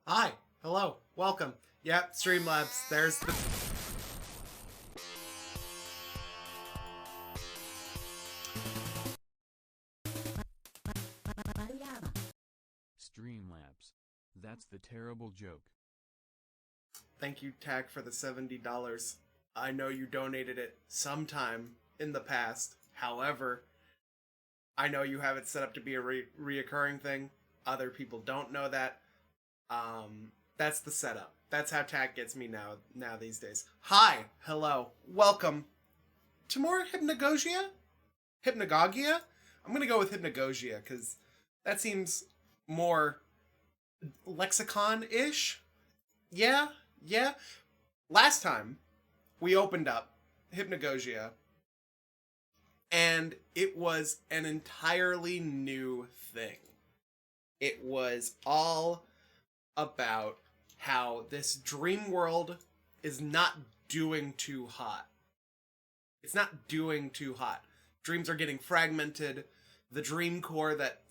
Hi, hello, welcome. Yep, Streamlabs. There's the... Streamlabs. That's the terrible joke. Thank you, Tag, for the $70. I know you donated it sometime in the past. However, I know you have it set up to be a reoccurring thing. Other people don't know that. That's the setup. That's how Tag gets me now these days. Hi, hello, welcome to more Hypnagogia? Hypnagogia? I'm gonna go with Hypnagogia, because that seems more lexicon-ish. Yeah. Last time, we opened up Hypnagogia, and it was an entirely new thing. It was all about how this dream world is not doing too hot. It's not doing too hot. Dreams are getting fragmented. The dream core that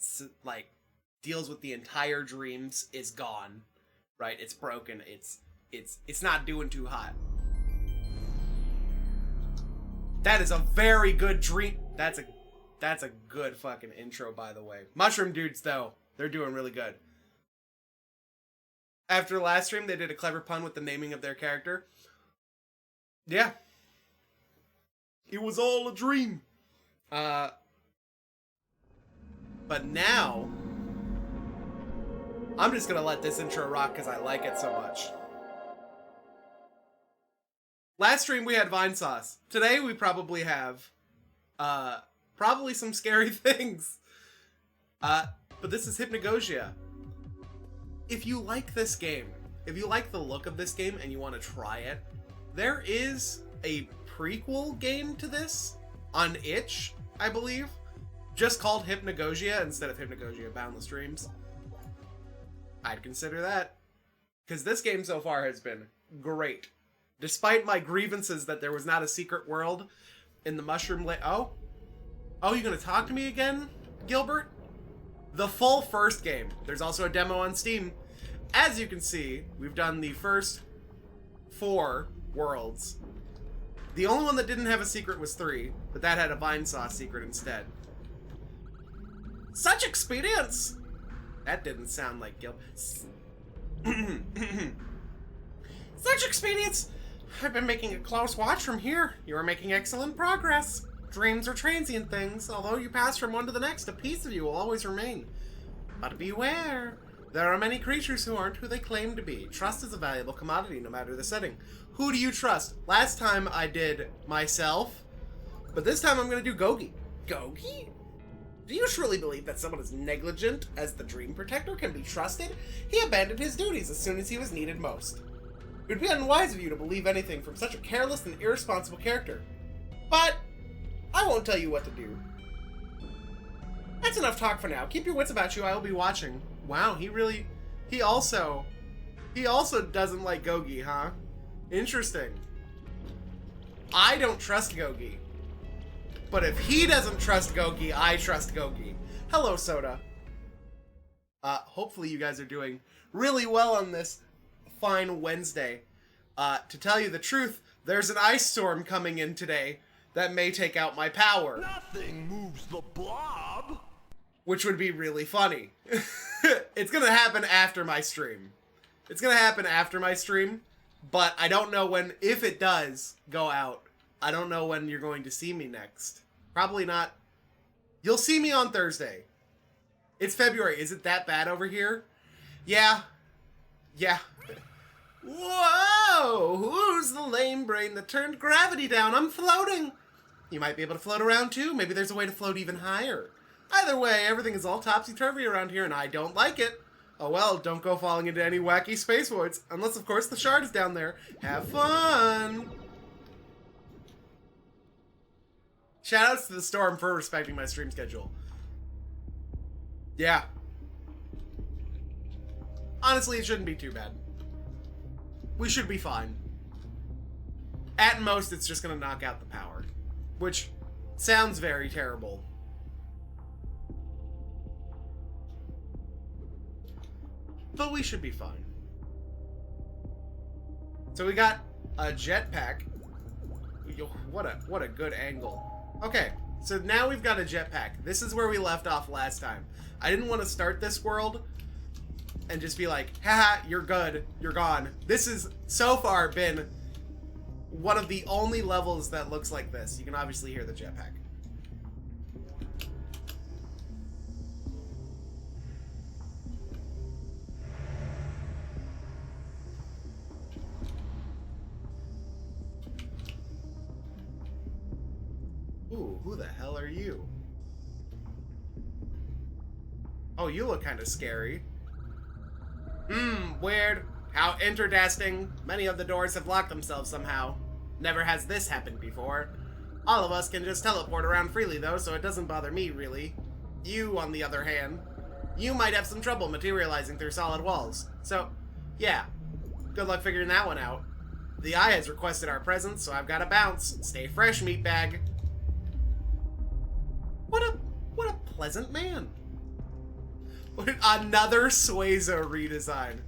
deals with the entire dreams is gone. Right? It's broken. It's not doing too hot. That is a very good dream. That's a good fucking intro, by the way. Mushroom dudes, though, they're doing really good. After the last stream, they did a clever pun with the naming of their character. Yeah. It was all a dream. But now, I'm just gonna let this intro rock because I like it so much. Last stream we had Vine Sauce. Today we probably have, probably some scary things. But this is Hypnagogia. If you like this game, if you like the look of this game and you want to try it, there is a prequel game to this on itch, I believe, just called Hypnagogia instead of Hypnagogia Boundless Dreams. I'd consider that, because this game so far has been great. Despite my grievances that there was not a secret world in the mushroom Oh, you gonna talk to me again, Gilbert? The full first game. There's also a demo on Steam. As you can see, we've done the first 4 worlds. The only one that didn't have a secret was 3, but that had a Vine Sauce secret instead. Such experience! That didn't sound like Gil. Such experience! I've been making a close watch from here. You are making excellent progress. Dreams are transient things. Although you pass from one to the next, a piece of you will always remain. But beware. There are many creatures who aren't who they claim to be. Trust is a valuable commodity, no matter the setting. Who do you trust? Last time I did myself, but this time I'm going to do Gogi. Gogi? Do you truly believe that someone as negligent as the Dream Protector can be trusted? He abandoned his duties as soon as he was needed most. It would be unwise of you to believe anything from such a careless and irresponsible character. But I won't tell you what to do. That's enough talk for now. Keep your wits about you. I will be watching. Wow, he also doesn't like Gogi, huh? Interesting. I don't trust Gogi. But if he doesn't trust Gogi, I trust Gogi. Hello, Soda. Hopefully you guys are doing really well on this fine Wednesday. To tell you the truth, there's an ice storm coming in today that may take out my power. Nothing moves the blob. Which would be really funny. It's gonna happen after my stream. It's gonna happen after my stream, but I don't know when, if it does go out, I don't know when you're going to see me next. Probably not. You'll see me on Thursday. It's February. Is it that bad over here? Yeah. Whoa! Who's the lame brain that turned gravity down? I'm floating! You might be able to float around too. Maybe there's a way to float even higher. Either way, everything is all topsy-turvy around here, and I don't like it. Oh well, don't go falling into any wacky space voids. Unless, of course, the shard is down there. Have fun! Shoutouts to the Storm for respecting my stream schedule. Yeah. Honestly, it shouldn't be too bad. We should be fine. At most, it's just gonna knock out the power. Which sounds very terrible. But we should be fine. So we got a jetpack. Yo, what a good angle. Okay, so now we've got a jetpack. This is where we left off last time. I didn't want to start this world and just be like, haha, you're good, you're gone. This has so far been one of the only levels that looks like this. You can obviously hear the jetpack. Ooh, who the hell are you? Oh, you look kind of scary. Weird. How interesting. Many of the doors have locked themselves somehow. Never has this happened before. All of us can just teleport around freely though, so it doesn't bother me really. You, on the other hand, you might have some trouble materializing through solid walls. So, yeah. Good luck figuring that one out. The Eye has requested our presence, so I've got to bounce. Stay fresh, meatbag. What a pleasant man. Another Suezo redesign.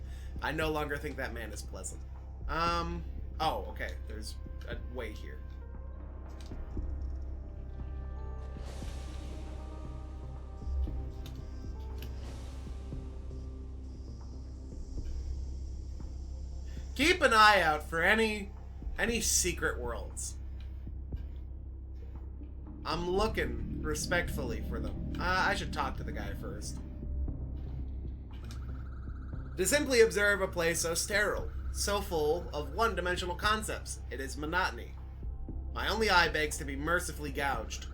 I no longer think that man is pleasant. Oh, okay. There's a way here. Keep an eye out for any secret worlds. I'm looking respectfully for them. I should talk to the guy first. To simply observe a place so sterile, so full of one-dimensional concepts, it is monotony. My only eye begs to be mercifully gouged.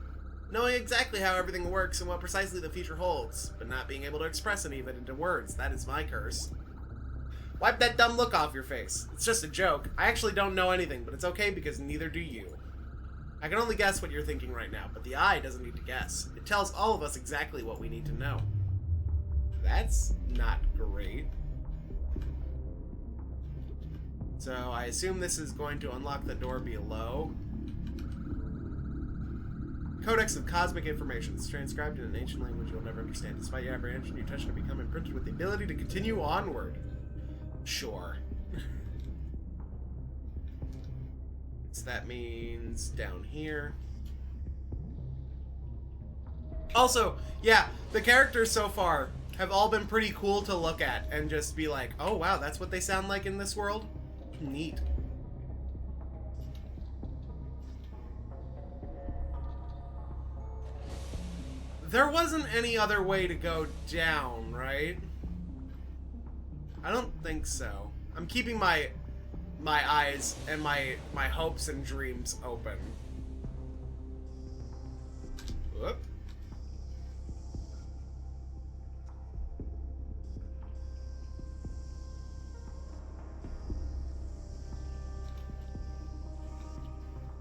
Knowing exactly how everything works and what precisely the future holds, but not being able to express any of it into words, that is my curse. Wipe that dumb look off your face. It's just a joke. I actually don't know anything, but it's okay because neither do you. I can only guess what you're thinking right now, but the Eye doesn't need to guess. It tells all of us exactly what we need to know. That's not great. So I assume this is going to unlock the door below. Codex of Cosmic Information. It's transcribed in an ancient language you'll never understand. Despite your apprehension, you touch it to become imprinted with the ability to continue onward. Sure. So that means down here. Also, yeah, the characters so far have all been pretty cool to look at and just be like, oh wow, that's what they sound like in this world? Neat. There wasn't any other way to go down, right? I don't think so. I'm keeping my eyes and my hopes and dreams open. Whoop.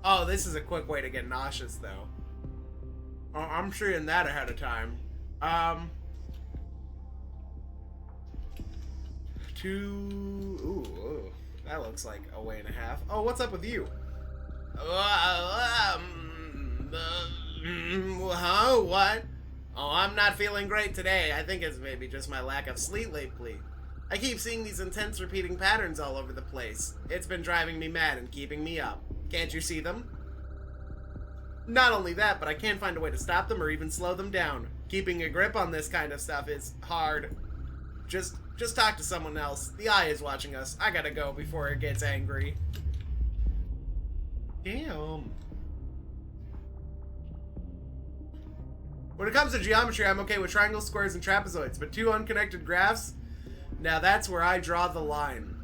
Oh, this is a quick way to get nauseous, though. Oh, I'm seeing that ahead of time. Ooh, that looks like a way and a half. Oh, what's up with you? Huh? What? Oh, I'm not feeling great today. I think it's maybe just my lack of sleep lately. I keep seeing these intense repeating patterns all over the place. It's been driving me mad and keeping me up. Can't you see them? Not only that, but I can't find a way to stop them or even slow them down. Keeping a grip on this kind of stuff is hard. Just talk to someone else. The Eye is watching us. I gotta go before it gets angry. Damn. When it comes to geometry, I'm okay with triangles, squares, and trapezoids, but two unconnected graphs? Now that's where I draw the line.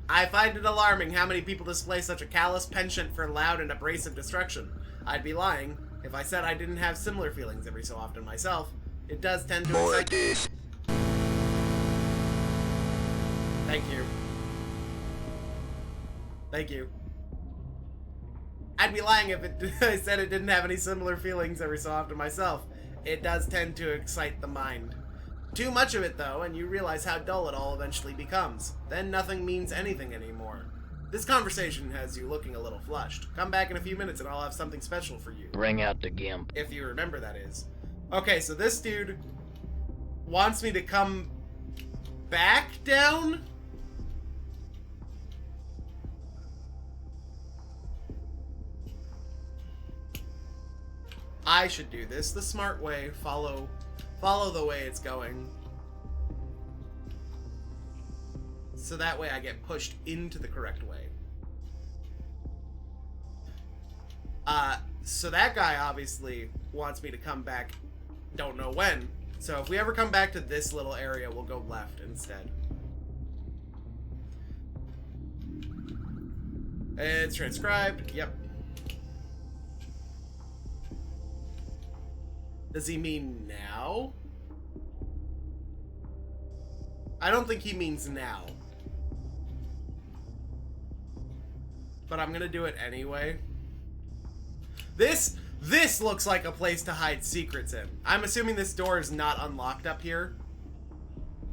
I find it alarming how many people display such a callous penchant for loud and abrasive destruction. I'd be lying if I said I didn't have similar feelings every so often myself. It does tend to excite me. Thank you. Thank you. I'd be lying if I said it didn't have any similar feelings every so often myself. It does tend to excite the mind. Too much of it, though, and you realize how dull it all eventually becomes. Then nothing means anything anymore. This conversation has you looking a little flushed. Come back in a few minutes and I'll have something special for you. Bring out the gimp. If you remember, that is. Okay, so this dude wants me to come back down? I should do this the smart way. Follow the way it's going. So that way I get pushed into the correct way. So that guy obviously wants me to come back, don't know when. So if we ever come back to this little area, we'll go left instead. It's transcribed, yep. Does he mean now? I don't think he means now. But I'm gonna do it anyway. This looks like a place to hide secrets in. I'm assuming this door is not unlocked up here.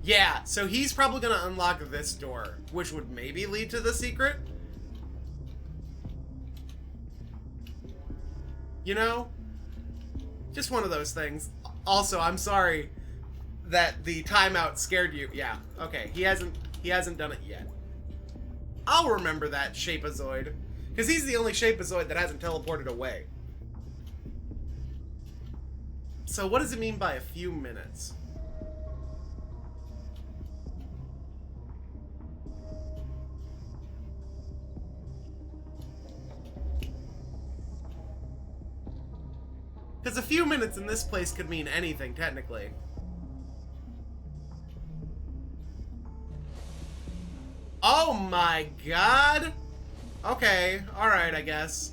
Yeah, so he's probably gonna unlock this door, which would maybe lead to the secret. You know? Just one of those things. Also, I'm sorry that the timeout scared you. Yeah, okay. He hasn't done it yet. I'll remember that Shapeazoid. Because he's the only Shapeazoid that hasn't teleported away. So what does it mean by a few minutes? Because a few minutes in this place could mean anything, technically. Oh my god! Okay, alright, I guess.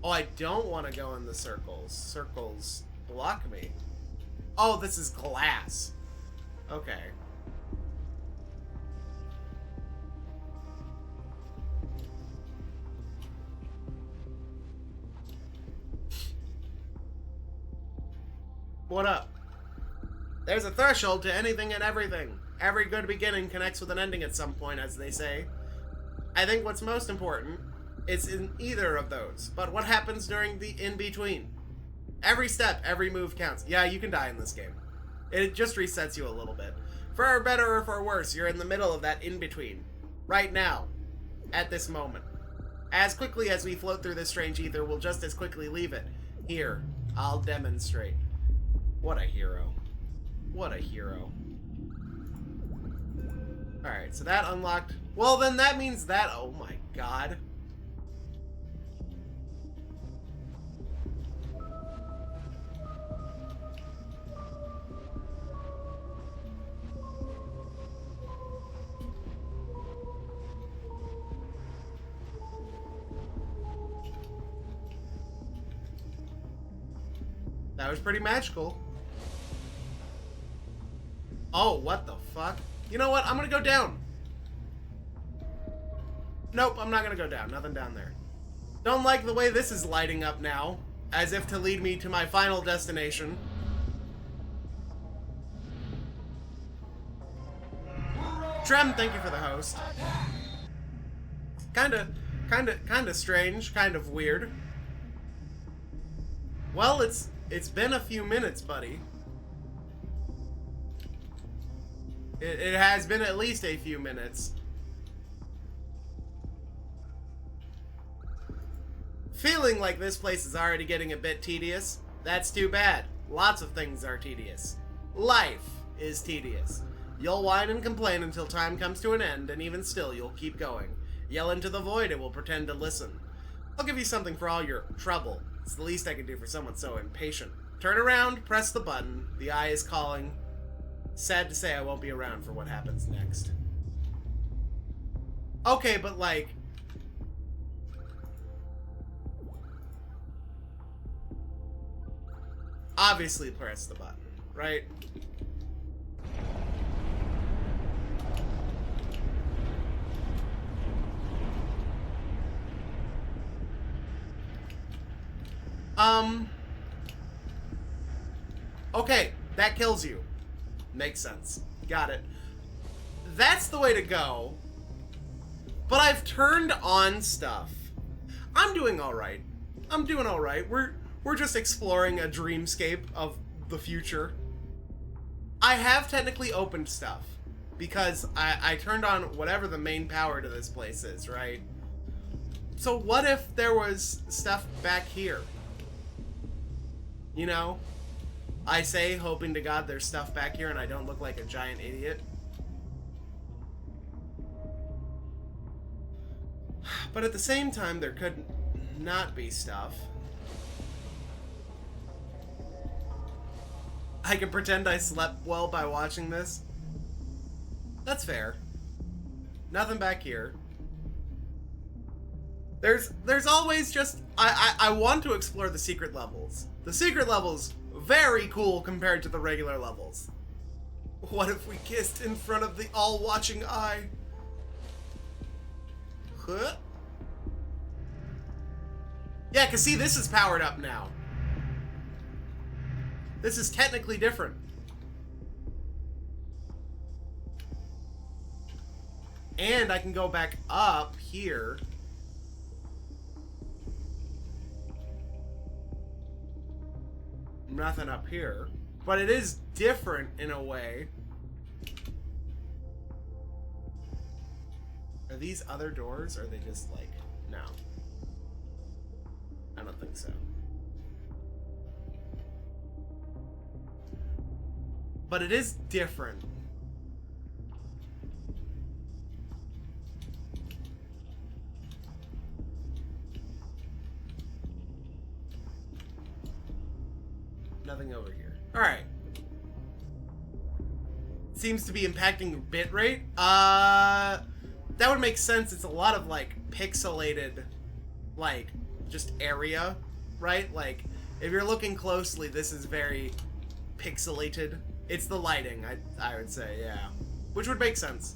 Oh, I don't want to go in the circles. Circles block me. Oh, this is glass. Okay. What up? There's a threshold to anything and everything. Every good beginning connects with an ending at some point, as they say. I think what's most important is in either of those, but what happens during the in-between? Every step, every move counts. Yeah, you can die in this game. It just resets you a little bit. For better or for worse, you're in the middle of that in-between. Right now. At this moment. As quickly as we float through this strange ether, we'll just as quickly leave it. Here, I'll demonstrate. What a hero. What a hero. Alright, so that unlocked... Well, then that means that... Oh my god. That was pretty magical. Oh, what the fuck? You know what? I'm gonna go down. Nope, I'm not gonna go down. Nothing down there. Don't like the way this is lighting up now. As if to lead me to my final destination. Trem, thank you for the host. Kinda strange, kind of weird. Well, it's been a few minutes, buddy. It has been at least a few minutes. Feeling like this place is already getting a bit tedious. That's too bad. Lots of things are tedious. Life is tedious. You'll whine and complain until time comes to an end, and even still, you'll keep going. Yell into the void, it will pretend to listen. I'll give you something for all your trouble. It's the least I can do for someone so impatient. Turn around, press the button. The eye is calling. Sad to say I won't be around for what happens next. Okay, but like... Obviously press the button, right? Okay, that kills you. Makes sense. Got it. That's the way to go. But I've turned on stuff. I'm doing alright. I'm doing alright. We're We're just exploring a dreamscape of the future. I have technically opened stuff because I turned on whatever the main power to this place is, right? So what if there was stuff back here? You know? I say, hoping to God there's stuff back here and I don't look like a giant idiot. But at the same time, there could not be stuff. I can pretend I slept well by watching this. That's fair. Nothing back here. There's always just... I want to explore the secret levels. The secret levels, very cool compared to the regular levels. What if we kissed in front of the all-watching eye? Huh? Yeah, because see, this is powered up now. This is technically different. And I can go back up here. Nothing up here. But it is different in a way. Are these other doors, or are they just like... No. I don't think so. But it is different. Nothing over here. Alright. Seems to be impacting bitrate. That would make sense. It's a lot of, like, pixelated, like, just area, right? Like, if you're looking closely, this is very pixelated. It's the lighting, I would say, yeah. Which would make sense.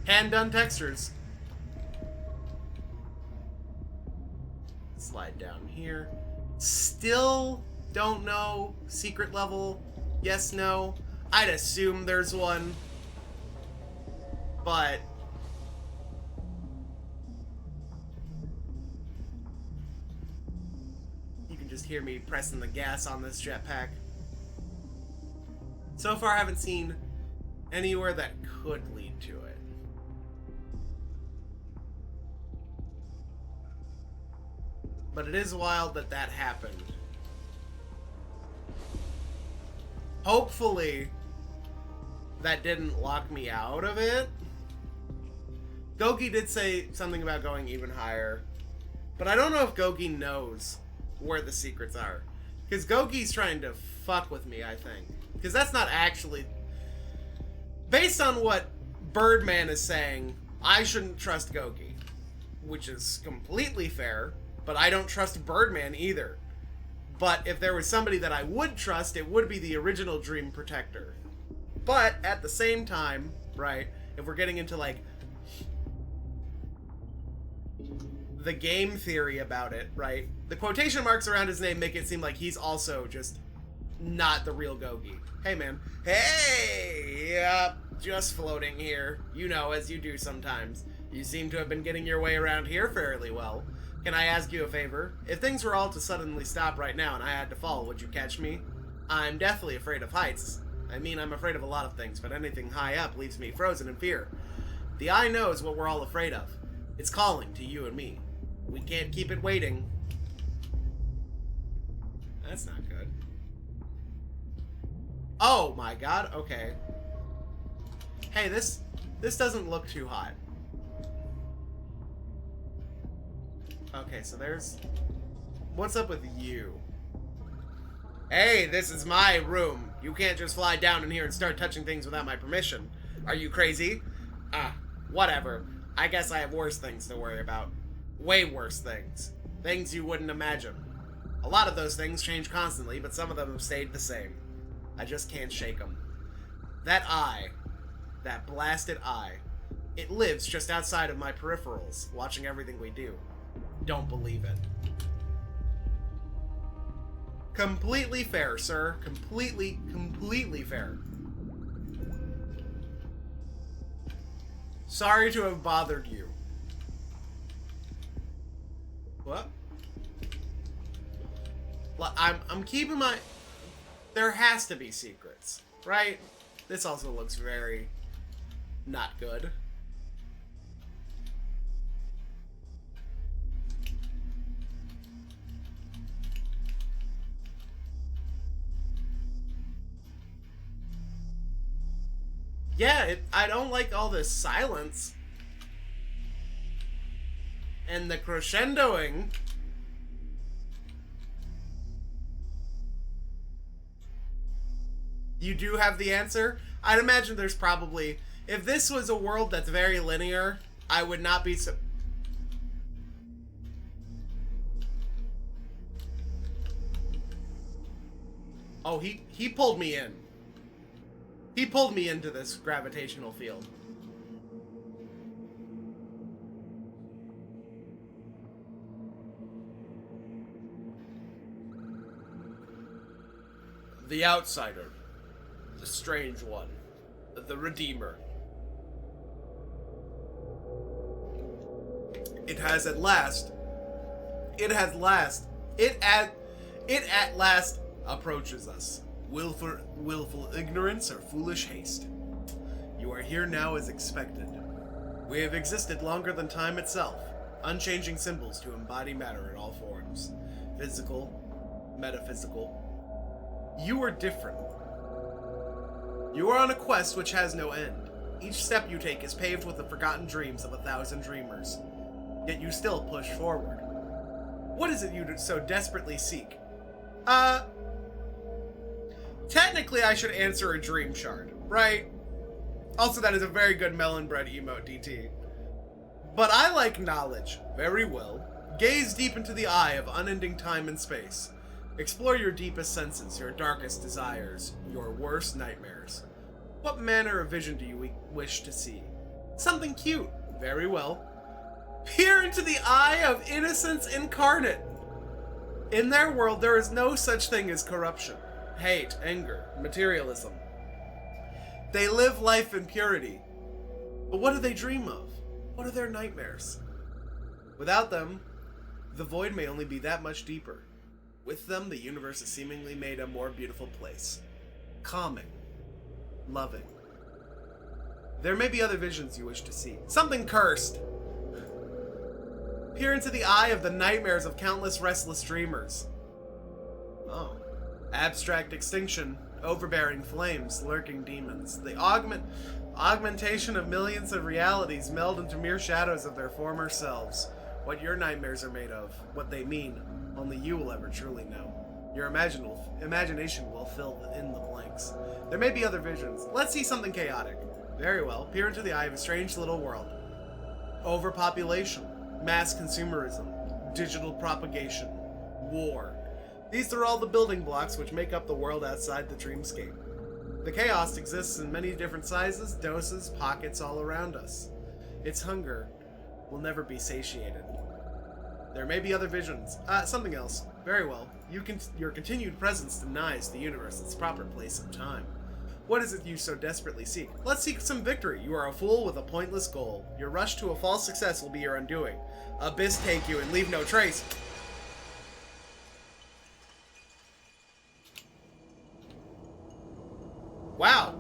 Hand-done textures. Slide down here. Still don't know. Secret level. Yes, no. I'd assume there's one. But... you can just hear me pressing the gas on this jetpack. So far, I haven't seen anywhere that could lead to it. But it is wild that that happened. Hopefully, that didn't lock me out of it. Gogi did say something about going even higher. But I don't know if Gogi knows where the secrets are. Because Gogi's trying to fuck with me, I think. Because that's not actually... based on what Birdman is saying, I shouldn't trust Gogi. Which is completely fair. But I don't trust Birdman either. But if there was somebody that I would trust, it would be the original Dream Protector. But at the same time, right, if we're getting into, like, the game theory about it, right, the quotation marks around his name make it seem like he's also just not the real Gogi. Hey, man. Hey! Yep, just floating here. You know, as you do sometimes. You seem to have been getting your way around here fairly well. Can I ask you a favor? If things were all to suddenly stop right now and I had to fall, would you catch me? I'm deathly afraid of heights. I mean, I'm afraid of a lot of things, but anything high up leaves me frozen in fear. The eye knows what we're all afraid of. It's calling to you and me. We can't keep it waiting. That's not good. Oh my god, okay. Hey, this doesn't look too hot. Okay, so there's... what's up with you? Hey, this is my room. You can't just fly down in here and start touching things without my permission. Are you crazy? Ah, whatever. I guess I have worse things to worry about. Way worse things. Things you wouldn't imagine. A lot of those things change constantly, but some of them have stayed the same. I just can't shake them. That eye, that blasted eye, it lives just outside of my peripherals, watching everything we do. Don't believe it. Completely fair, sir. Completely fair. Sorry to have bothered you. I'm keeping my... There has to be secrets, right? This also looks very not good. Yeah, I don't like all this silence. And the crescendoing. You do have the answer? I'd imagine there's probably... If this was a world that's very linear, I would not be so... Oh, he pulled me in. He pulled me into this gravitational field. The outsider. The strange one. The redeemer. It at last approaches us. Willful ignorance or foolish haste. You are here now as expected. We have existed longer than time itself, unchanging symbols to embody matter in all forms. Physical, metaphysical. You are different. You are on a quest which has no end. Each step you take is paved with the forgotten dreams of 1,000 dreamers. Yet you still push forward. What is it you so desperately seek? Technically I should answer a dream shard, right? Also, that is a very good melon bread emote, DT. But I like knowledge. Very well. Gaze deep into the eye of unending time and space. Explore your deepest senses, your darkest desires, your worst nightmares. What manner of vision do you wish to see? Something cute. Very well. Peer into the eye of innocence incarnate. In their world, there is no such thing as corruption, hate, anger, materialism. They live life in purity. But what do they dream of? What are their nightmares? Without them, the void may only be that much deeper. With them, the universe is seemingly made a more beautiful place. Calming. Loving. There may be other visions you wish to see. Something cursed. Peer into the eye of the nightmares of countless restless dreamers. Oh. Abstract extinction. Overbearing flames. Lurking demons. The augmentation of millions of realities meld into mere shadows of their former selves. What your nightmares are made of. What they mean. Only you will ever truly know. Your imagination will fill in the blanks. There may be other visions. Let's see something chaotic. Very well. Peer into the eye of a strange little world. Overpopulation. Mass consumerism. Digital propagation. War. These are all the building blocks which make up the world outside the dreamscape. The chaos exists in many different sizes, doses, pockets all around us. Its hunger will never be satiated. There may be other visions. Something else. Very well. Your continued presence denies the universe its proper place and time. What is it you so desperately seek? Let's seek some victory. You are a fool with a pointless goal. Your rush to a false success will be your undoing. Abyss take you and leave no trace. Wow.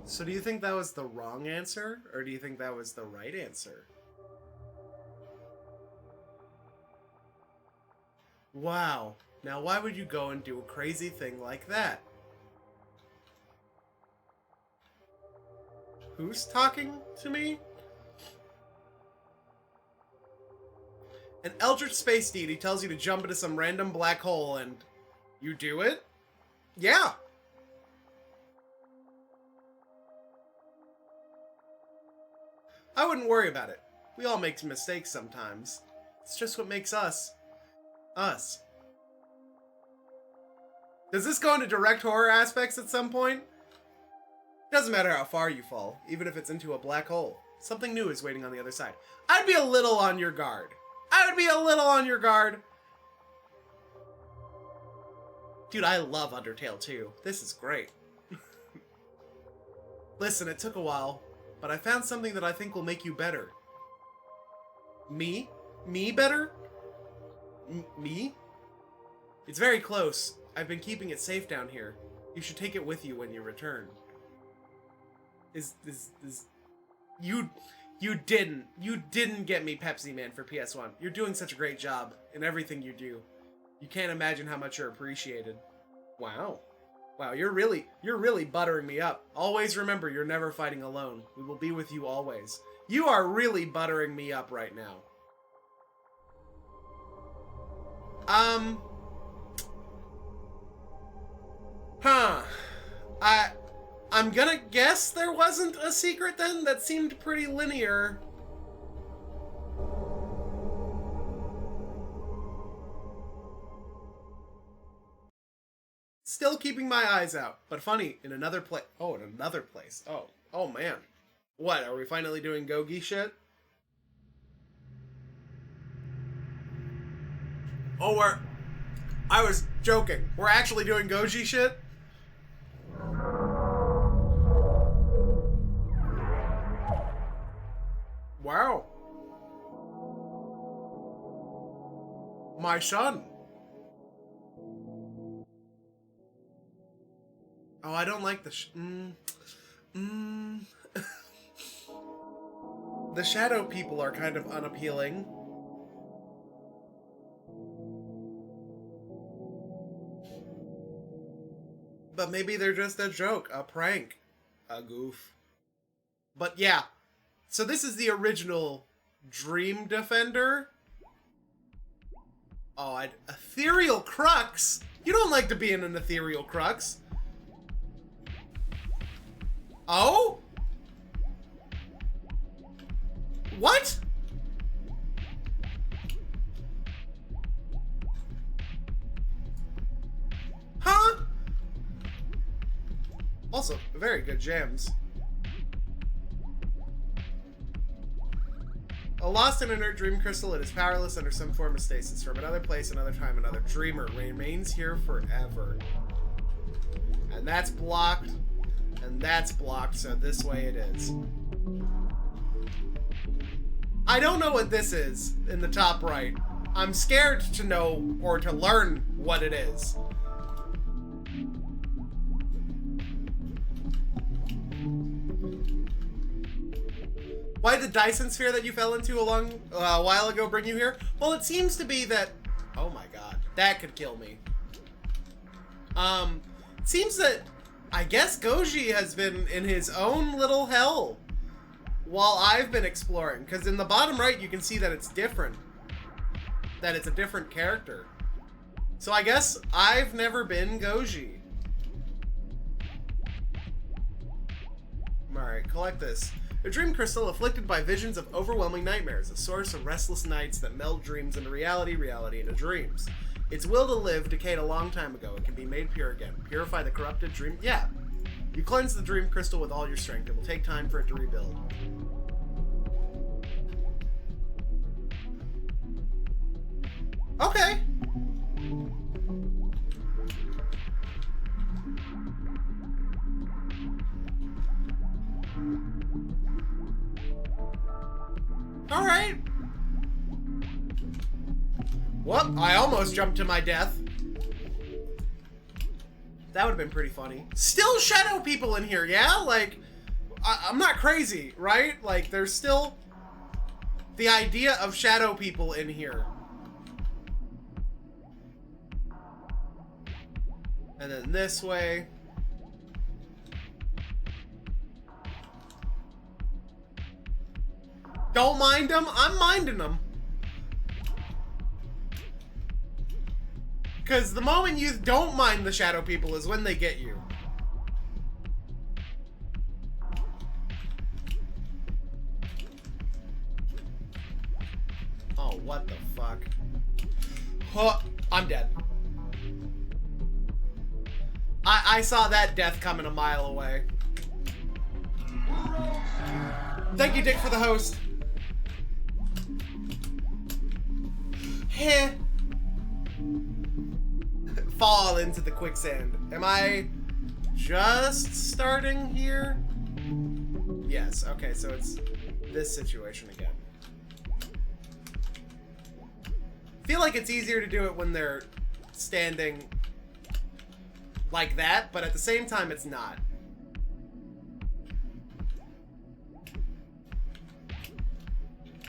So do you think that was the wrong answer, or do you think that was the right answer? Wow. Now why would you go and do a crazy thing like that? Who's talking to me? An eldritch space deity tells you to jump into some random black hole and... you do it? Yeah. I wouldn't worry about it. We all make mistakes sometimes. It's just what makes us. Us. Does this go into direct horror aspects at some point? It doesn't matter how far you fall, even if it's into a black hole. Something new is waiting on the other side. I'd be a little on your guard. I would be a little on your guard. Dude, I love Undertale too. This is great. Listen, it took a while. but I found something that I think will make you better. Me? Me better? Me? It's very close. I've been keeping it safe down here. You should take it with you when you return. You didn't get me Pepsi Man for PS1. You're doing such a great job in everything you do. You can't imagine how much you're appreciated. Wow. Wow, you're really buttering me up. Always remember, you're never fighting alone. We will be with you always. You are really buttering me up right now. I'm gonna guess there wasn't a secret then? That seemed pretty linear. Still keeping my eyes out, but funny, in another place. Oh, in another place. Oh man. What, are we finally doing Gogi shit? Oh, I was joking. We're actually doing Goji shit? Wow. My son. Oh, I don't like the The shadow people are kind of unappealing. But maybe they're just a joke, a prank, a goof. But yeah, so this is the original Dream Defender. Oh, Ethereal Crux? You don't like to be in an Ethereal Crux. Oh? What? Huh? Also, very good jams. A lost and inert dream crystal, it is powerless under some form of stasis. From another place, another time, another dreamer remains here forever. And that's blocked. And that's blocked, so this way it is. I don't know what this is in the top right. I'm scared to know or to learn what it is. Why did the Dyson sphere that you fell into a while ago bring you here? Well, it seems to be that... Oh my god, that could kill me. It seems that, I guess Goji has been in his own little hell while I've been exploring. Because in the bottom right, you can see that it's different. That it's a different character. So I guess I've never been Goji. Alright, collect this. A dream crystal afflicted by visions of overwhelming nightmares, a source of restless nights that meld dreams into reality, reality into dreams. Its will to live decayed a long time ago. It can be made pure again. Purify the corrupted dream... Yeah. You cleanse the dream crystal with all your strength. It will take time for it to rebuild. Okay. Alright. Well, I almost jumped to my death. That would have been pretty funny. Still shadow people in here, yeah? Like, I'm not crazy, right? Like, there's still the idea of shadow people in here. And then this way. Don't mind them. I'm minding them. Because the moment you don't mind the shadow people is when they get you. Oh, what the fuck? Oh, I'm dead. I saw that death coming a mile away. Thank you, Dick, for the host. Heh. Fall into the quicksand. Am I just starting here? Yes, okay, so it's this situation again. I feel like it's easier to do it when they're standing like that, but at the same time, it's not.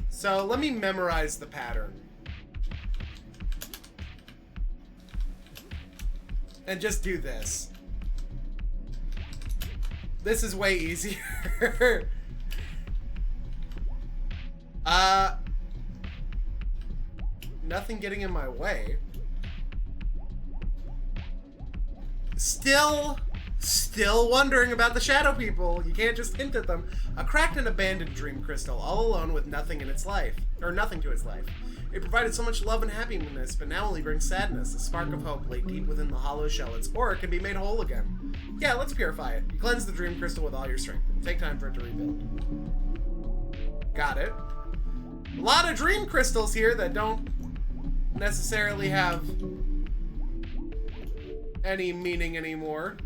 So let me memorize the pattern. And just do this. This is way easier. Nothing getting in my way. Still wondering about the shadow people. You can't just hint at them. A cracked and abandoned dream crystal, all alone with nothing in its life. Or nothing to its life. It provided so much love and happiness, but now only brings sadness. A spark of hope laid deep within the hollow shell. Its ore can be made whole again. Yeah, let's purify it. You cleanse the dream crystal with all your strength. Take time for it to rebuild. Got it. A lot of dream crystals here that don't necessarily have any meaning anymore.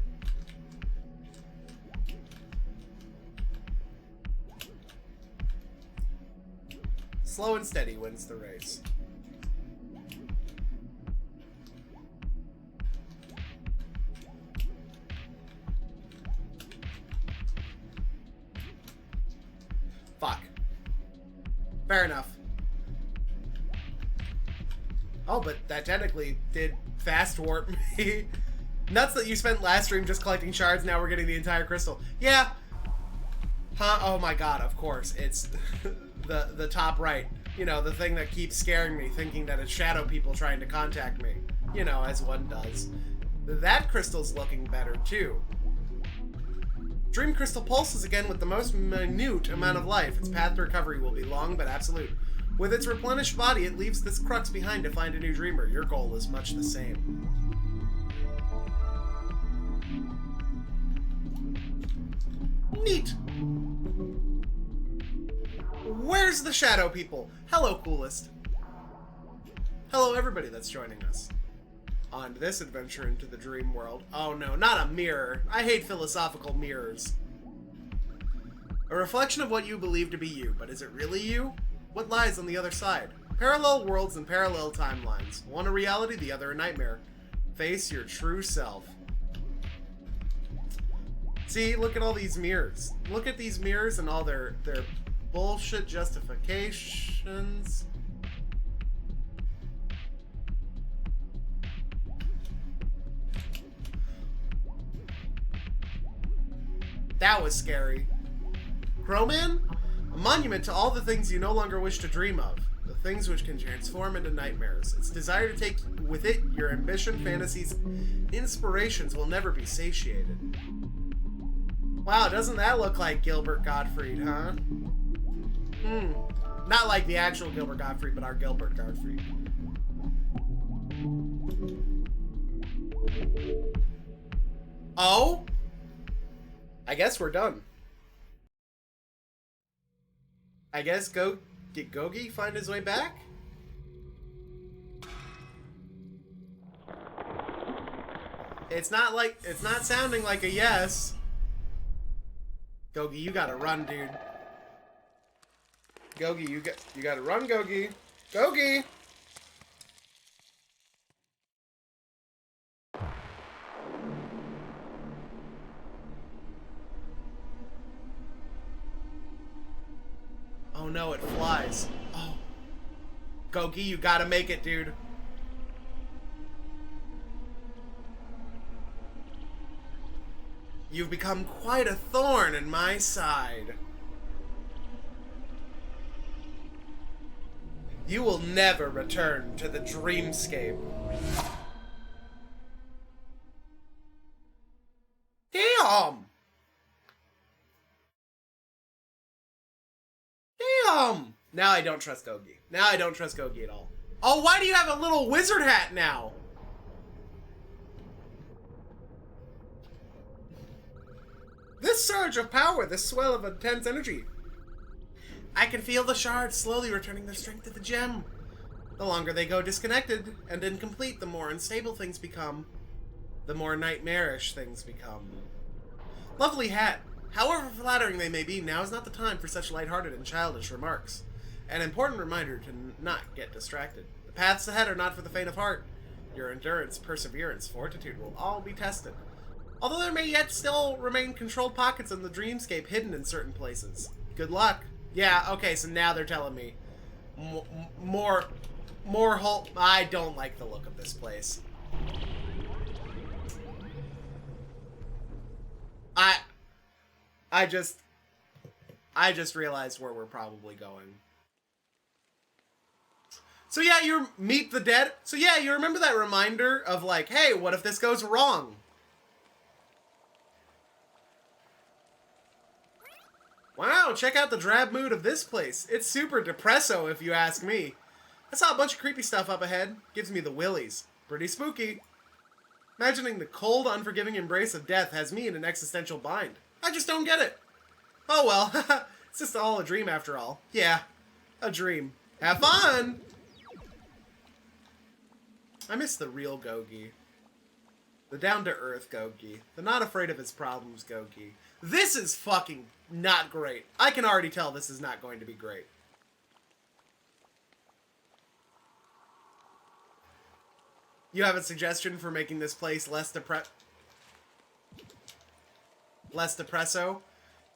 Slow and steady wins the race. Fuck. Fair enough. Oh, but that technically did fast warp me. Nuts that you spent last stream just collecting shards, now we're getting the entire crystal. Yeah. Huh? Oh my god, of course. It's the top right. You know, the thing that keeps scaring me, thinking that it's shadow people trying to contact me. You know, as one does. That crystal's looking better, too. Dream crystal pulses again with the most minute amount of life. Its path to recovery will be long but absolute. With its replenished body, it leaves this crux behind to find a new dreamer. Your goal is much the same. Neat! Where's the shadow people? Hello, coolest. Hello, everybody that's joining us on this adventure into the dream world. Oh no, not a mirror. I hate philosophical mirrors. A reflection of what you believe to be you, but is it really you? What lies on the other side? Parallel worlds and parallel timelines. One a reality, the other a nightmare. Face your true self. See, look at all these mirrors. Look at these mirrors and all their bullshit justifications. That was scary. Crowman? A monument to all the things you no longer wish to dream of. The things which can transform into nightmares. Its desire to take with it your ambition, fantasies, inspirations will never be satiated. Wow, doesn't that look like Gilbert Gottfried, huh? Not like the actual Gilbert Gottfried, but our Gilbert Gottfried. Oh? I guess we're done. I guess did Gogi find his way back? It's not sounding like a yes. Gogi, you gotta run, dude. Gogi, you gotta run, Gogi. Gogi! Oh no, it flies. Oh. Gogi, you gotta make it, dude. You've become quite a thorn in my side. You will never return to the dreamscape. Damn! Damn! Now I don't trust Gogi. Now I don't trust Gogi at all. Oh, why do you have a little wizard hat now? This surge of power, this swell of intense energy. I can feel the shards slowly returning their strength to the gem. The longer they go disconnected and incomplete, the more unstable things become. The more nightmarish things become. Lovely hat. However flattering they may be, now is not the time for such lighthearted and childish remarks. An important reminder to not get distracted. The paths ahead are not for the faint of heart. Your endurance, perseverance, fortitude will all be tested. Although there may yet still remain controlled pockets in the dreamscape hidden in certain places. Good luck. Yeah, okay, so now they're telling me more whole. I don't like the look of this place. I just realized where we're probably going. So yeah, you meet the dead. So yeah, you remember that reminder of like, hey, what if this goes wrong? Wow, check out the drab mood of this place. It's super depresso, if you ask me. I saw a bunch of creepy stuff up ahead. Gives me the willies. Pretty spooky. Imagining the cold, unforgiving embrace of death has me in an existential bind. I just don't get it. Oh well, it's just all a dream after all. Yeah, a dream. Have fun! I miss the real Gogi. The down-to-earth Gogi. The not afraid of his problems Gogi. This is fucking not great. I can already tell this is not going to be great. You have a suggestion for making this place less depresso?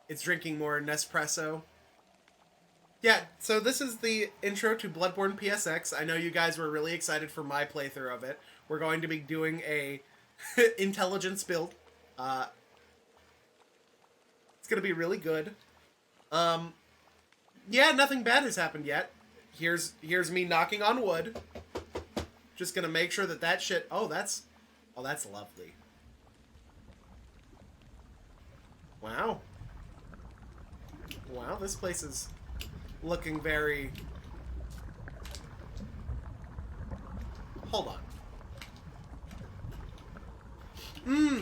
It's drinking more Nespresso. Yeah, so this is the intro to Bloodborne PSX. I know you guys were really excited for my playthrough of it. We're going to be doing a intelligence build. It's going to be really good. Yeah, nothing bad has happened yet. Here's me knocking on wood. Just going to make sure that shit... Oh, that's lovely. Wow. Wow, this place is looking very... Hold on.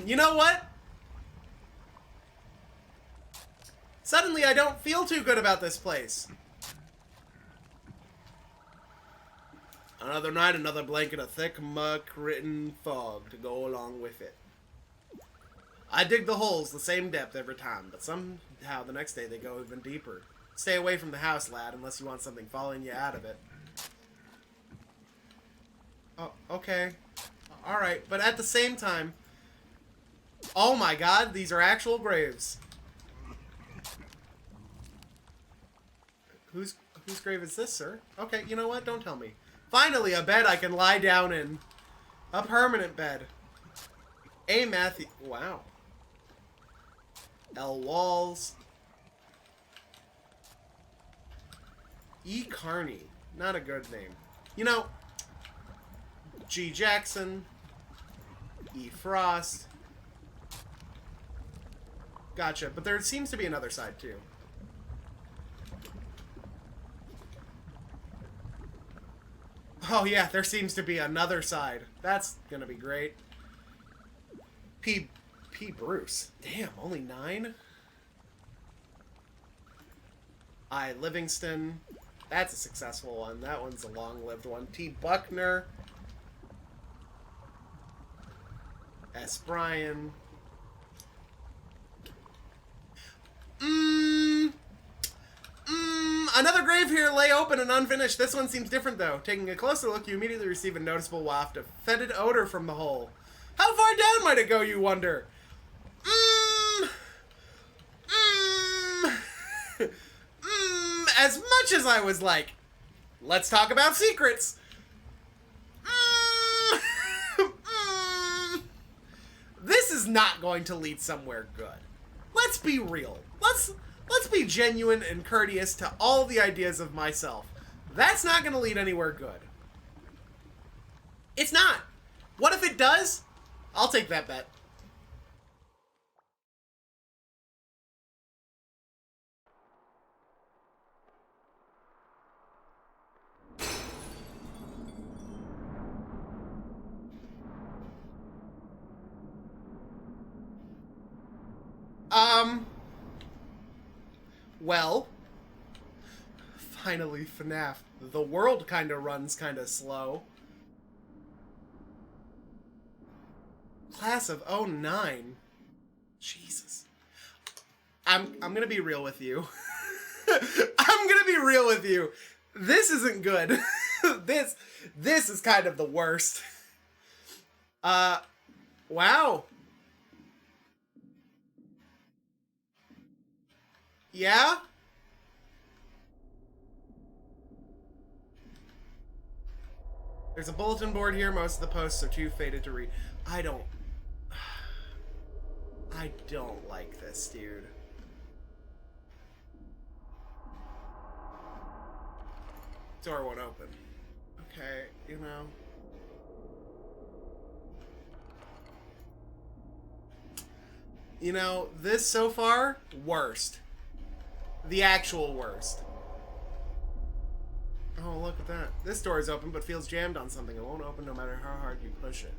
You know what? Suddenly I don't feel too good about this place. Another night, another blanket of thick, muck-ridden fog to go along with it. I dig the holes the same depth every time, but somehow the next day they go even deeper. Stay away from the house, lad, unless you want something following you out of it. Oh, okay. Alright, but at the same time... Oh my god, these are actual graves. Whose grave is this, sir? Okay, you know what? Don't tell me. Finally, a bed I can lie down in. A permanent bed. A Matthew... Wow. L. Walls. E. Carney. Not a good name. You know... G. Jackson. E. Frost. Gotcha, but there seems to be another side, too. Oh yeah, there seems to be another side. That's gonna be great. P. Bruce. Damn, only 9? I. Livingston. That's a successful one. That one's a long-lived one. T. Buckner. S. Bryan. Another grave here lay open and unfinished. This one seems different, though. Taking a closer look, you immediately receive a noticeable waft of fetid odor from the hole. How far down might it go, you wonder? As much as I was like, let's talk about secrets. This is not going to lead somewhere good. Let's be real. Let's be genuine and courteous to all the ideas of myself. That's not going to lead anywhere good. It's not. What if it does? I'll take that bet. Well, finally FNAF. The world kinda runs kinda slow. Class of '09. Jesus. I'm gonna be real with you. I'm gonna be real with you. This isn't good. This is kind of the worst. Wow. Yeah? There's a bulletin board here. Most of the posts are too faded to read. I don't like this, dude. Door won't open. Okay, you know. You know, this so far, worst. The actual worst. Oh, look at that. This door is open but feels jammed on something. It won't open no matter how hard you push it.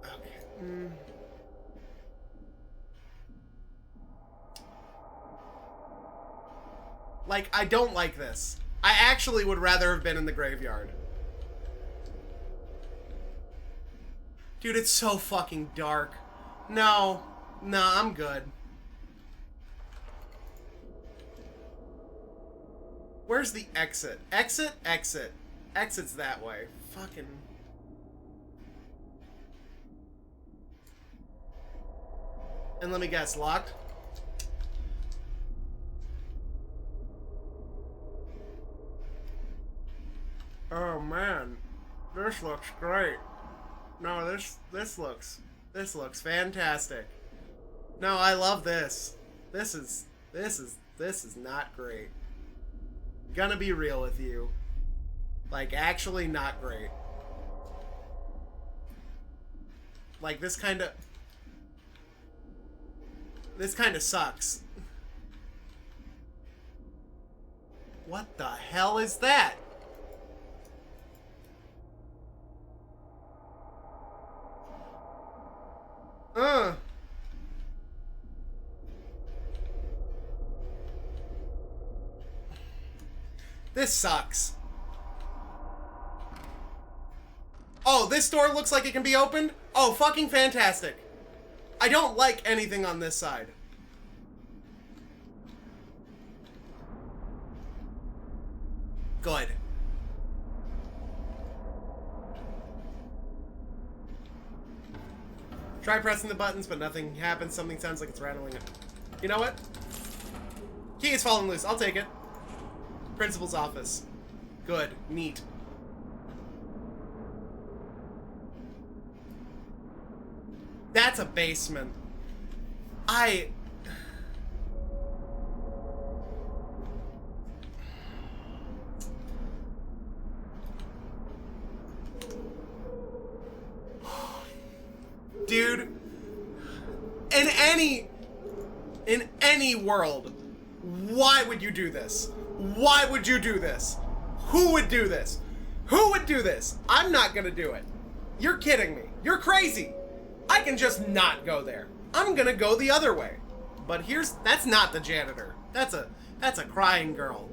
Okay. Like, I don't like this. I actually would rather have been in the graveyard. Dude, it's so fucking dark. No. No, I'm good. Where's the exit? Exit? Exit. Exit's that way. Fucking... And let me guess, locked? Oh man, this looks great. No, this looks fantastic. No, I love this. This is not great. Gonna be real with you. Like, actually not great. Like, this kind of sucks. What the hell is that? This sucks. Oh, this door looks like it can be opened? Oh, fucking fantastic. I don't like anything on this side. Good. Try pressing the buttons, but nothing happens. Something sounds like it's rattling it. You know what? Key is falling loose. I'll take it. Principal's office. Good. Neat. That's a basement. Dude, in any world, why would you do this? Why would you do this? Who would do this? Who would do this? I'm not gonna do it. You're kidding me. You're crazy. I can just not go there. I'm gonna go the other way. But that's not the janitor. That's a crying girl.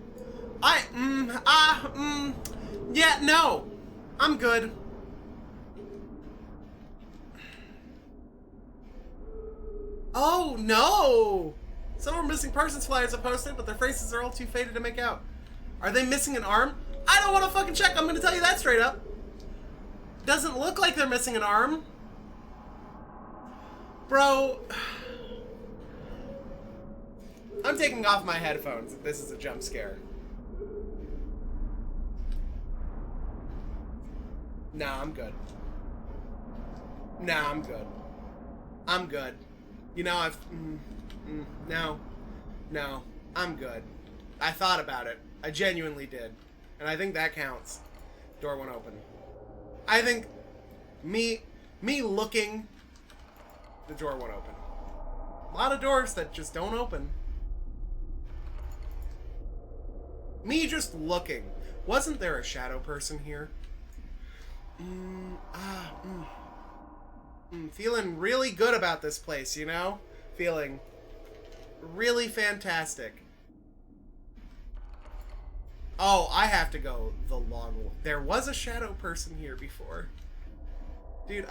Yeah, no. I'm good. Oh, no! Some more missing persons flyers are posted, but their faces are all too faded to make out. Are they missing an arm? I don't want to fucking check. I'm going to tell you that straight up. Doesn't look like they're missing an arm. Bro. I'm taking off my headphones if this is a jump scare. Nah, I'm good. Nah, I'm good. I'm good. You know, no, I'm good. I thought about it. I genuinely did. And I think that counts. Door won't open. I think me looking, the door won't open. A lot of doors that just don't open. Me just looking. Wasn't there a shadow person here? Feeling really good about this place, you know? Feeling really fantastic. Oh, I have to go the long way. There was a shadow person here before. Dude,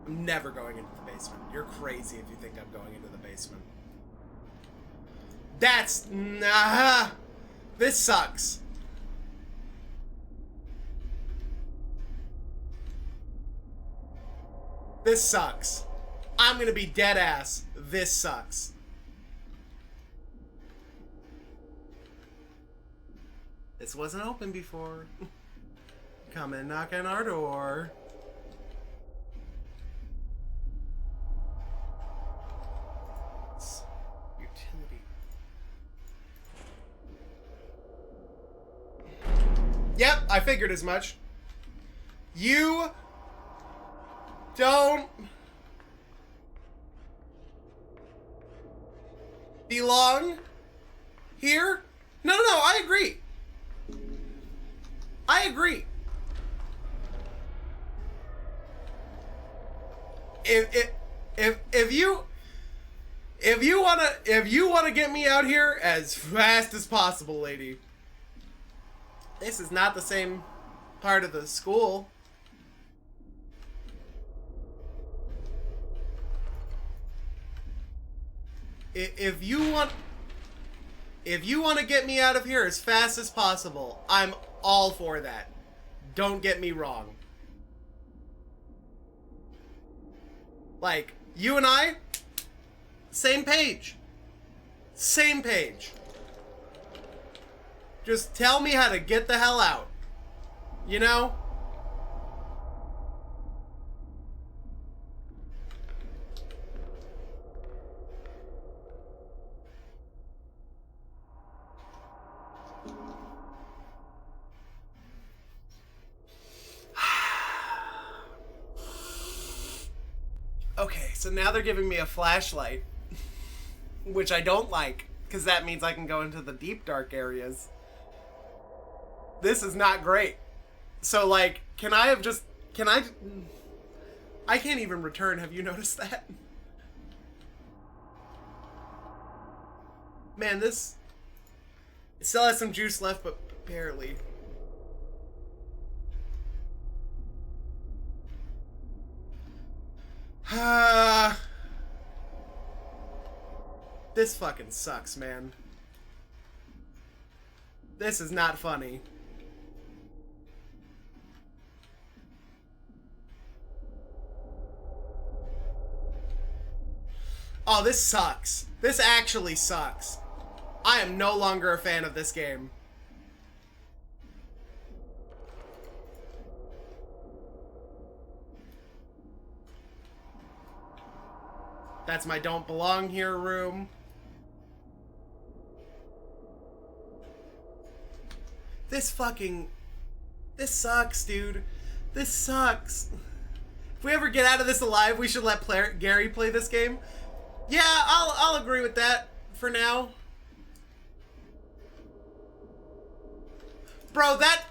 I'm never going into the basement. You're crazy if you think I'm going into the basement. That's... Nah. This sucks. This sucks. I'm gonna be dead ass. This sucks. This wasn't open before. Come and knock on our door. Utility. Yep, I figured as much. You don't belong here? No, I agree. I agree. If you wanna get me out here as fast as possible, lady. This is not the same part of the school. If you want to get me out of here as fast as possible, I'm all for that. Don't get me wrong. Like, you and I, same page. Same page. Just tell me how to get the hell out. You know? Okay, so now they're giving me a flashlight, which I don't like, because that means I can go into the deep dark areas. This is not great. So, like, I can't even return, have you noticed that? Man, this, it still has some juice left, but barely. This fucking sucks, man. This is not funny. Oh, this sucks. This actually sucks. I am no longer a fan of this game. That's my don't belong here room. This sucks, dude. This sucks. If we ever get out of this alive, we should let Gary play this game. Yeah, I'll agree with that for now. Bro, that...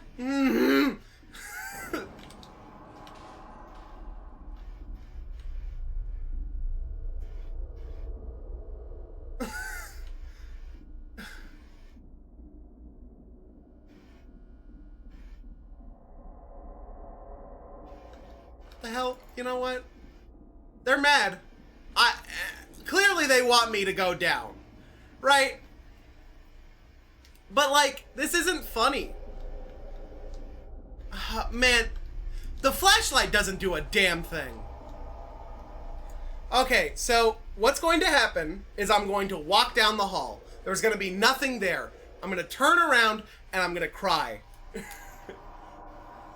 The hell? You know what? They're mad. Clearly they want me to go down. Right? But, like, this isn't funny. Man, the flashlight doesn't do a damn thing. Okay, so what's going to happen is I'm going to walk down the hall. There's going to be nothing there. I'm going to turn around and I'm going to cry.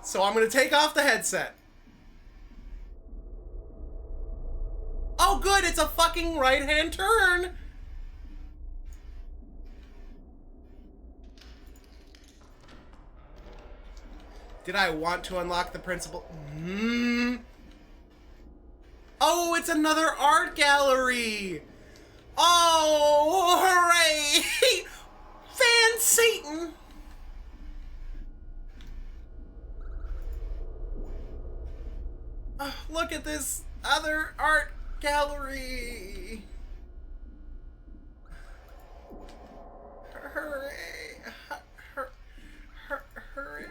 So I'm going to take off the headset. Oh, good, it's a fucking right-hand turn. Did I want to unlock the principal? Oh, it's another art gallery. Oh, hooray. Fan Satan. Look at this other art gallery. Hooray. Hooray. Hooray.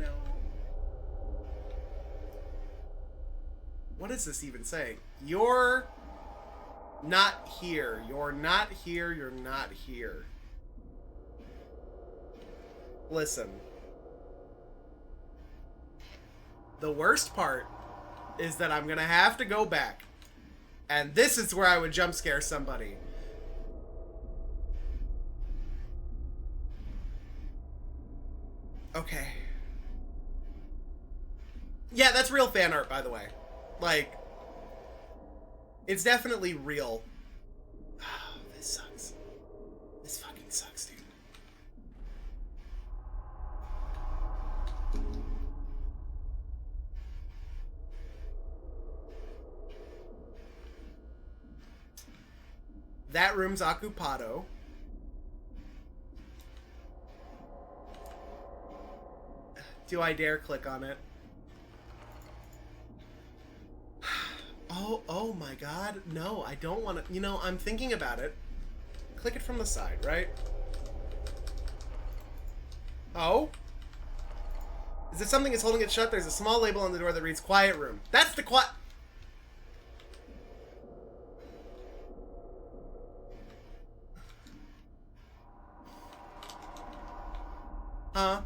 no. What is this even saying? You're not here. You're not here. You're not here. Listen. The worst part is that I'm gonna have to go back. And this is where I would jump scare somebody. Okay. Yeah, that's real fan art, by the way. Like, it's definitely real. Oh, this sucks. This fucking sucks, dude. That room's occupado. Do I dare click on it? Oh my god. No, I don't want to. You know, I'm thinking about it. Click it from the side, right? Oh? Is it something that's holding it shut? There's a small label on the door that reads Quiet Room. That's the quiet... Huh?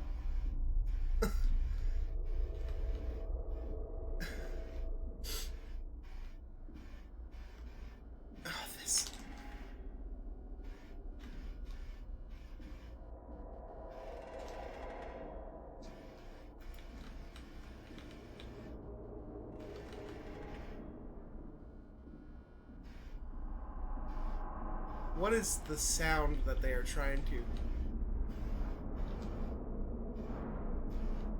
What is the sound that they are trying to...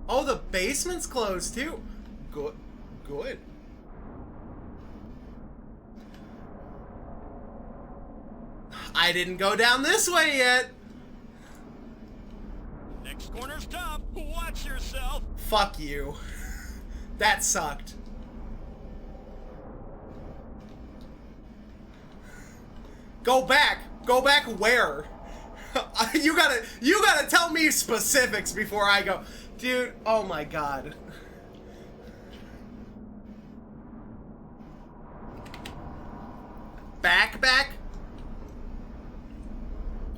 Oh, the basement's closed too. Good. Good. I didn't go down this way yet. Next corner's top. Watch yourself. Fuck you. That sucked. Go back. Go back where? You gotta tell me specifics before I go. Dude, oh my god. Back?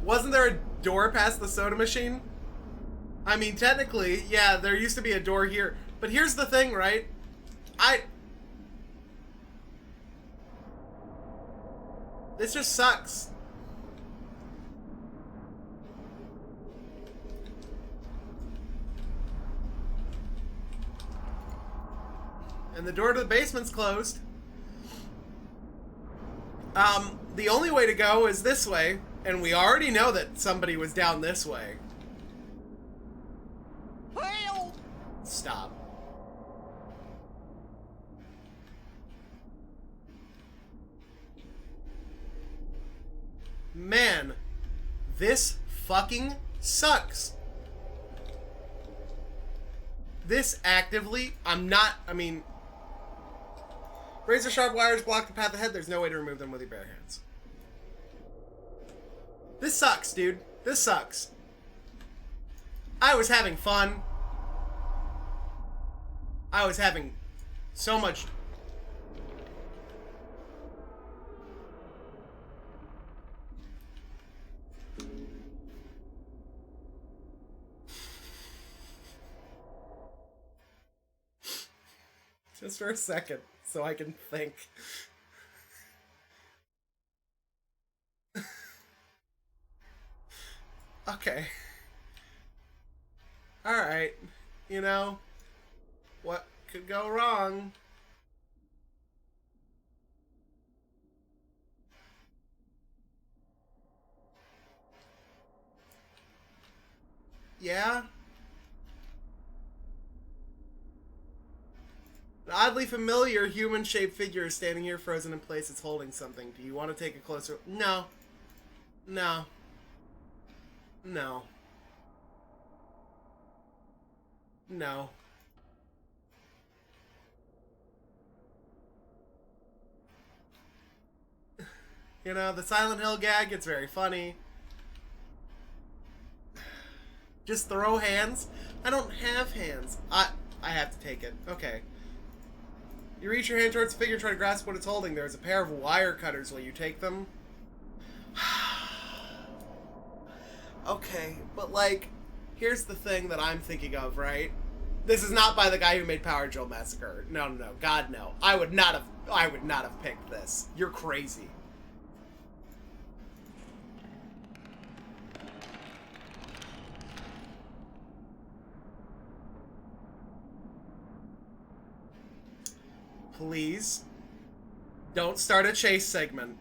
Wasn't there a door past the soda machine? I mean, technically, yeah, there used to be a door here. But here's the thing, right? This just sucks. And the door to the basement's closed. The only way to go is this way, and we already know that somebody was down this way. Help! Stop. Man, this fucking sucks. This actively, I mean, razor sharp wires block the path ahead. There's no way to remove them with your bare hands. This sucks, dude. This sucks. I was having fun. I was having so much... Just for a second, so I can think. Okay. Alright. You know, what could go wrong? Yeah? An oddly familiar human-shaped figure is standing here frozen in place. It's holding something. Do you want to take a closer... No. No. No. No. You know, the Silent Hill gag, it's very funny. Just throw hands. I don't have hands. I have to take it. Okay. You reach your hand towards the figure, try to grasp what it's holding. There's a pair of wire cutters. Will you take them? Okay, but like, here's the thing that I'm thinking of, right? This is not by the guy who made Power Drill Massacre. No, no, no. God, no. I would not have picked this. You're crazy. Please, don't start a chase segment.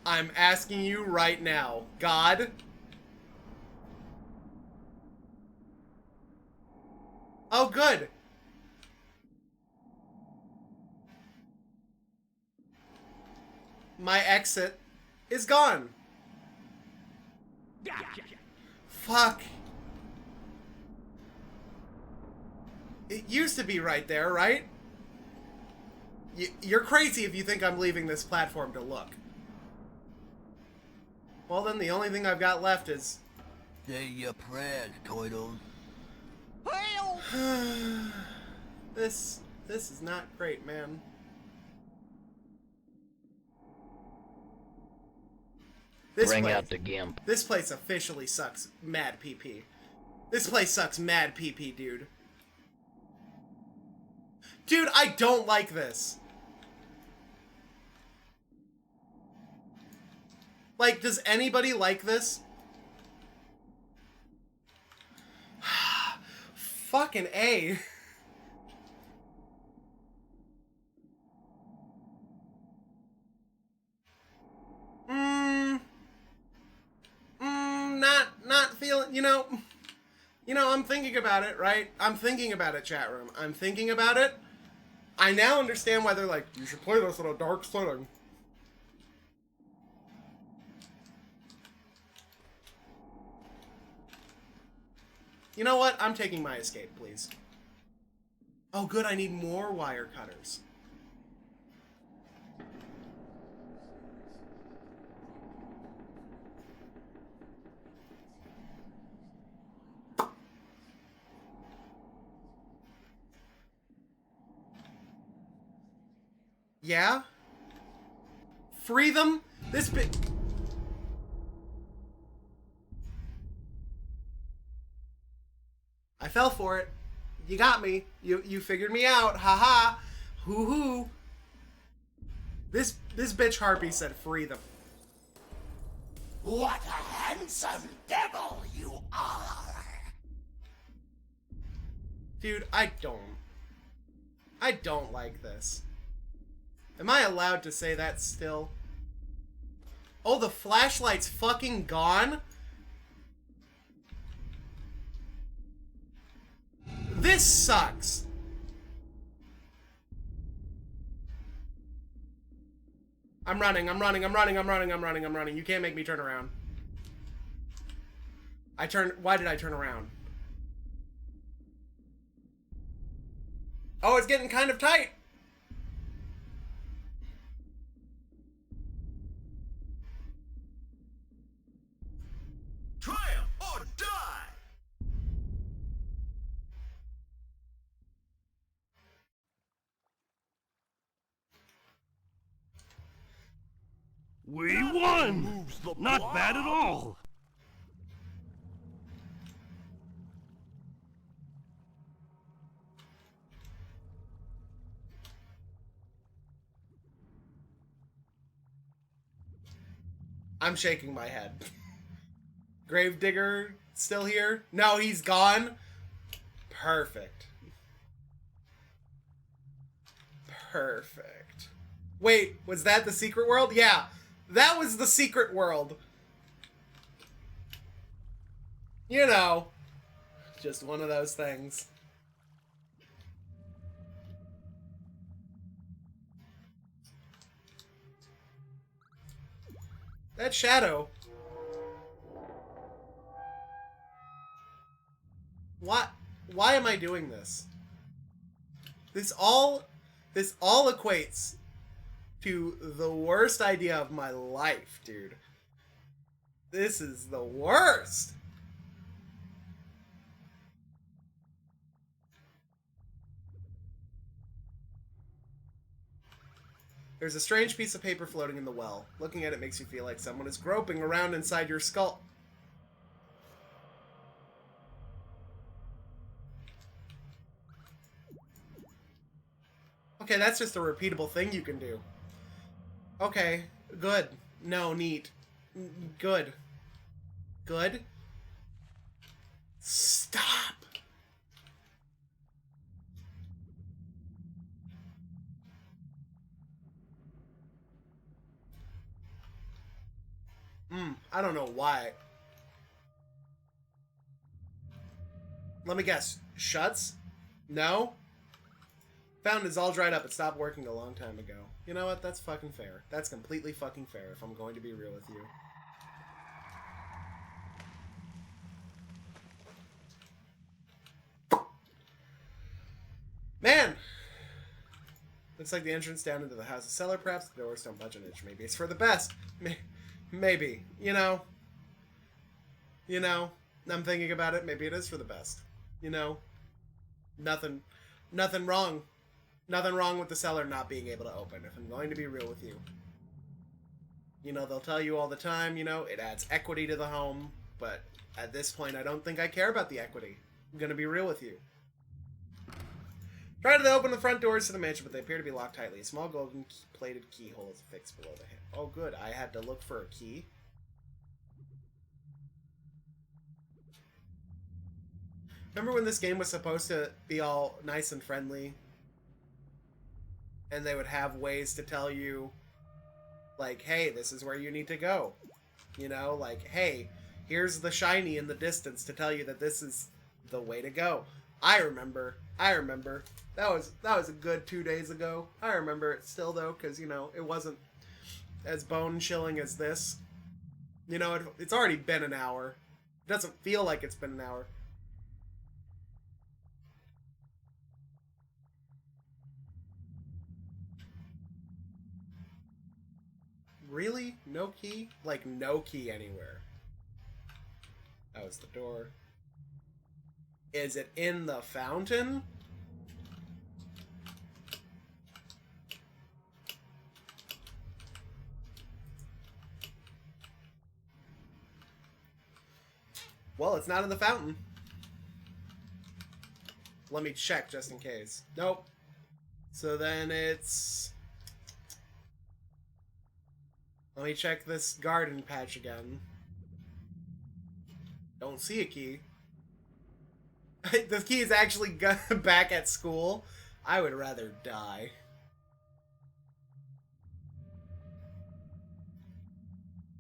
I'm asking you right now. God. Oh, good. My exit is gone. Fuck. It used to be right there, right? You're crazy if you think I'm leaving this platform to look. Well, then the only thing I've got left is... Say your prayers, Toidles. This is not great, man. Bring out the gimp. This place officially sucks mad PP. This place sucks mad PP, dude. Dude, I don't like this. Like, does anybody like this? Fucking A. Not feeling, you know, I'm thinking about it, right? I'm thinking about it, chat room. I'm thinking about it. I now understand why they're like, you should play this in a dark setting. You know what? I'm taking my escape, please. Oh, good. I need more wire cutters. Yeah? Free them? This bit... I fell for it. You got me. You figured me out. Haha. Hoo hoo. This bitch harpy said free them. What a handsome devil you are! Dude, I don't like this. Am I allowed to say that still? Oh, the flashlight's fucking gone? This sucks. I'm running. You can't make me turn around. Why did I turn around? Oh, it's getting kind of tight. Triumph or die! We won! Not bad at all! I'm shaking my head. Gravedigger still here? No, he's gone. Perfect. Perfect. Wait, was that the secret world? Yeah, that was the secret world. You know, just one of those things. That shadow. Why am I doing this? This all equates to the worst idea of my life, dude. This is the worst. There's a strange piece of paper floating in the well. Looking at it makes you feel like someone is groping around inside your skull. Okay, that's just a repeatable thing you can do. Okay, good. No, neat. Good. Good. Stop! I don't know why. Let me guess. Shuts? No? Fountain is all dried up. It stopped working a long time ago. You know what? That's fucking fair. That's completely fucking fair if I'm going to be real with you. Man! Looks like the entrance down into the house is cellar. Perhaps the doors don't budge an inch. Maybe it's for the best. Maybe. You know? I'm thinking about it. Maybe it is for the best. You know? Nothing wrong. Nothing wrong with the cellar not being able to open, if I'm going to be real with you. You know, they'll tell you all the time, you know, it adds equity to the home, but at this point, I don't think I care about the equity. I'm going to be real with you. Try to open the front doors to the mansion, but they appear to be locked tightly. A small golden plated keyhole is fixed below the hand. Oh, good. I had to look for a key. Remember when this game was supposed to be all nice and friendly? And they would have ways to tell you, like, hey, this is where you need to go. You know, like, hey, here's the shiny in the distance to tell you that this is the way to go. I remember. That was a good 2 days ago. I remember it still, though, because, you know, it wasn't as bone-chilling as this. You know, it's already been an hour. It doesn't feel like it's been an hour. Really? No key? Like, no key anywhere. That was the door. Is it in the fountain? Well, it's not in the fountain. Let me check just in case. Nope. So then it's... Let me check this garden patch again. Don't see a key. The key is actually back at school. I would rather die.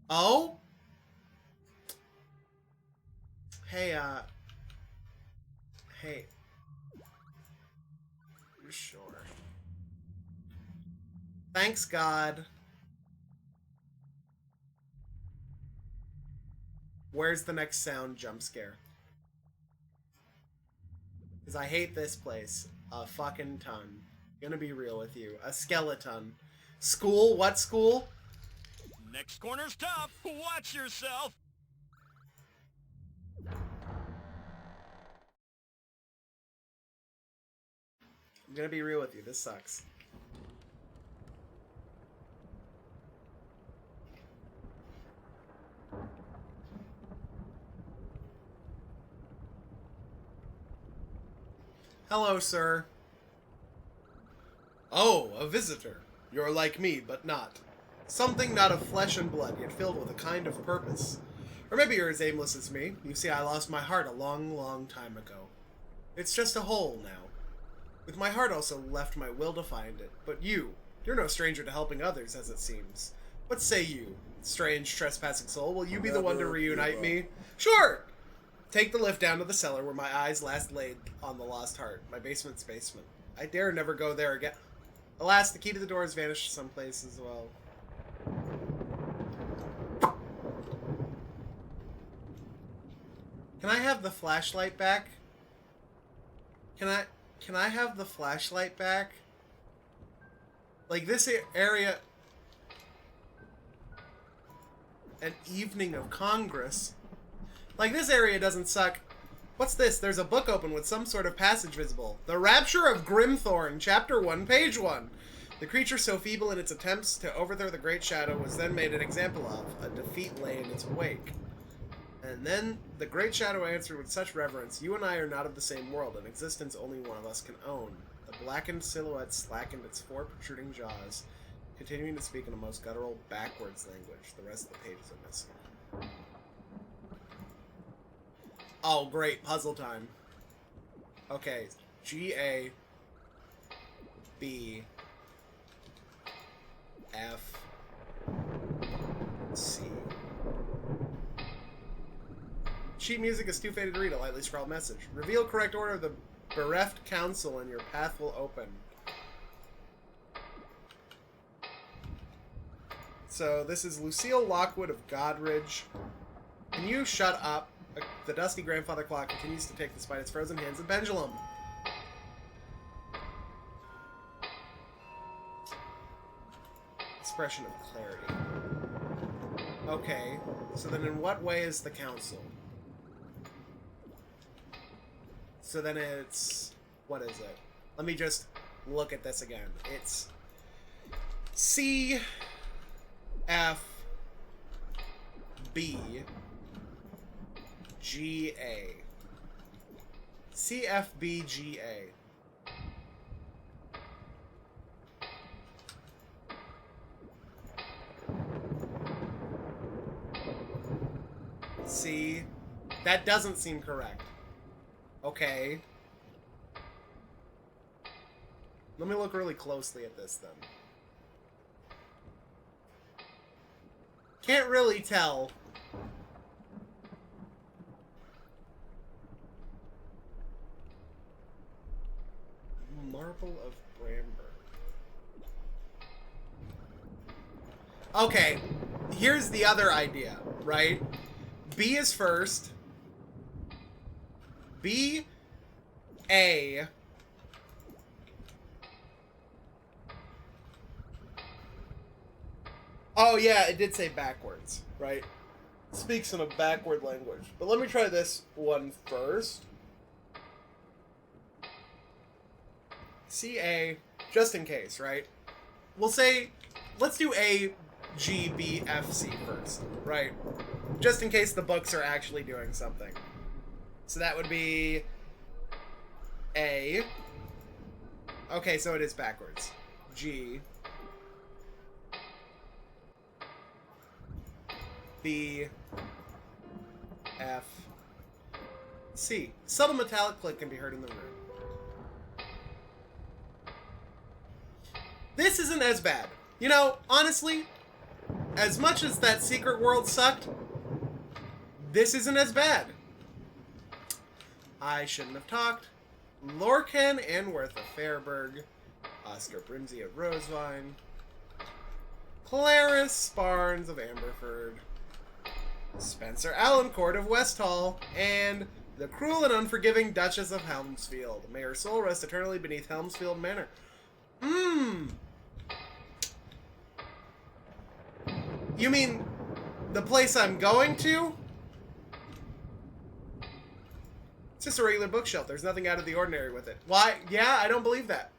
Oh? Hey, Hey. Sure. Thanks, God. Where's the next sound jump scare? Because I hate this place a fucking ton. Gonna be real with you. A skeleton. School? What school? Next corner's tough. Watch yourself. I'm gonna be real with you. This sucks. Hello, sir. Oh, a visitor. You're like me, but not. Something not of flesh and blood, yet filled with a kind of purpose. Or maybe you're as aimless as me. You see, I lost my heart a long, long time ago. It's just a hole now. With my heart also left my will to find it. But you're no stranger to helping others, as it seems. What say you, strange trespassing soul? Will you be the one to reunite me? Sure! Take the lift down to the cellar where my eyes last laid on the lost heart. My basement's basement. I dare never go there again. Alas, the key to the door has vanished someplace as well. Can I have the flashlight back? Can I have the flashlight back? Like, this area... An evening of Congress. Like, this area doesn't suck. What's this? There's a book open with some sort of passage visible. The Rapture of Grimthorn, Chapter 1, Page 1. The creature, so feeble in its attempts to overthrow the Great Shadow, was then made an example of. A defeat lay in its wake. And then the Great Shadow answered with such reverence, "You and I are not of the same world, an existence only one of us can own." The blackened silhouette slackened its 4 protruding jaws, continuing to speak in a most guttural, backwards language. The rest of the pages are missing. Oh, great. Puzzle time. Okay. G-A... B... F... C... Sheet music is too faded to read. A lightly scrawled message. Reveal correct order of the bereft council and your path will open. So this is Lucille Lockwood of Godridge. Can you shut up? The dusty grandfather clock continues to tick despite its frozen hands of pendulum. Expression of clarity. Okay, so then in what way is the council? So then it's... what is it? Let me just look at this again. It's C... F... B... G... A. C... F... B... G... A. See? That doesn't seem correct. Okay. Let me look really closely at this then. Can't really tell. Marble of Bramber. Okay. Here's the other idea, right? B is first. B, A. Oh yeah, it did say backwards, right? Speaks in a backward language. But let me try this one first. C, A, just in case, right? We'll say, let's do A, G, B, F, C first, right? Just in case the books are actually doing something. So that would be A. Okay, so it is backwards. G. B. F. C. Subtle metallic click can be heard in the room. This isn't as bad. You know, honestly, as much as that secret world sucked, this isn't as bad. I shouldn't have talked. Lorcan Anworth of Fairburg. Oscar Brimsey of Rosevine. Clarice Sparns of Amberford. Spencer Allencourt of Westhall. And the cruel and unforgiving Duchess of Helmsfield. May her soul rest eternally beneath Helmsfield Manor. You mean the place I'm going to? It's just a regular bookshelf. There's nothing out of the ordinary with it. Why? Yeah, I don't believe that.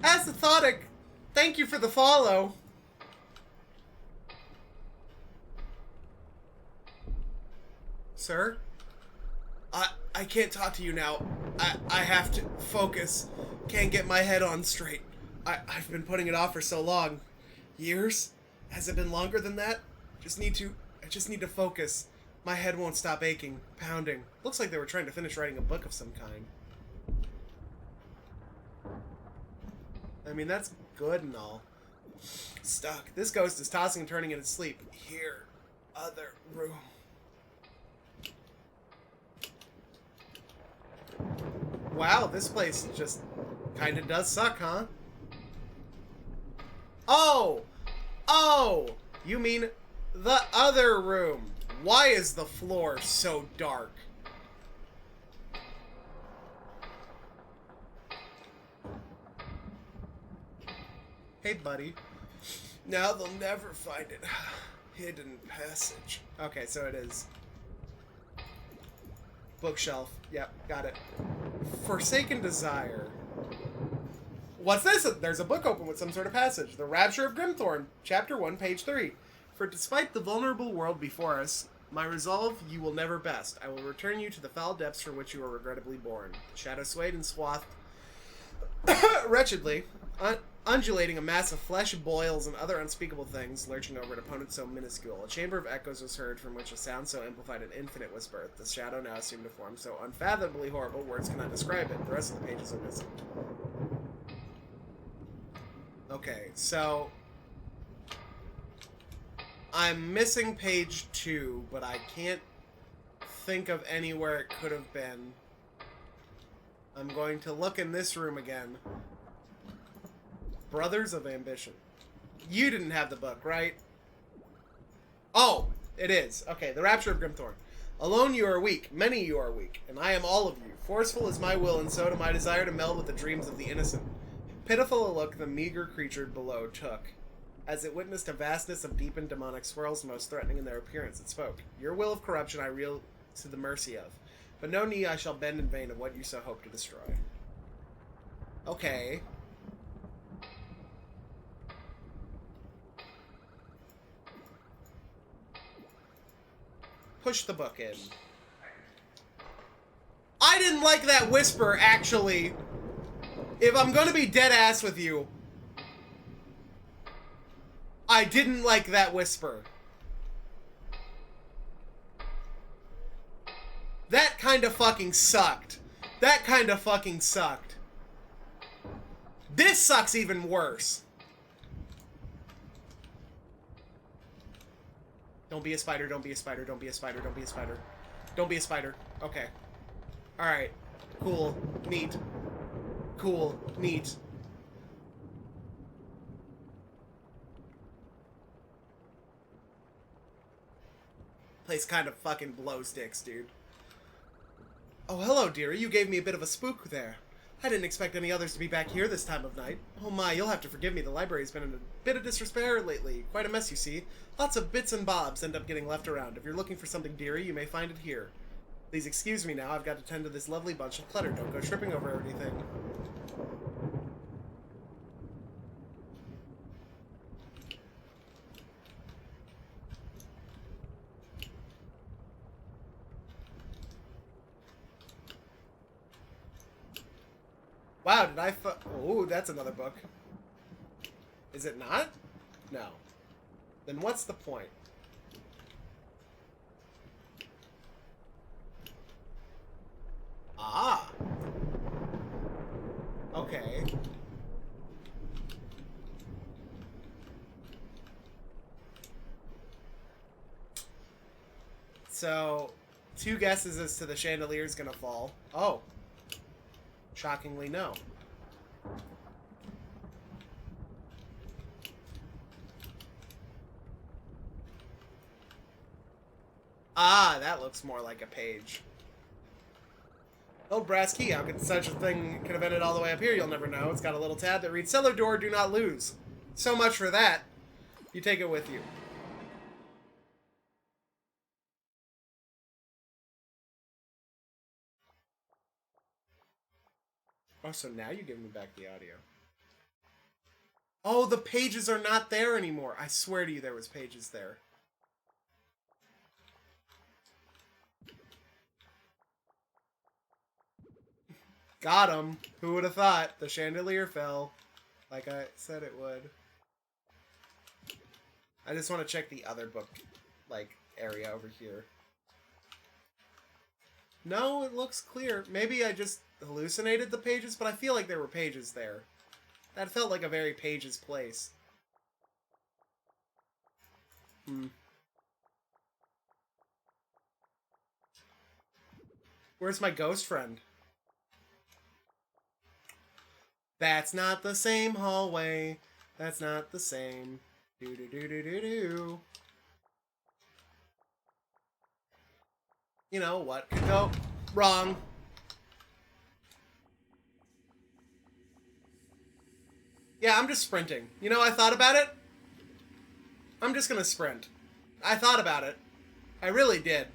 Asathotic, thank you for the follow. Sir? I can't talk to you now. I have to focus. Can't get my head on straight. I've been putting it off for so long. Years? Has it been longer than that? I just need to focus. My head won't stop aching, pounding. Looks like they were trying to finish writing a book of some kind. I mean, that's good and all. Stuck. This ghost is tossing and turning in its sleep. Here. Other room. Wow, this place just kind of does suck, huh? Oh! Oh! You mean the other room. Why is the floor so dark? Hey, buddy. Now they'll never find it. Hidden passage. Okay, so it is Bookshelf. Yep, got it. Forsaken Desire. What's this? There's a book open with some sort of passage. The Rapture of Grimthorn, Chapter 1, page 3. For despite the vulnerable world before us, my resolve you will never best. I will return you to the foul depths from which you were regrettably born. The shadow swayed and swathed wretchedly, undulating a mass of flesh, boils, and other unspeakable things, lurching over an opponent so minuscule. A chamber of echoes was heard from which a sound so amplified an infinite was birthed. The shadow now seemed to form so unfathomably horrible, words cannot describe it. The rest of the pages are missing. Okay, so I'm missing page 2, but I can't think of anywhere it could have been. I'm going to look in this room again. Brothers of Ambition. You didn't have the book, right? Oh, it is. Okay, The Rapture of Grimthorn. Alone you are weak, many you are weak, and I am all of you. Forceful is my will, and so to my desire to meld with the dreams of the innocent. Pitiful a look the meager creature below took. As it witnessed a vastness of deep and demonic swirls most threatening in their appearance, it spoke. Your will of corruption I reel to the mercy of, but no knee I shall bend in vain of what you so hope to destroy. Okay. Push the book in. I didn't like that whisper, actually. If I'm gonna be dead ass with you, I didn't like that whisper. That kind of fucking sucked. That kind of fucking sucked. This sucks even worse. Don't be a spider, don't be a spider, don't be a spider, don't be a spider. Don't be a spider. Okay. Alright. Cool. Neat. Cool. Neat. Place kind of fucking blows dicks, dude. Oh, hello, dearie. You gave me a bit of a spook there. I didn't expect any others to be back here this time of night. Oh my, you'll have to forgive me. The library's been in a bit of disrepair lately. Quite a mess, you see. Lots of bits and bobs end up getting left around. If you're looking for something, dearie, you may find it here. Please excuse me now. I've got to tend to this lovely bunch of clutter. Don't go tripping over everything. Wow, did I oh, that's another book. Is it not? No. Then what's the point? Ah. Okay. So, 2 guesses as to the chandelier's gonna fall. Oh. Shockingly, no. Ah, that looks more like a page. Old brass key. How could such a thing could have ended all the way up here? You'll never know. It's got a little tab that reads, "Cellar door, do not lose." So much for that. You take it with you. Oh, so now you give me back the audio. Oh, the pages are not there anymore. I swear to you there was pages there. Got him. Who would have thought? The chandelier fell. Like I said it would. I just want to check the other book, like, area over here. No, it looks clear. Maybe I just hallucinated the pages, but I feel like there were pages there. That felt like a very pages place. Where's my ghost friend? That's not the same hallway. That's not the same. Do-do-do-do-do-do. You know, what could go wrong? Yeah, I'm just sprinting. You know, I thought about it. I'm just gonna sprint. I thought about it. I really did.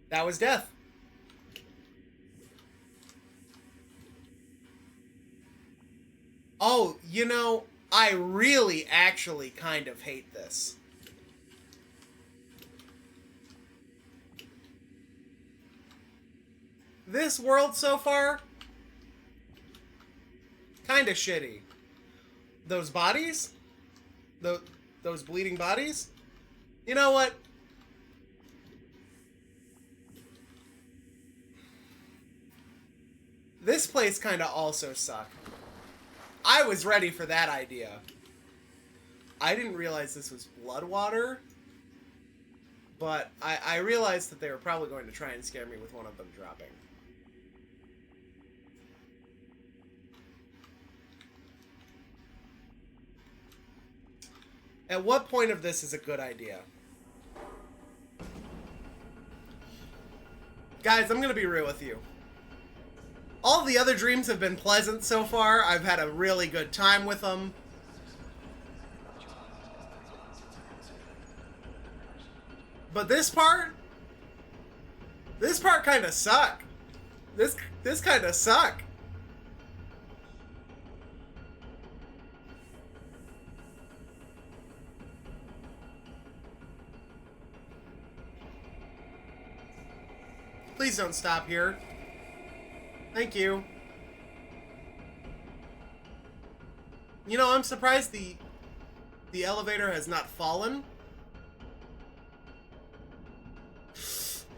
That was death. Oh, you know, I really actually kind of hate this. This world so far, kind of shitty. Those bodies? Those bleeding bodies? You know what? This place kind of also sucked. I was ready for that idea. I didn't realize this was blood water, but I realized that they were probably going to try and scare me with one of them dropping. At what point of this is a good idea? Guys, I'm gonna be real with you. All the other dreams have been pleasant so far. I've had a really good time with them. But this part kind of suck. This kind of suck. Please don't stop here. Thank you. You know, I'm surprised the elevator has not fallen.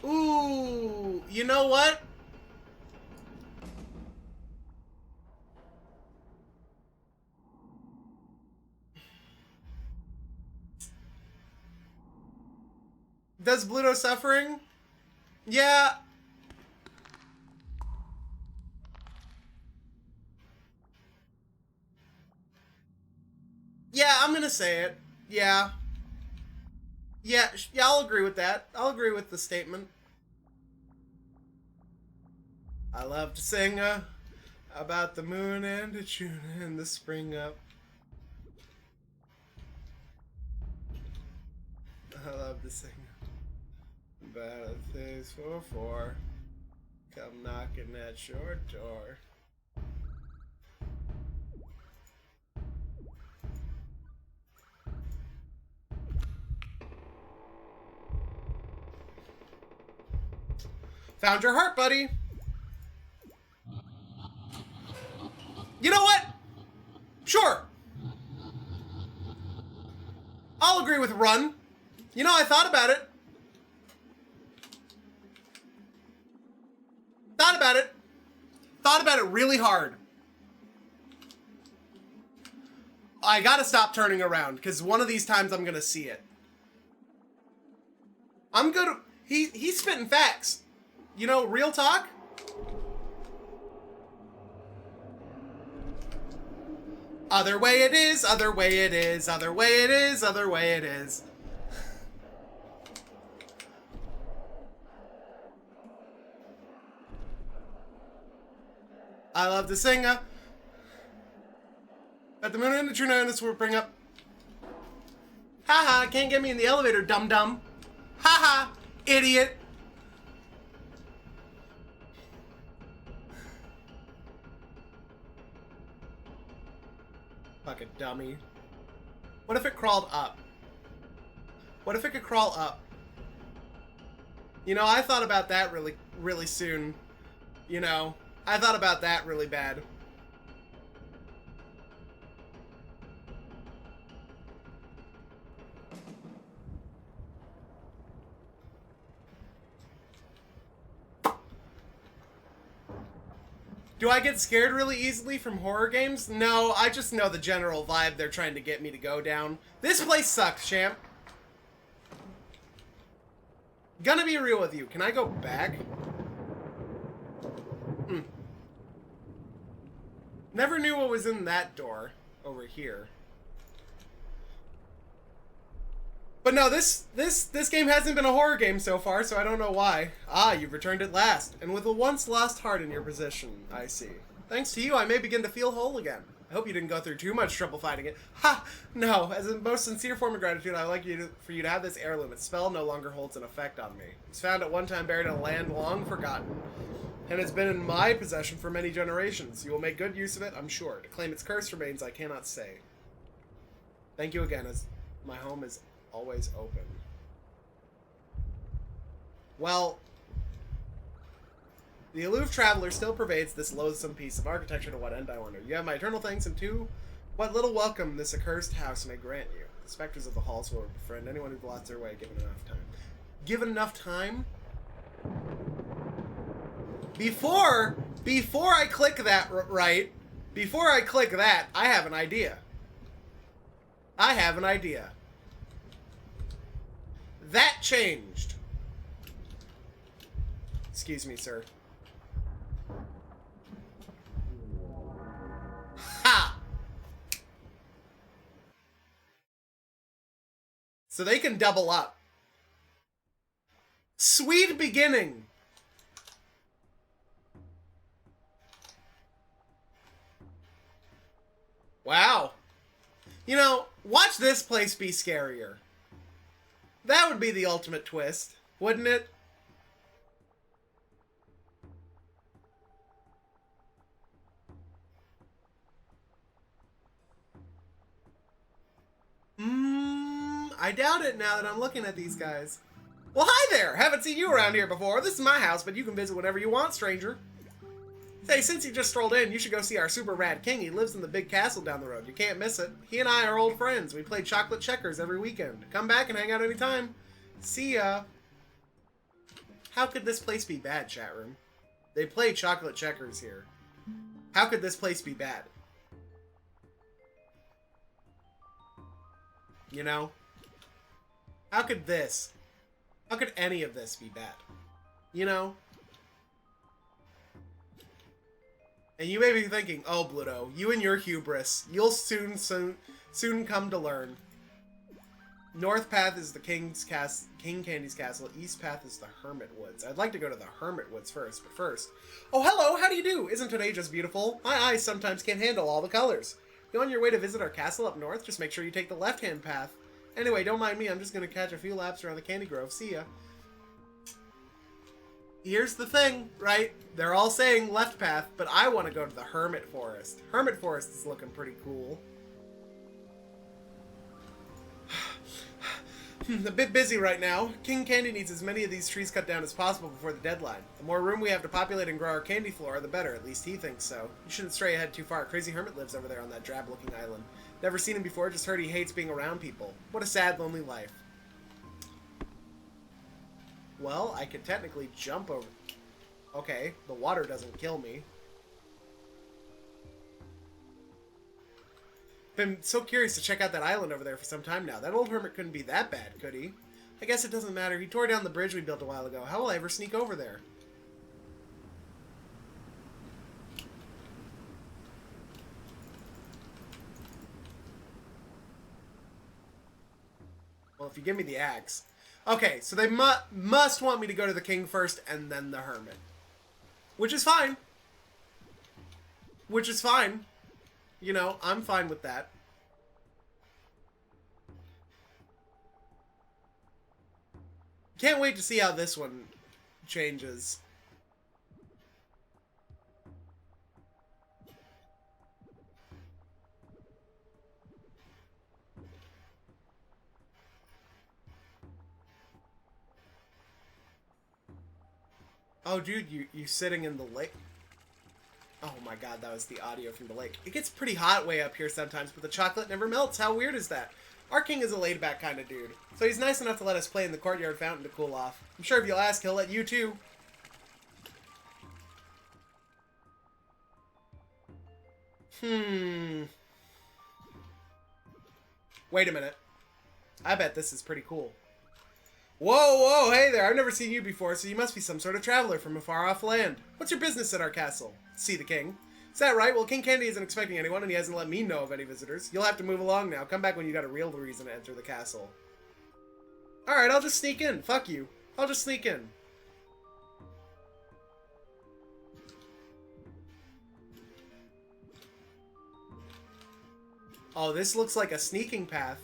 Ooh, you know what? Does Bluto suffering? Yeah. Yeah, I'm gonna say it. Yeah. Yeah, I'll agree with that. I'll agree with the statement. I love to sing about the moon and the June and the spring up. I love to sing about things for four. Come knocking at your door. Found your heart, buddy. You know what? Sure. I'll agree with run. You know, I thought about it. Thought about it. Thought about it really hard. I gotta stop turning around, because one of these times I'm gonna see it. I'm good. He's spitting facts. You know, real talk? Other way it is, other way it is, other way it is, other way it is. I love to sing at the moon and the true and this will bring up. Haha, can't get me in the elevator, dum dum. Haha, idiot. Fucking dummy. What if it crawled up? What if it could crawl up? You know, I thought about that really soon. You know, I thought about that really bad. Do I get scared really easily from horror games? No, I just know the general vibe they're trying to get me to go down. This place sucks, champ. Gonna be real with you. Can I go back? Never knew what was in that door over here. But no, this game hasn't been a horror game so far, so I don't know why. Ah, you've returned at last, and with a once lost heart in your possession, I see. Thanks to you, I may begin to feel whole again. I hope you didn't go through too much trouble finding it. Ha! No, as a most sincere form of gratitude, I would like for you to have this heirloom. Its spell no longer holds an effect on me. It was found at one time buried in a land long forgotten, and has been in my possession for many generations. You will make good use of it, I'm sure. To claim its curse remains, I cannot say. Thank you again, as my home is always open. Well, the aloof traveler still pervades this loathsome piece of architecture. To what end, I wonder? You have my eternal thanks, and to what little welcome this accursed house may grant you. The specters of the halls will befriend anyone who's lost their way, given enough time. Given enough time? Before I click that, right? Before I click that, I have an idea. I have an idea. That changed. Excuse me, sir. Ha! So they can double up. Sweet beginning. Wow. You know, watch this place be scarier. That would be the ultimate twist, wouldn't it? I doubt it now that I'm looking at these guys. Well, hi there! Haven't seen you around here before. This is my house, but you can visit whenever you want, stranger. Say, since you just strolled in, you should go see our super rad king. He lives in the big castle down the road. You can't miss it. He and I are old friends. We play chocolate checkers every weekend. Come back and hang out anytime. See ya. How could this place be bad, chat room? They play chocolate checkers here. How could this place be bad? You know? How could any of this be bad? You know? And you may be thinking, oh, Bluto, you and your hubris, you'll soon come to learn. North path is the King Candy's castle. East path is the Hermit Woods. I'd like to go to the Hermit Woods first, but first... Oh, hello! How do you do? Isn't today just beautiful? My eyes sometimes can't handle all the colors. You on your way to visit our castle up north? Just make sure you take the left-hand path. Anyway, don't mind me. I'm just going to catch a few laps around the Candy Grove. See ya. Here's the thing, right? They're all saying left path, but I want to go to the Hermit Forest. Hermit Forest is looking pretty cool. A bit busy right now. King Candy needs as many of these trees cut down as possible before the deadline. The more room we have to populate and grow our candy flora, the better. At least he thinks so. You shouldn't stray ahead too far. Crazy Hermit lives over there on that drab-looking island. Never seen him before, just heard he hates being around people. What a sad, lonely life. Well, I could technically jump over... Okay, the water doesn't kill me. Been so curious to check out that island over there for some time now. That old hermit couldn't be that bad, could he? I guess it doesn't matter. He tore down the bridge we built a while ago. How will I ever sneak over there? Well, if you give me the axe... Okay, so they must want me to go to the king first and then the hermit. Which is fine. Which is fine. You know, I'm fine with that. Can't wait to see how this one changes. Oh, dude, you sitting in the lake? Oh my god, that was the audio from the lake. It gets pretty hot way up here sometimes, but the chocolate never melts. How weird is that? Our king is a laid-back kind of dude, so he's nice enough to let us play in the courtyard fountain to cool off. I'm sure if you'll ask, he'll let you too. Wait a minute. I bet this is pretty cool. Whoa, whoa, hey there, I've never seen you before, so you must be some sort of traveler from a far-off land. What's your business at our castle? See the king. Is that right? Well, King Candy isn't expecting anyone, and he hasn't let me know of any visitors. You'll have to move along now. Come back when you got a real reason to enter the castle. Alright, I'll just sneak in. Fuck you. I'll just sneak in. Oh, this looks like a sneaking path.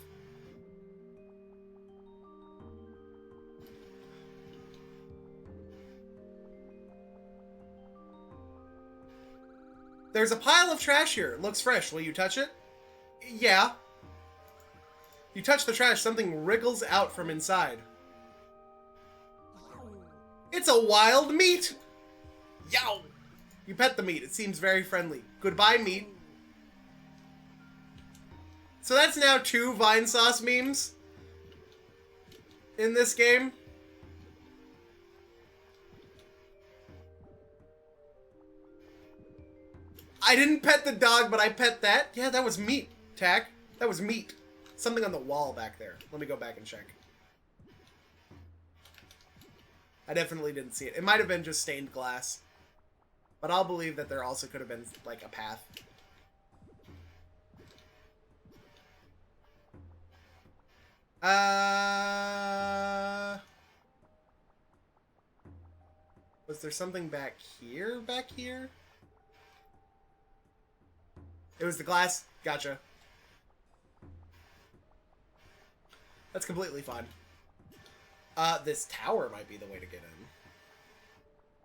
There's a pile of trash here. It looks fresh. Will you touch it? Yeah. You touch the trash, something wriggles out from inside. It's a wild meat! Yow! You pet the meat. It seems very friendly. Goodbye, meat. So that's now 2 Vine Sauce memes in this game. I didn't pet the dog, but I pet that. Yeah, that was meat, Tack. That was meat. Something on the wall back there. Let me go back and check. I definitely didn't see it. It might have been just stained glass. But I'll believe that there also could have been, like, a path. Was there something back here? Back here? It was the glass. Gotcha. That's completely fine. This tower might be the way to get in.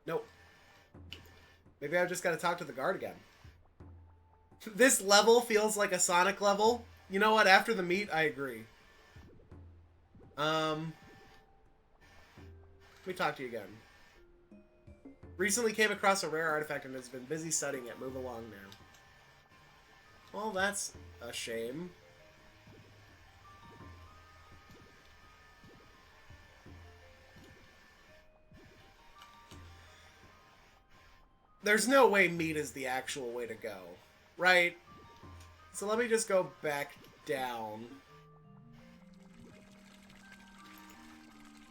Nope. Maybe I've just got to talk to the guard again. This level feels like a Sonic level. You know what? After the meat, I agree. Let me talk to you again. Recently came across a rare artifact and has been busy studying it. Move along now. Well, that's a shame. There's no way meat is the actual way to go, right? So let me just go back down.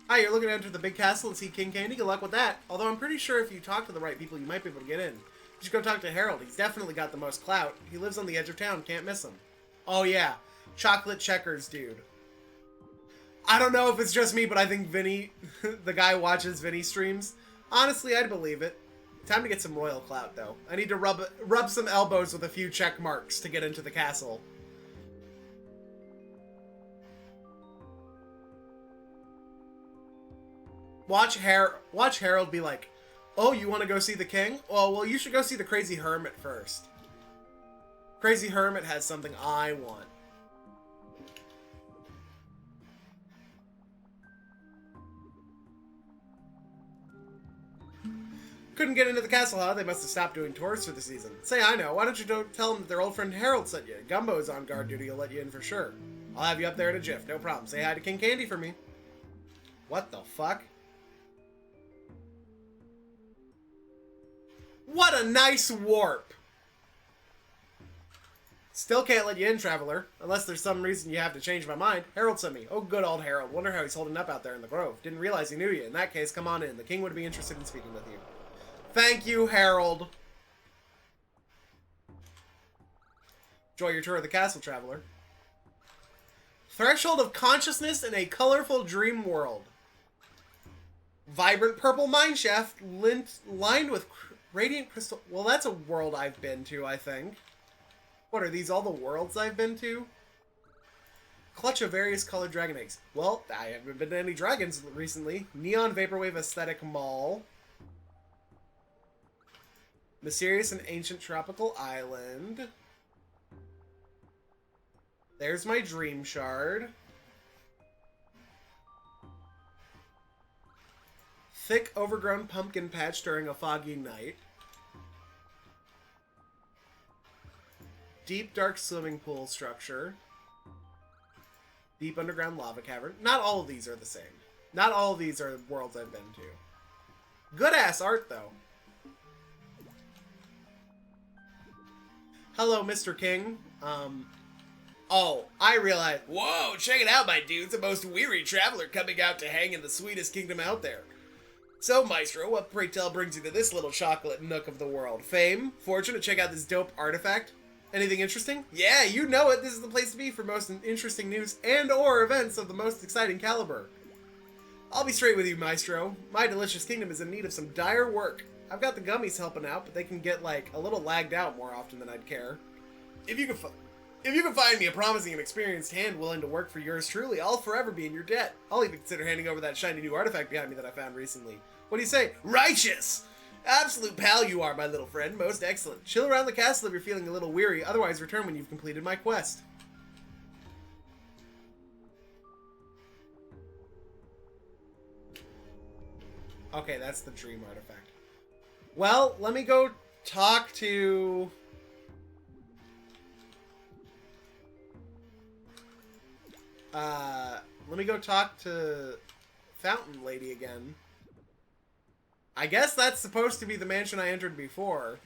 Hi, you're looking to enter the big castle and see King Candy? Good luck with that. Although I'm pretty sure if you talk to the right people, you might be able to get in. You should go talk to Harold. He's definitely got the most clout. He lives on the edge of town. Can't miss him. Oh, yeah. Chocolate checkers, dude. I don't know if it's just me, but I think Vinny, the guy watches Vinny streams. Honestly, I'd believe it. Time to get some royal clout, though. I need to rub some elbows with a few check marks to get into the castle. Watch Harold be like, oh, you want to go see the king? Oh, well, you should go see the Crazy Hermit first. Crazy Hermit has something I want. Couldn't get into the castle, huh? They must have stopped doing tours for the season. Say, I know. Why don't you tell them that their old friend Harold sent you? Gumbo's on guard duty. He'll let you in for sure. I'll have you up there in a jiff. No problem. Say hi to King Candy for me. What the fuck? What a nice warp! Still can't let you in, traveler. Unless there's some reason you have to change my mind. Harold sent me. Oh, good old Harold. Wonder how he's holding up out there in the grove. Didn't realize he knew you. In that case, come on in. The king would be interested in speaking with you. Thank you, Harold. Enjoy your tour of the castle, traveler. Threshold of consciousness in a colorful dream world. Vibrant purple mineshaft lined with radiant crystal. Well, that's a world I've been to, I think. What, are these all the worlds I've been to? Clutch of various colored dragon eggs. Well, I haven't been to any dragons recently. Neon Vaporwave Aesthetic Mall. Mysterious and Ancient Tropical Island. There's my Dream Shard. Thick, overgrown pumpkin patch during a foggy night. Deep, dark swimming pool structure. Deep underground lava cavern. Not all of these are the same. Not all of these are worlds I've been to. Good-ass art, though. Hello, Mr. King. Oh, I realize. Whoa, check it out, my dudes. The most weary traveler coming out to hang in the sweetest kingdom out there. So, Maestro, what pray tell brings you to this little chocolate nook of the world? Fame? Fortune to check out this dope artifact? Anything interesting? Yeah, you know it. This is the place to be for most interesting news and or events of the most exciting caliber. I'll be straight with you, Maestro. My delicious kingdom is in need of some dire work. I've got the gummies helping out, but they can get, like, a little lagged out more often than I'd care. If you could If you can find me a promising and experienced hand willing to work for yours truly, I'll forever be in your debt. I'll even consider handing over that shiny new artifact behind me that I found recently. What do you say? Righteous! Absolute pal you are, my little friend. Most excellent. Chill around the castle if you're feeling a little weary. Otherwise, return when you've completed my quest. Okay, that's the dream artifact. Well, let me go talk to... let me go talk to Fountain Lady again. I guess that's supposed to be the mansion I entered before,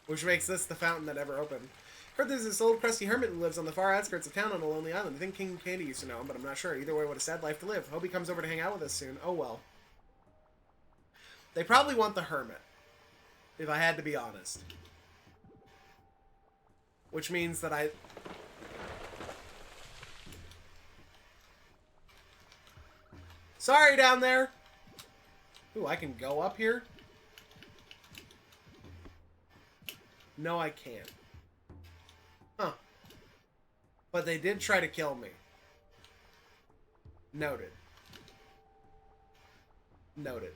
which makes this the fountain that ever opened. Heard there's this old crusty hermit who lives on the far outskirts of town on a lonely island. I think King Candy used to know him, but I'm not sure. Either way, what a sad life to live. Hope he comes over to hang out with us soon. Oh well. They probably want the hermit, if I had to be honest. Which means that I... Sorry down there! Ooh, I can go up here? No, I can't. Huh. But they did try to kill me. Noted. Noted.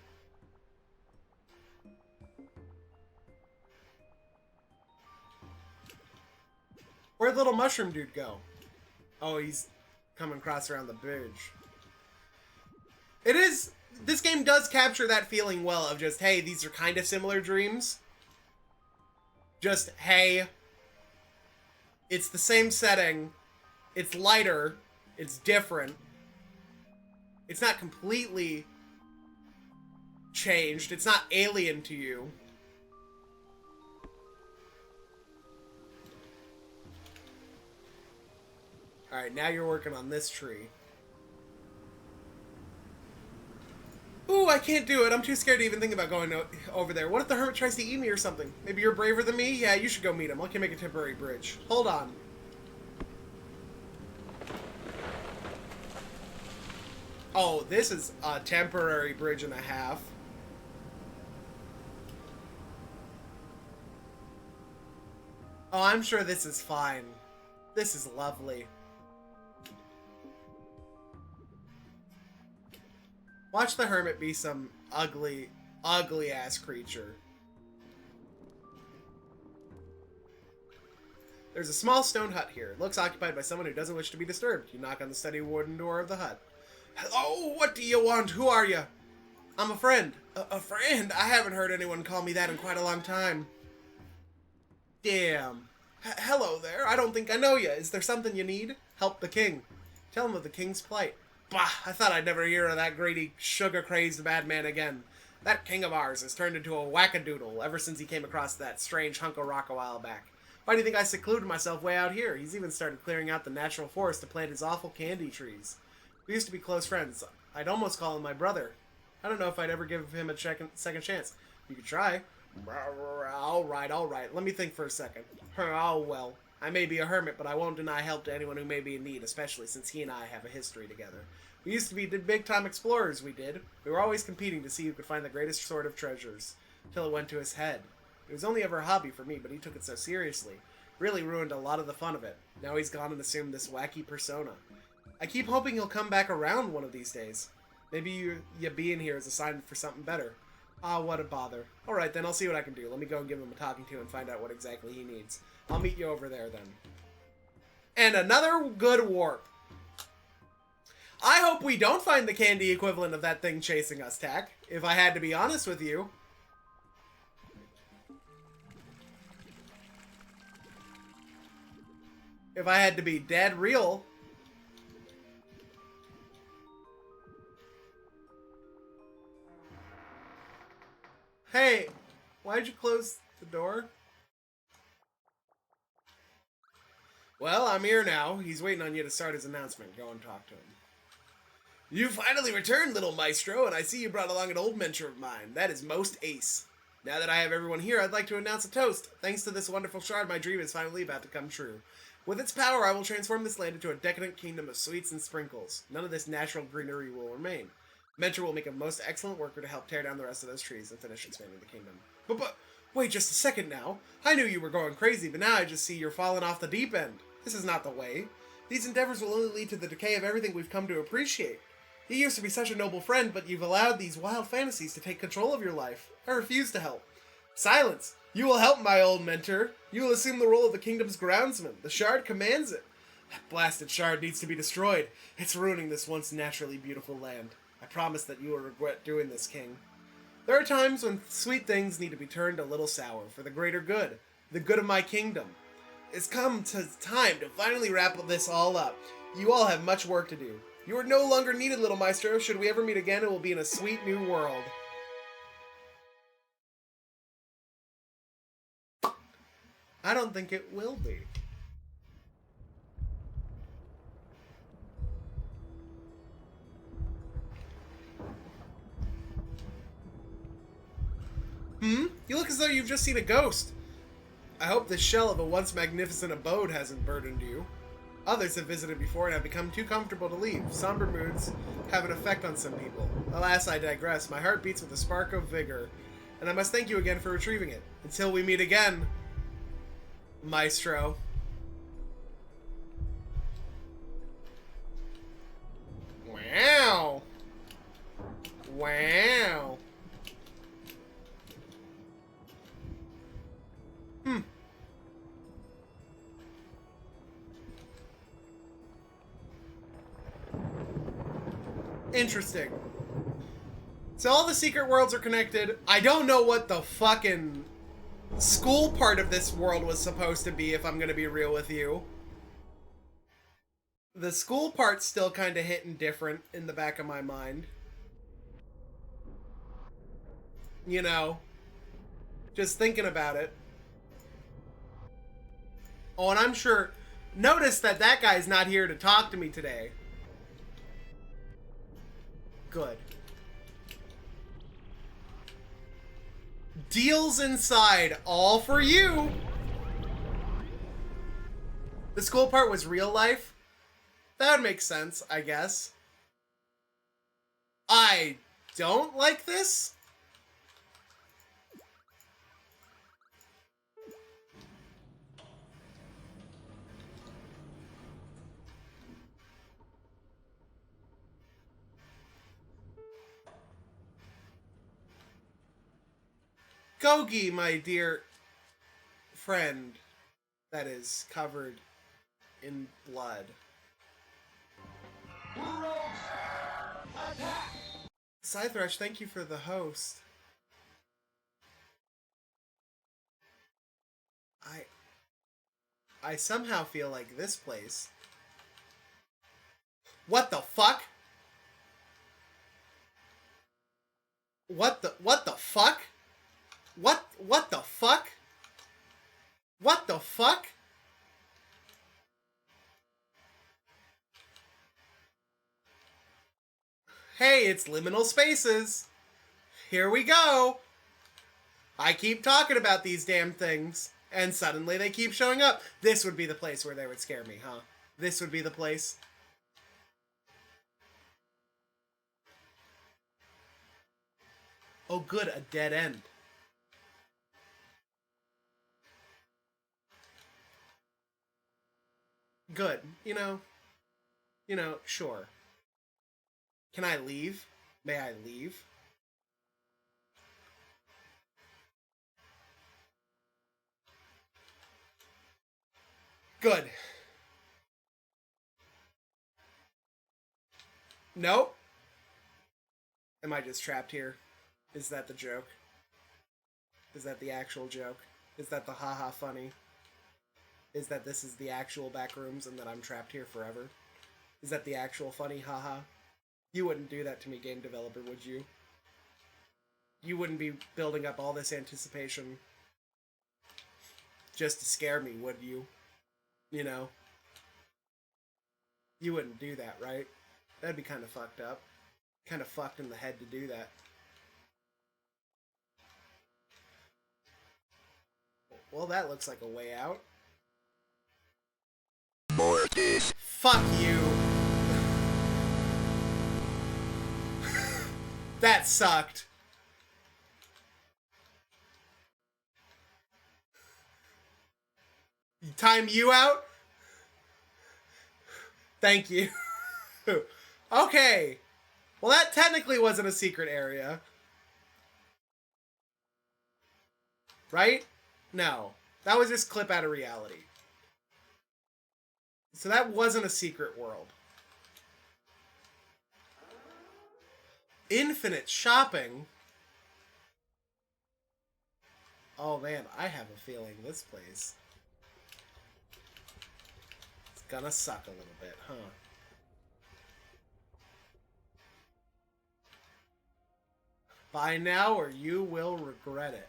Where'd little mushroom dude go? Oh, he's coming across around the bridge. It is... This game does capture that feeling well of just, hey, these are kind of similar dreams. Just, hey, it's the same setting. It's lighter. It's different. It's not completely changed. It's not alien to you. Alright, now you're working on this tree. Ooh, I can't do it. I'm too scared to even think about going over there. What if the hermit tries to eat me or something? Maybe you're braver than me? Yeah, you should go meet him. I can make a temporary bridge. Hold on. Oh, this is a temporary bridge and a half. Oh, I'm sure this is fine. This is lovely. Watch the hermit be some ugly, ugly-ass creature. There's a small stone hut here. It looks occupied by someone who doesn't wish to be disturbed. You knock on the steady wooden door of the hut. Hello, what do you want? Who are you? I'm a friend. A friend? I haven't heard anyone call me that in quite a long time. Damn. Hello there. I don't think I know you. Is there something you need? Help the king. Tell him of the king's plight. Bah, I thought I'd never hear of that greedy, sugar-crazed madman again. That king of ours has turned into a wackadoodle ever since he came across that strange hunk of rock a while back. Why do you think I secluded myself way out here? He's even started clearing out the natural forest to plant his awful candy trees. We used to be close friends. I'd almost call him my brother. I don't know if I'd ever give him a second chance. You could try. Alright. Let me think for a second. Oh, well. I may be a hermit, but I won't deny help to anyone who may be in need, especially since he and I have a history together. We used to be big-time explorers, we did. We were always competing to see who could find the greatest sort of treasures. Till it went to his head. It was only ever a hobby for me, but he took it so seriously. Really ruined a lot of the fun of it. Now he's gone and assumed this wacky persona. I keep hoping he'll come back around one of these days. Maybe you being here is a sign for something better. Ah, what a bother. Alright then, I'll see what I can do. Let me go and give him a talking to and find out what exactly he needs. I'll meet you over there then. And another good warp. I hope we don't find the candy equivalent of that thing chasing us, Tack. If I had to be honest with you. If I had to be dead real. Hey, why'd you close the door? Well, I'm here now. He's waiting on you to start his announcement. Go and talk to him. You finally returned, little maestro, and I see you brought along an old mentor of mine. That is most ace. Now that I have everyone here, I'd like to announce a toast. Thanks to this wonderful shard, my dream is finally about to come true. With its power, I will transform this land into a decadent kingdom of sweets and sprinkles. None of this natural greenery will remain. Mentor will make a most excellent worker to help tear down the rest of those trees and finish expanding the kingdom. But, wait just a second now. I knew you were going crazy, but now I just see you're falling off the deep end. This is not the way. These endeavors will only lead to the decay of everything we've come to appreciate. You used to be such a noble friend, but you've allowed these wild fantasies to take control of your life. I refuse to help. Silence! You will help, my old mentor. You will assume the role of the kingdom's groundsman. The shard commands it. That blasted shard needs to be destroyed. It's ruining this once naturally beautiful land. I promise that you will regret doing this, King. There are times when sweet things need to be turned a little sour for the greater good, the good of my kingdom. It's come to time to finally wrap this all up. You all have much work to do. You are no longer needed, little maestro. Should we ever meet again, it will be in a sweet new world. I don't think it will be. You look as though you've just seen a ghost. I hope this shell of a once magnificent abode hasn't burdened you. Others have visited before and have become too comfortable to leave. Somber moods have an effect on some people. Alas, I digress. My heart beats with a spark of vigor, and I must thank you again for retrieving it. Until we meet again, Maestro. Wow. Wow. Interesting. So all the secret worlds are connected. I don't know what the fucking school part of this world was supposed to be, if I'm gonna be real with you. The school part's still kind of hitting different in the back of my mind. You know, just thinking about it. Oh, and I'm sure... Notice that that guy's not here to talk to me today. Good. Deals inside, all for you. The school part was real life. That would make sense, I guess. I don't like this. Gogi, my dear friend, that is covered in blood. Scythrush, thank you for the host. I somehow feel like this place. What the fuck? What the fuck? What the fuck? What the fuck? Hey, it's liminal spaces. Here we go. I keep talking about these damn things, and suddenly they keep showing up. This would be the place where they would scare me, huh? This would be the place. Oh good, a dead end. Good. You know, sure. Can I leave? May I leave? Good. Nope. Am I just trapped here? Is that the joke? Is that the actual joke? Is that the haha funny? Is that this is the actual back rooms and that I'm trapped here forever? Is that the actual funny haha? You wouldn't do that to me, game developer, would you? You wouldn't be building up all this anticipation just to scare me, would you? You know? You wouldn't do that, right? That'd be kind of fucked up. Kind of fucked in the head to do that. Well, that looks like a way out. Mortis. Fuck you. That sucked. Time you out? Thank you. Okay. Well, that technically wasn't a secret area. Right? No. That was just clip out of reality. So that wasn't a secret world. Infinite shopping? Oh man, I have a feeling this place is gonna suck a little bit, huh? Buy now or you will regret it.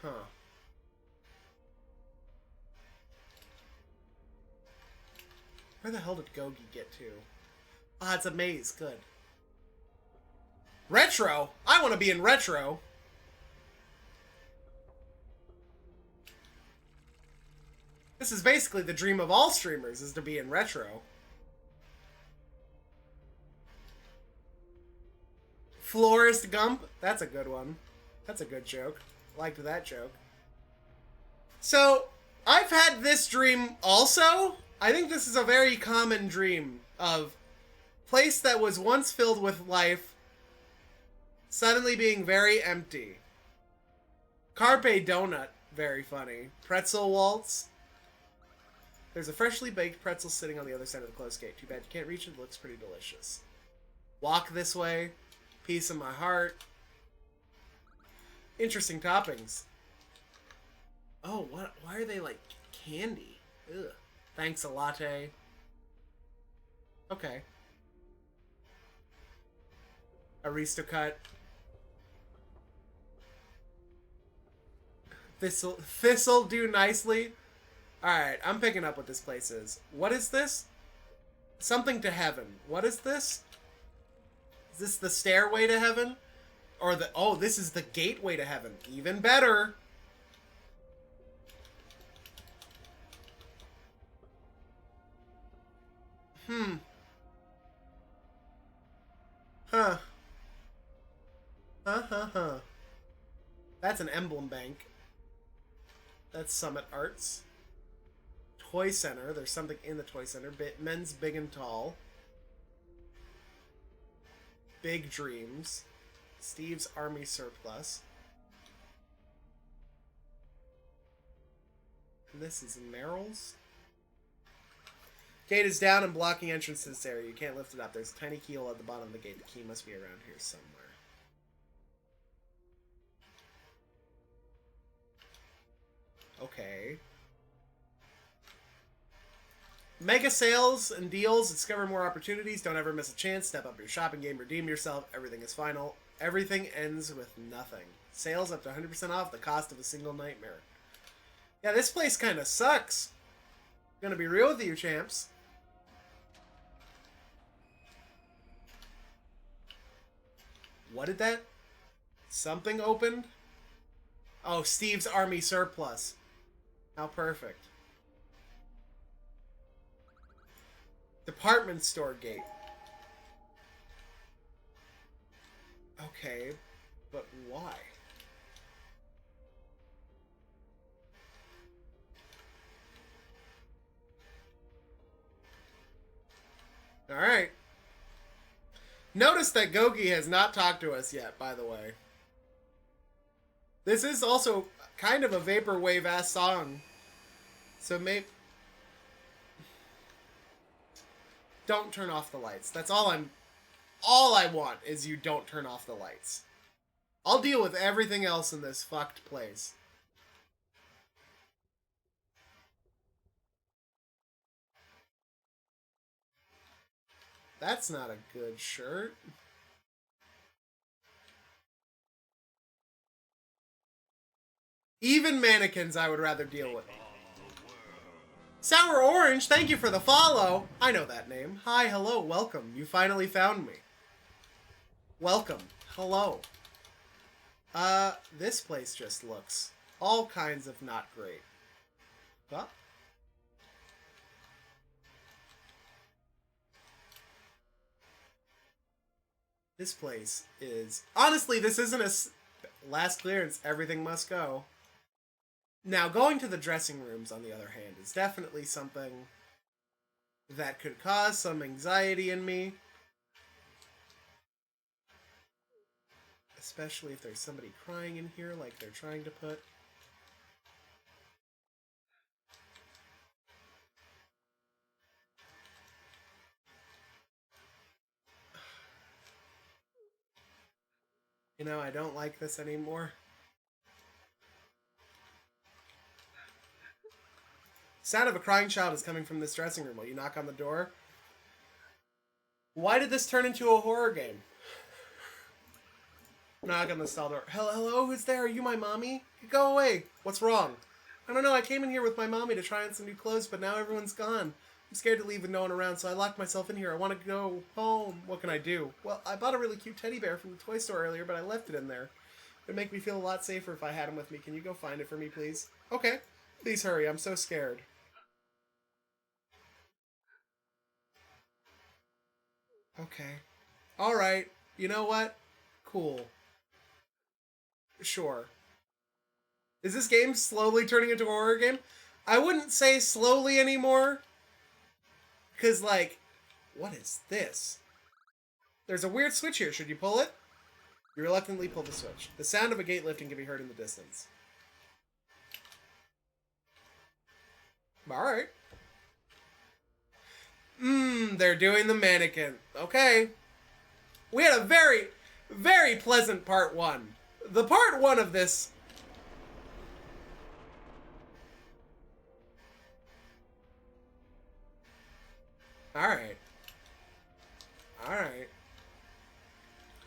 Huh. Where the hell did Gogi get to? Ah, it's a maze. Good. Retro? I want to be in retro. This is basically the dream of all streamers, is to be in retro. Florist Gump? That's a good one. That's a good joke. Liked that joke. So, I've had this dream also. I think this is a very common dream of place that was once filled with life suddenly being very empty. Carpe Donut, very funny. Pretzel Waltz. There's a freshly baked pretzel sitting on the other side of the closed gate. Too bad you can't reach it. It looks pretty delicious. Walk this way. Peace in my heart. Interesting toppings. Oh, what? Why are they like candy? Ugh. Thanks a latte. Okay. Aristocrat. This'll do nicely. Alright, I'm picking up what this place is. What is this? Something to heaven. What is this? Is this the stairway to heaven? Or the... Oh, this is the gateway to heaven. Even better. Huh. Huh. That's an emblem bank. That's Summit Arts. Toy Center. There's something in the Toy Center. Men's Big and Tall. Big Dreams. Steve's Army Surplus. And this is Merrill's. Gate is down and blocking entrance to this area. You can't lift it up. There's a tiny keyhole at the bottom of the gate. The key must be around here somewhere. Okay. Mega sales and deals. Discover more opportunities. Don't ever miss a chance. Step up your shopping game. Redeem yourself. Everything is final. Everything ends with nothing. Sales up to 100% off the cost of a single nightmare. Yeah, this place kind of sucks. Gonna be real with you, champs. What did that? Something opened? Oh, Steve's Army Surplus. How perfect. Department store gate. Okay, but why? Alright. Notice that Gogi has not talked to us yet, by the way. This is also kind of a vaporwave-ass song. So maybe... Don't turn off the lights. That's all I want is you don't turn off the lights. I'll deal with everything else in this fucked place. That's not a good shirt. Even mannequins I would rather deal with. Sour Orange, thank you for the follow. I know that name. Hi, hello, welcome. You finally found me. Welcome. Hello. This place just looks all kinds of not great. Huh? This place is... Honestly, this isn't a... Last clearance, everything must go. Now, going to the dressing rooms, on the other hand, is definitely something that could cause some anxiety in me. Especially if there's somebody crying in here like they're trying to put. You know, I don't like this anymore. Sound of a crying child is coming from this dressing room. Will you knock on the door? Why did this turn into a horror game? Knock on the stall door. Hello, who's there? Are you my mommy? Go away. What's wrong? I don't know. I came in here with my mommy to try on some new clothes, but now everyone's gone. I'm scared to leave with no one around, so I locked myself in here. I want to go home. What can I do? Well, I bought a really cute teddy bear from the toy store earlier, but I left it in there. It'd make me feel a lot safer if I had him with me. Can you go find it for me, please? Okay. Please hurry. I'm so scared. Okay. Alright. You know what? Cool. Sure. Is this game slowly turning into a horror game? I wouldn't say slowly anymore. Because, like, what is this? There's a weird switch here. Should you pull it? You reluctantly pull the switch. The sound of a gate lifting can be heard in the distance. Alright. They're doing the mannequin. Okay. We had a very, very pleasant part one. The part one of this... Alright. Alright.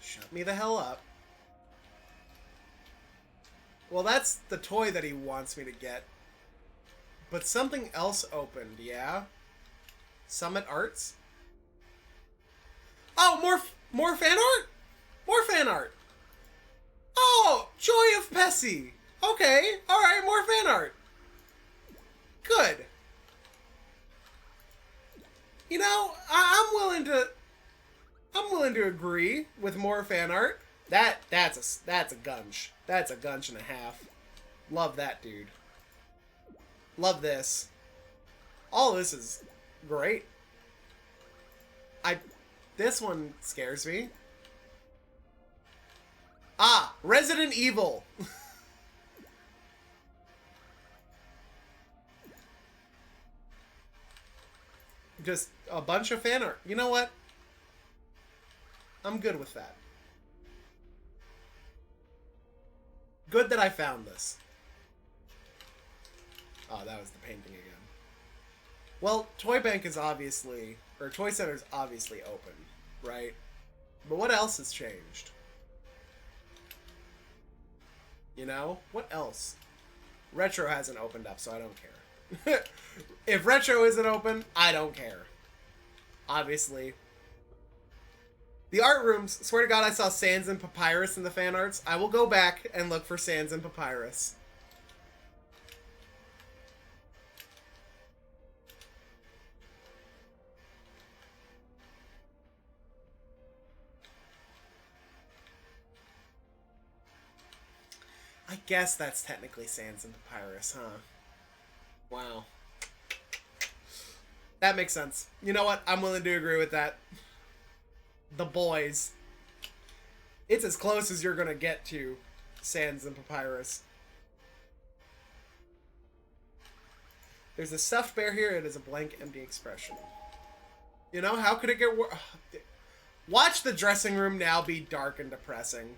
Shut me the hell up. Well, that's the toy that he wants me to get. But something else opened, yeah? Summit Arts? Oh, more fan art? More fan art. Oh, Joy of Pessy. Okay, alright, more fan art. Good. You know, I'm willing to agree with more fan art. That's a gunch. That's a gunch and a half. Love that, dude. Love this. All this is great. This one scares me. Ah, Resident Evil. Just a bunch of fan art. You know what? I'm good with that. Good that I found this. Oh, that was the painting again. Well, Toy Bank is obviously, or Toy Center is obviously open, right? But what else has changed? You know? What else? Retro hasn't opened up, so I don't care. If Retro isn't open, I don't care. Obviously. The art rooms, swear to God I saw Sans and Papyrus in the fan arts. I will go back and look for Sans and Papyrus. I guess that's technically Sans and Papyrus, huh? Wow. That makes sense. You know what? I'm willing to agree with that. The boys. It's as close as you're gonna get to Sans and Papyrus. There's a stuffed bear here. It is a blank, empty expression. You know, how could it get worse? Watch the dressing room now be dark and depressing.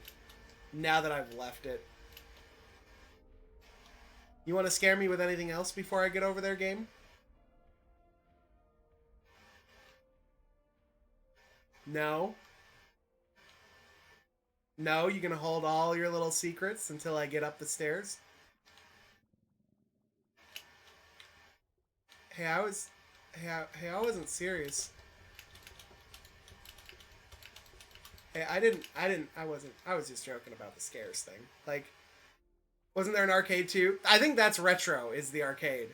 Now that I've left it. You want to scare me with anything else before I get over there, game? No? No, you gonna hold all your little secrets until I get up the stairs? Hey, I wasn't serious. Hey, I was just joking about the scares thing. Like, wasn't there an arcade too? I think that's Retro, is the arcade.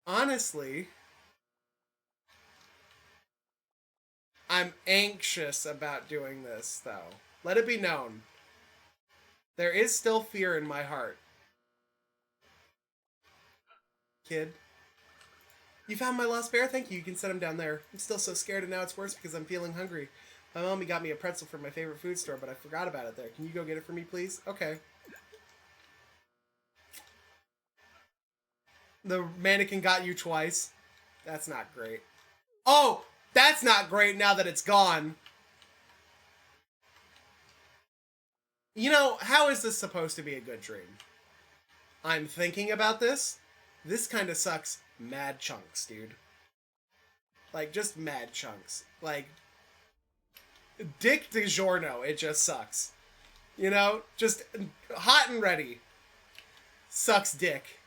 Honestly, I'm anxious about doing this, though. Let it be known. There is still fear in my heart. Kid. You found my lost bear? Thank you. You can set him down there. I'm still so scared, and now it's worse because I'm feeling hungry. My mommy got me a pretzel from my favorite food store, but I forgot about it there. Can you go get it for me, please? Okay. The mannequin got you twice. That's not great. Oh! That's not great now that it's gone. You know, how is this supposed to be a good dream? I'm thinking about this. This kind of sucks mad chunks, dude. Like, just mad chunks. Like, Dick DiGiorno, it just sucks. You know? Just hot and ready. Sucks dick.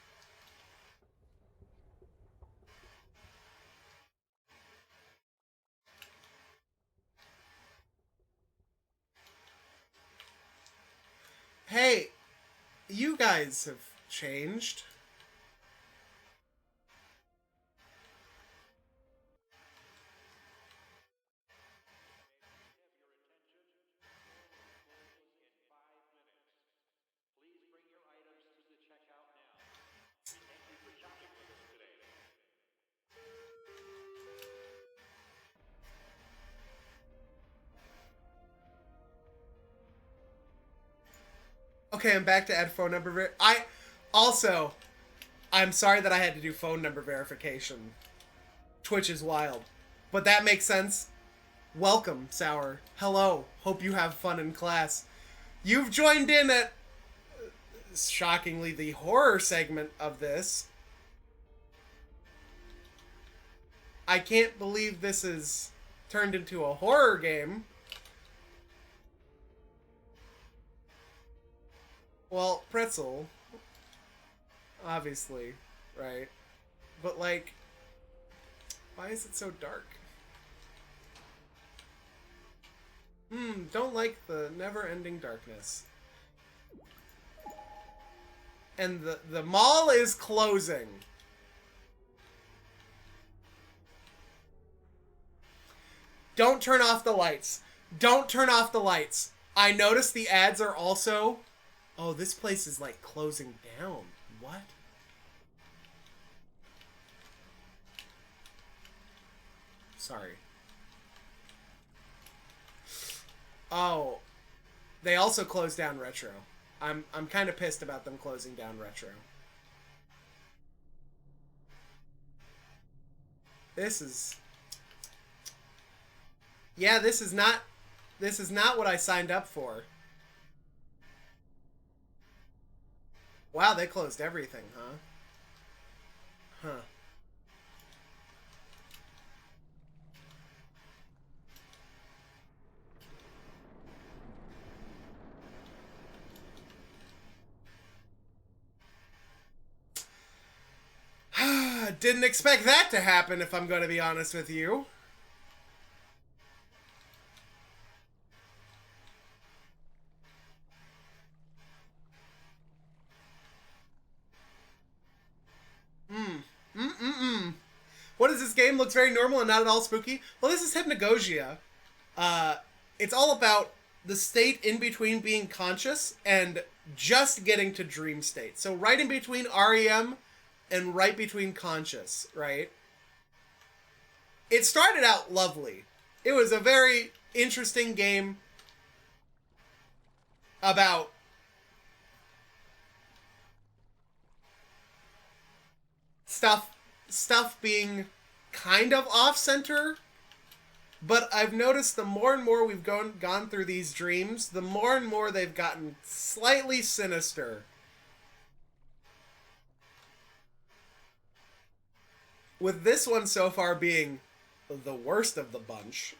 Hey, you guys have changed. Okay, I'm back to add phone number. I'm sorry that I had to do phone number verification. Twitch is wild. But that makes sense. Welcome, Sour. Hello. Hope you have fun in class. You've joined in at, shockingly, the horror segment of this. I can't believe this is turned into a horror game. Well, pretzel, obviously, right? But, like, why is it so dark? Don't like the never-ending darkness. And the mall is closing. Don't turn off the lights. Don't turn off the lights. I noticed the ads are also... Oh, this place is, like, closing down. What? Sorry. Oh. They also closed down Retro. I'm kind of pissed about them closing down Retro. This is... Yeah, this is not what I signed up for. Wow, they closed everything, huh? Huh. Didn't expect that to happen, if I'm going to be honest with you. What is this game? Looks very normal and not at all spooky. Well, this is Hypnagogia. It's all about the state in between being conscious and just getting to dream state. So right in between REM and right between conscious, right? It started out lovely. It was a very interesting game about stuff being kind of off-center, but I've noticed the more and more we've gone through these dreams, the more and more they've gotten slightly sinister. With this one so far being the worst of the bunch.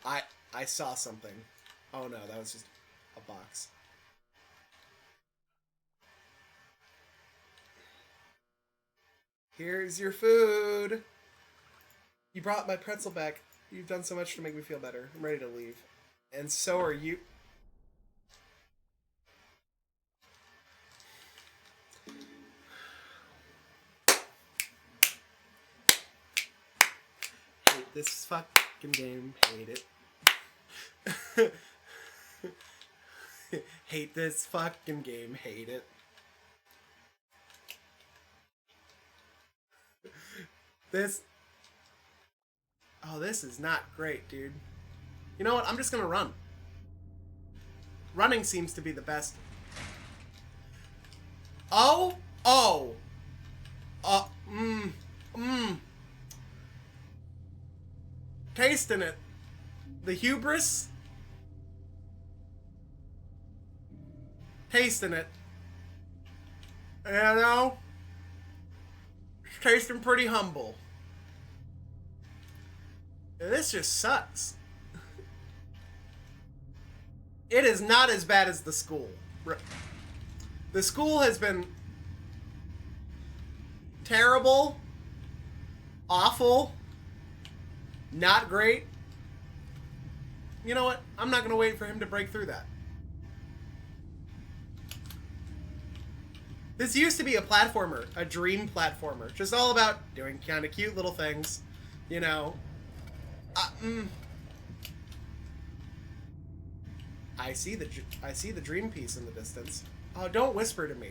I saw something. Oh no, that was just a box. Here's your food. You brought my pretzel back. You've done so much to make me feel better. I'm ready to leave. And so are you. this fucking game. Hate it. Hate this fucking game. Hate it. This... Oh, this is not great, dude. You know what? I'm just gonna run. Running seems to be the best. Oh! Oh! Tasting it. The hubris. Tasting it. You know? It's tasting pretty humble. This just sucks. It is not as bad as the school. The school has been terrible, awful, not great. You know what? I'm not going to wait for him to break through that. This used to be a platformer, a dream platformer. Just all about doing kind of cute little things, you know. I see the dream piece in the distance. Oh, don't whisper to me.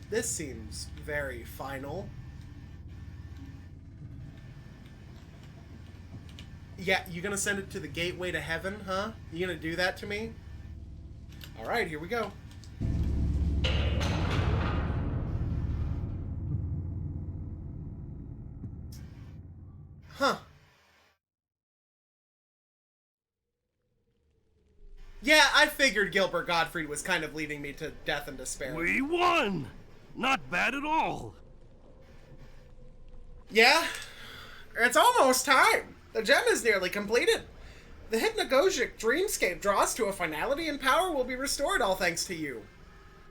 This seems very final. Yeah, you gonna send it to the gateway to heaven, huh? You gonna do that to me? Alright, here we go. Huh. Yeah, I figured Gilbert Gottfried was kind of leading me to death and despair. We won! Not bad at all. Yeah, it's almost time. The gem is nearly completed. The hypnagogic dreamscape draws to a finality and power will be restored all thanks to you.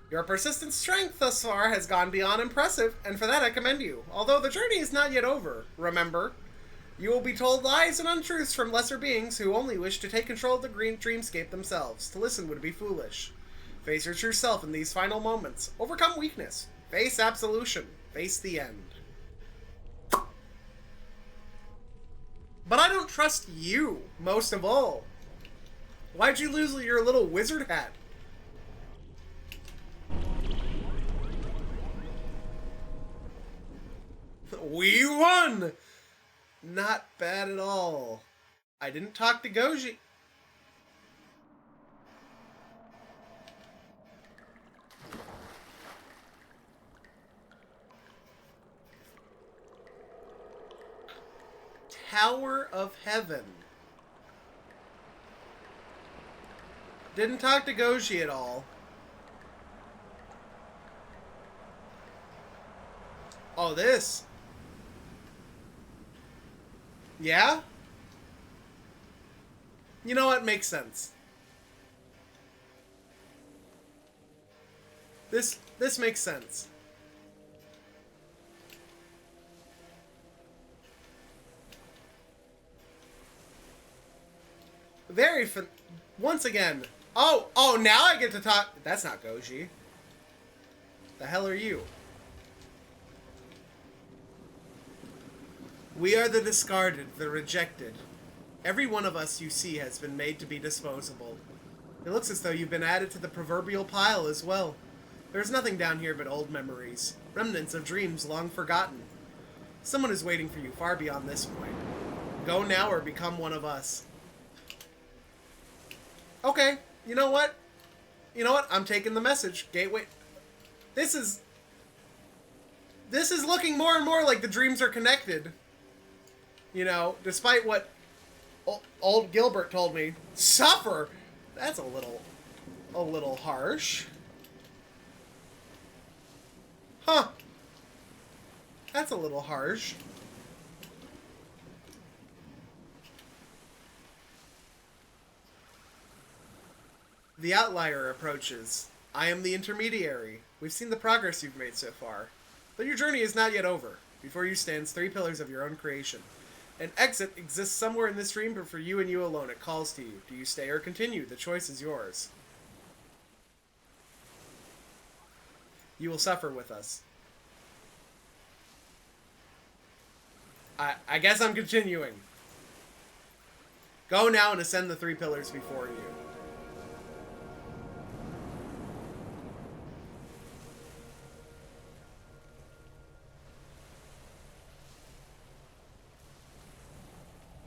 Your persistent strength thus far has gone beyond impressive, and for that I commend you. Although the journey is not yet over, remember, you will be told lies and untruths from lesser beings who only wish to take control of the green dreamscape themselves. To listen would be foolish. Face your true self in these final moments. Overcome weakness. Face absolution. Face the end. But I don't trust you, most of all. Why'd you lose your little wizard hat? We won! Not bad at all. I didn't talk to Goji. Tower of Heaven. Didn't talk to Goji at all. Oh, this. Yeah? You know what? Makes sense. This makes sense. Very fun. Once again. Oh, now I get to talk. That's not Goji. The hell are you? We are the discarded, the rejected. Every one of us you see has been made to be disposable. It looks as though you've been added to the proverbial pile as well. There's nothing down here but old memories, remnants of dreams long forgotten. Someone is waiting for you far beyond this point. Go now or become one of us. Okay, you know what? You know what? I'm taking the message. Gateway. This is looking more and more like the dreams are connected. You know, despite what old Gilbert told me. Suffer? That's a little harsh. Huh. That's a little harsh. The outlier approaches. I am the intermediary. We've seen the progress you've made so far. But your journey is not yet over. Before you stands 3 pillars of your own creation. An exit exists somewhere in this dream, but for you and you alone, it calls to you. Do you stay or continue? The choice is yours. You will suffer with us. I guess I'm continuing. Go now and ascend the 3 pillars before you.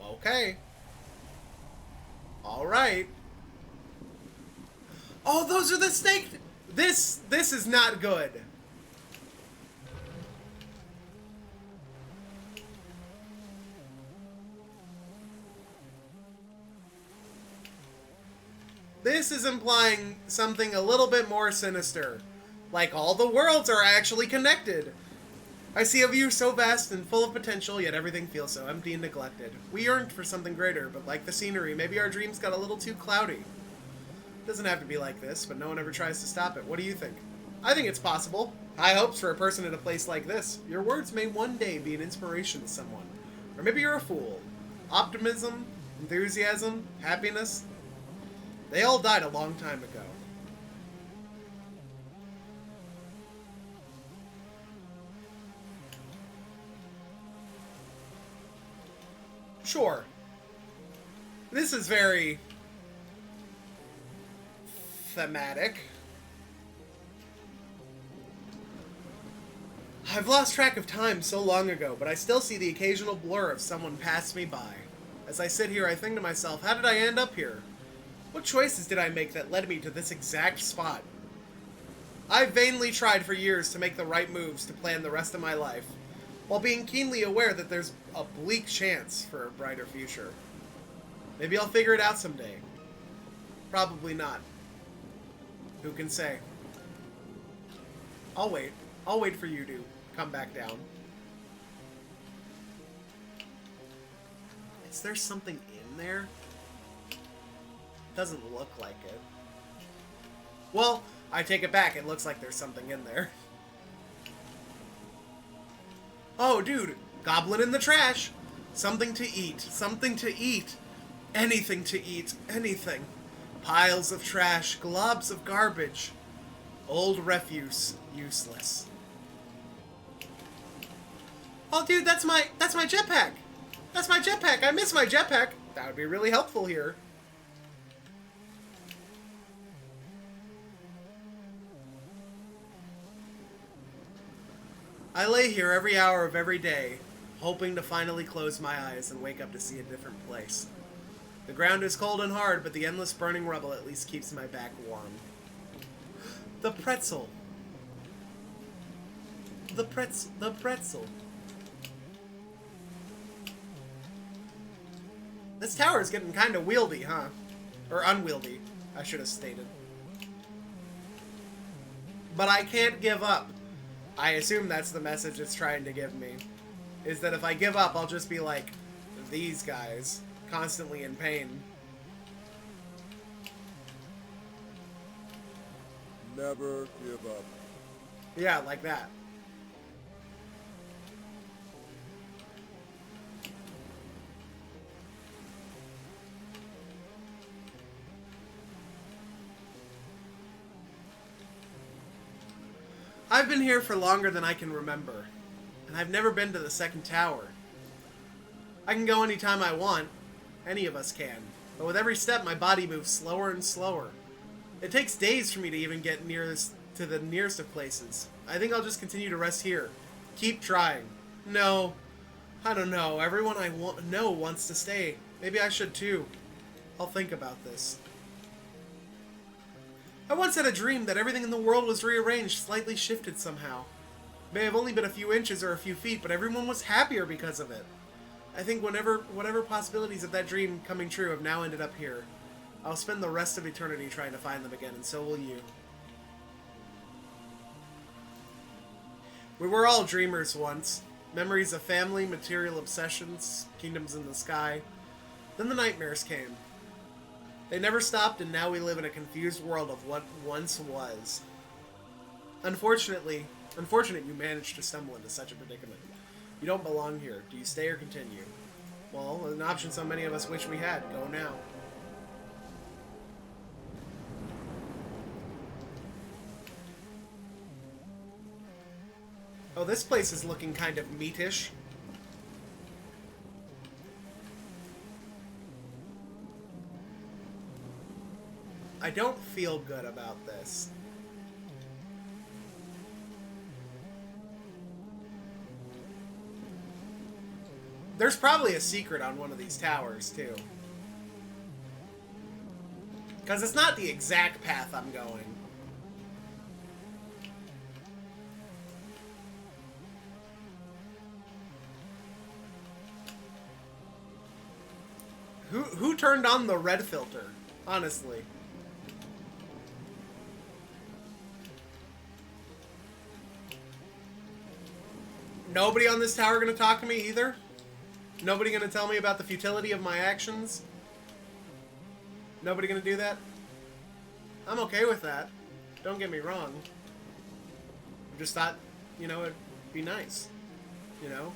Okay. Alright. Oh, those are the snake... This is not good. This is implying something a little bit more sinister. Like all the worlds are actually connected. I see a view so vast and full of potential, yet everything feels so empty and neglected. We yearned for something greater, but like the scenery, maybe our dreams got a little too cloudy. It doesn't have to be like this, but no one ever tries to stop it. What do you think? I think it's possible. High hopes for a person in a place like this. Your words may one day be an inspiration to someone. Or maybe you're a fool. Optimism, enthusiasm, happiness. They all died a long time ago. Sure. This is very thematic. I've lost track of time so long ago, but I still see the occasional blur of someone pass me by. As I sit here, I think to myself, how did I end up here? What choices did I make that led me to this exact spot? I've vainly tried for years to make the right moves to plan the rest of my life, while being keenly aware that there's a bleak chance for a brighter future. Maybe I'll figure it out someday. Probably not. Who can say? I'll wait. I'll wait for you to come back down. Is there something in there? Doesn't look like it. Well, I take it back. It looks like there's something in there. Oh, dude. Goblin in the trash. Something to eat. Something to eat. Anything to eat. Anything. Piles of trash. Globs of garbage. Old refuse. Useless. Oh, dude, that's my jetpack. That's my jetpack. I miss my jetpack. That would be really helpful here. I lay here every hour of every day, hoping to finally close my eyes and wake up to see a different place. The ground is cold and hard, but the endless burning rubble at least keeps my back warm. The pretzel. The pretzel. This tower is getting kind of wieldy, huh? Or unwieldy, I should have stated. But I can't give up. I assume that's the message it's trying to give me. Is that if I give up, I'll just be like these guys, constantly in pain. Never give up. Yeah, like that. I've been here for longer than I can remember, and I've never been to the second tower. I can go anytime I want. Any of us can. But with every step, my body moves slower and slower. It takes days for me to even get to the nearest of places. I think I'll just continue to rest here. Keep trying. No. I don't know. Everyone I know wants to stay. Maybe I should too. I'll think about this. I once had a dream that everything in the world was rearranged, slightly shifted somehow. It may have only been a few inches or a few feet, but everyone was happier because of it. I think whatever possibilities of that dream coming true have now ended up here. I'll spend the rest of eternity trying to find them again, and so will you. We were all dreamers once. Memories of family, material obsessions, kingdoms in the sky. Then the nightmares came. They never stopped, and now we live in a confused world of what once was. Unfortunate you managed to stumble into such a predicament. You don't belong here. Do you stay or continue? Well, an option so many of us wish we had. Go now. Oh, this place is looking kind of meatish. I don't feel good about this. There's probably a secret on one of these towers, too. Because it's not the exact path I'm going. Who turned on the red filter? Honestly. Nobody on this tower gonna talk to me either? Nobody gonna tell me about the futility of my actions? Nobody gonna do that? I'm okay with that. Don't get me wrong. I just thought, you know, it'd be nice. You know?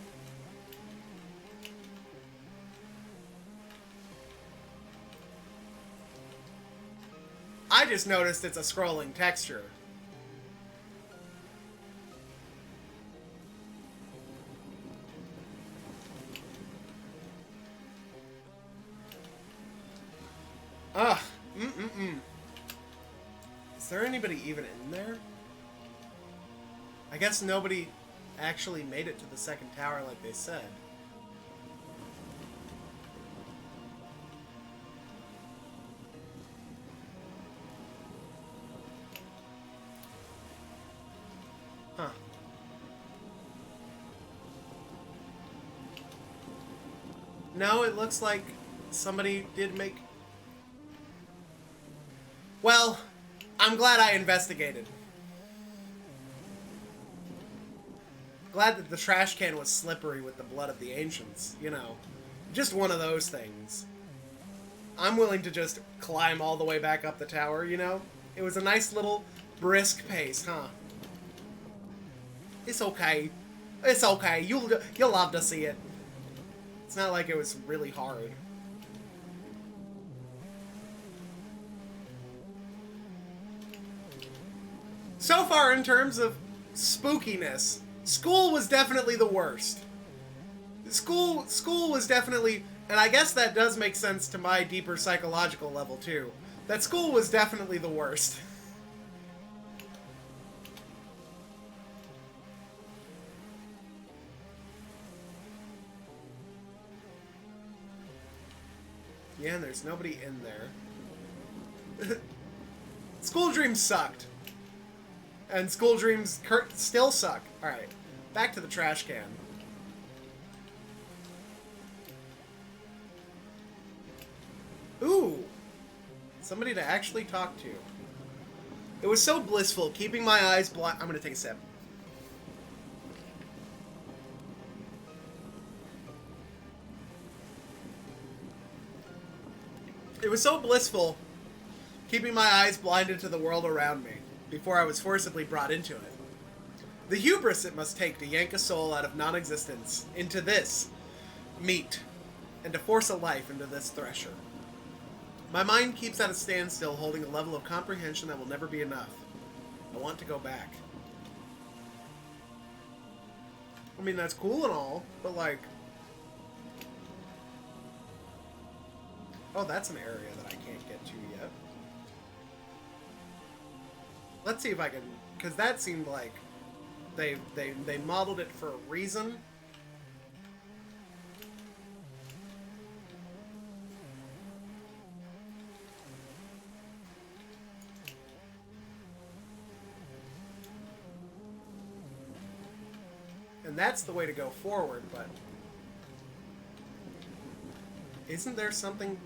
I just noticed it's a scrolling texture. Ugh. Is there anybody even in there? I guess nobody actually made it to the second tower like they said. Huh. No, it looks like somebody did make... Well, I'm glad I investigated. Glad that the trash can was slippery with the blood of the ancients, you know. Just one of those things. I'm willing to just climb all the way back up the tower, you know? It was a nice little brisk pace, huh? It's okay. It's okay. You'll love to see it. It's not like it was really hard. So far, in terms of spookiness, school was definitely the worst. School was definitely, and I guess that does make sense to my deeper psychological level too, that school was definitely the worst. Yeah, and there's nobody in there. School dreams sucked. And school dreams still suck. Alright, back to the trash can. Ooh! Somebody to actually talk to. It was so blissful, keeping my eyes blind. I'm gonna take a sip. It was so blissful, keeping my eyes blinded to the world around me, before I was forcibly brought into it. The hubris it must take to yank a soul out of non-existence into this meat, and to force a life into this thresher. My mind keeps at a standstill, holding a level of comprehension that will never be enough. I want to go back. I mean, that's cool and all, but like... Oh, that's an area that I can't get to yet. Let's see if I can... Because that seemed like they modeled it for a reason. And that's the way to go forward, but... Isn't there something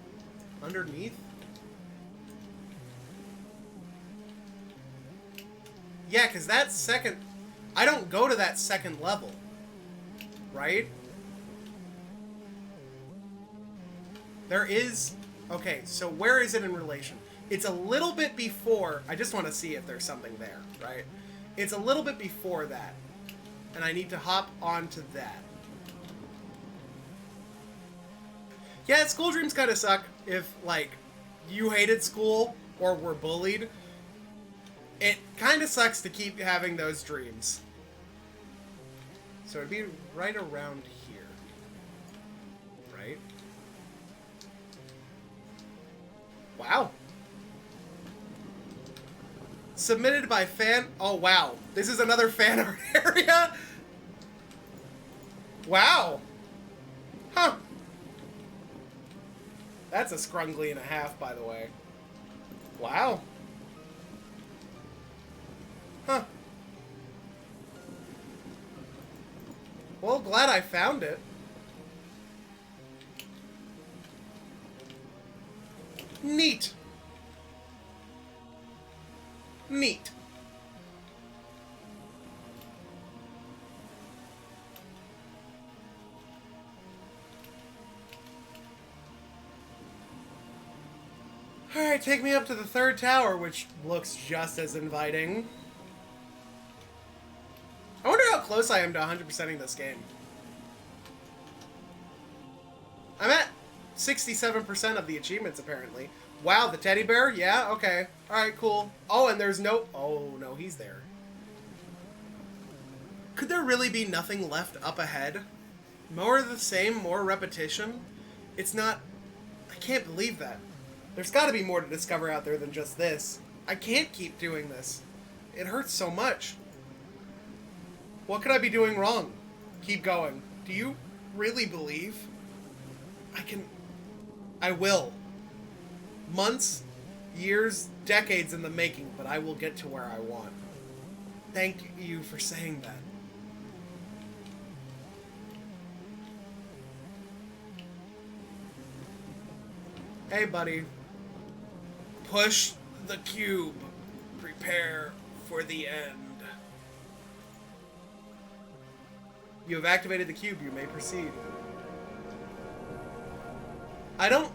underneath? Yeah, because that second... I don't go to that second level. Right? There is... Okay, so where is it in relation? It's a little bit before... I just want to see if there's something there, right? It's a little bit before that. And I need to hop onto that. Yeah, school dreams kind of suck if, like, you hated school or were bullied. It kind of sucks to keep having those dreams. So it'd be right around here. Right? Wow. Submitted by fan... Oh, wow. This is another fan art area? Wow. Huh. That's a scrungly and a half, by the way. Wow. Huh. Well, glad I found it. Neat. Neat. Alright, take me up to the third tower, which looks just as inviting. I wonder how close I am to 100%ing this game. I'm at 67% of the achievements, apparently. Wow, the teddy bear? Yeah, okay. Alright, cool. Oh, and there's no... Oh, no, he's there. Could there really be nothing left up ahead? More of the same, more repetition? It's not... I can't believe that. There's gotta be more to discover out there than just this. I can't keep doing this. It hurts so much. What could I be doing wrong? Keep going. Do you really believe? I will. Months, years, decades in the making, but I will get to where I want. Thank you for saying that. Hey, buddy. Push the cube. Prepare for the end. You have activated the cube. You may proceed. I don't...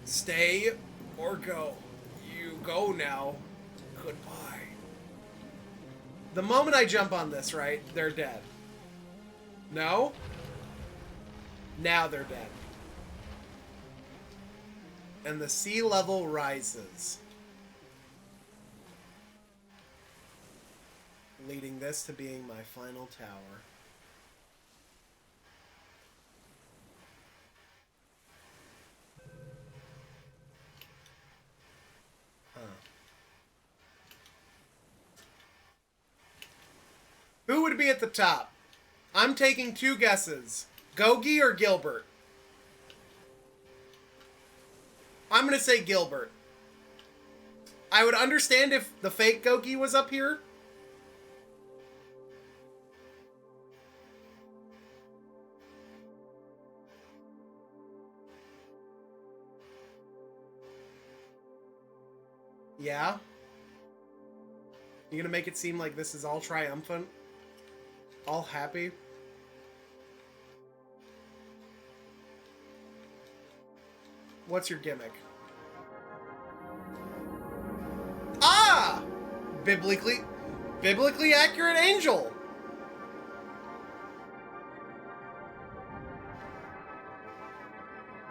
Stay or go. You go now. Goodbye. The moment I jump on this, right, they're dead. No? Now they're dead. And the sea level rises. Leading this to being my final tower. Who would be at the top? I'm taking two guesses. Gogi or Gilbert? I'm gonna say Gilbert. I would understand if the fake Gogi was up here. Yeah? You gonna make it seem like this is all triumphant? All happy? What's your gimmick? Ah! Biblically accurate angel!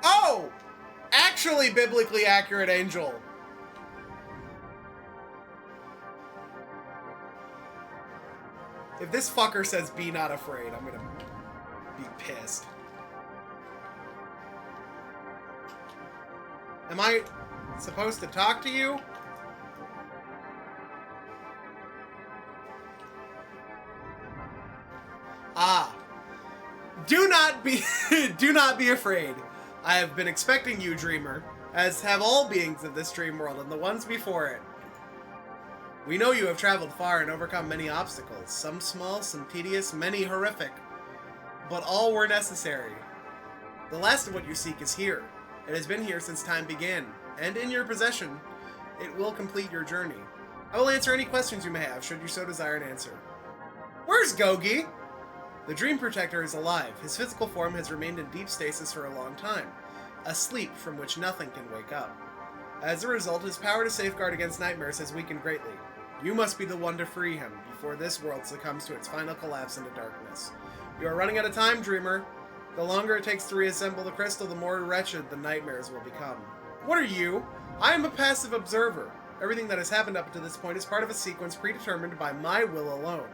Oh! Actually biblically accurate angel. If this fucker says be not afraid, I'm gonna be pissed. Am I supposed to talk to you? Ah. Do not be afraid. I have been expecting you, dreamer, as have all beings of this dream world and the ones before it. We know you have traveled far and overcome many obstacles, some small, some tedious, many horrific, but all were necessary. The last of what you seek is here. It has been here since time began, and in your possession, it will complete your journey. I will answer any questions you may have, should you so desire an answer. Where's Gogi? The Dream Protector is alive. His physical form has remained in deep stasis for a long time, a sleep from which nothing can wake up. As a result, his power to safeguard against nightmares has weakened greatly. You must be the one to free him, before this world succumbs to its final collapse into darkness. You are running out of time, dreamer. The longer it takes to reassemble the crystal, the more wretched the nightmares will become. What are you? I am a passive observer. Everything that has happened up to this point is part of a sequence predetermined by my will alone.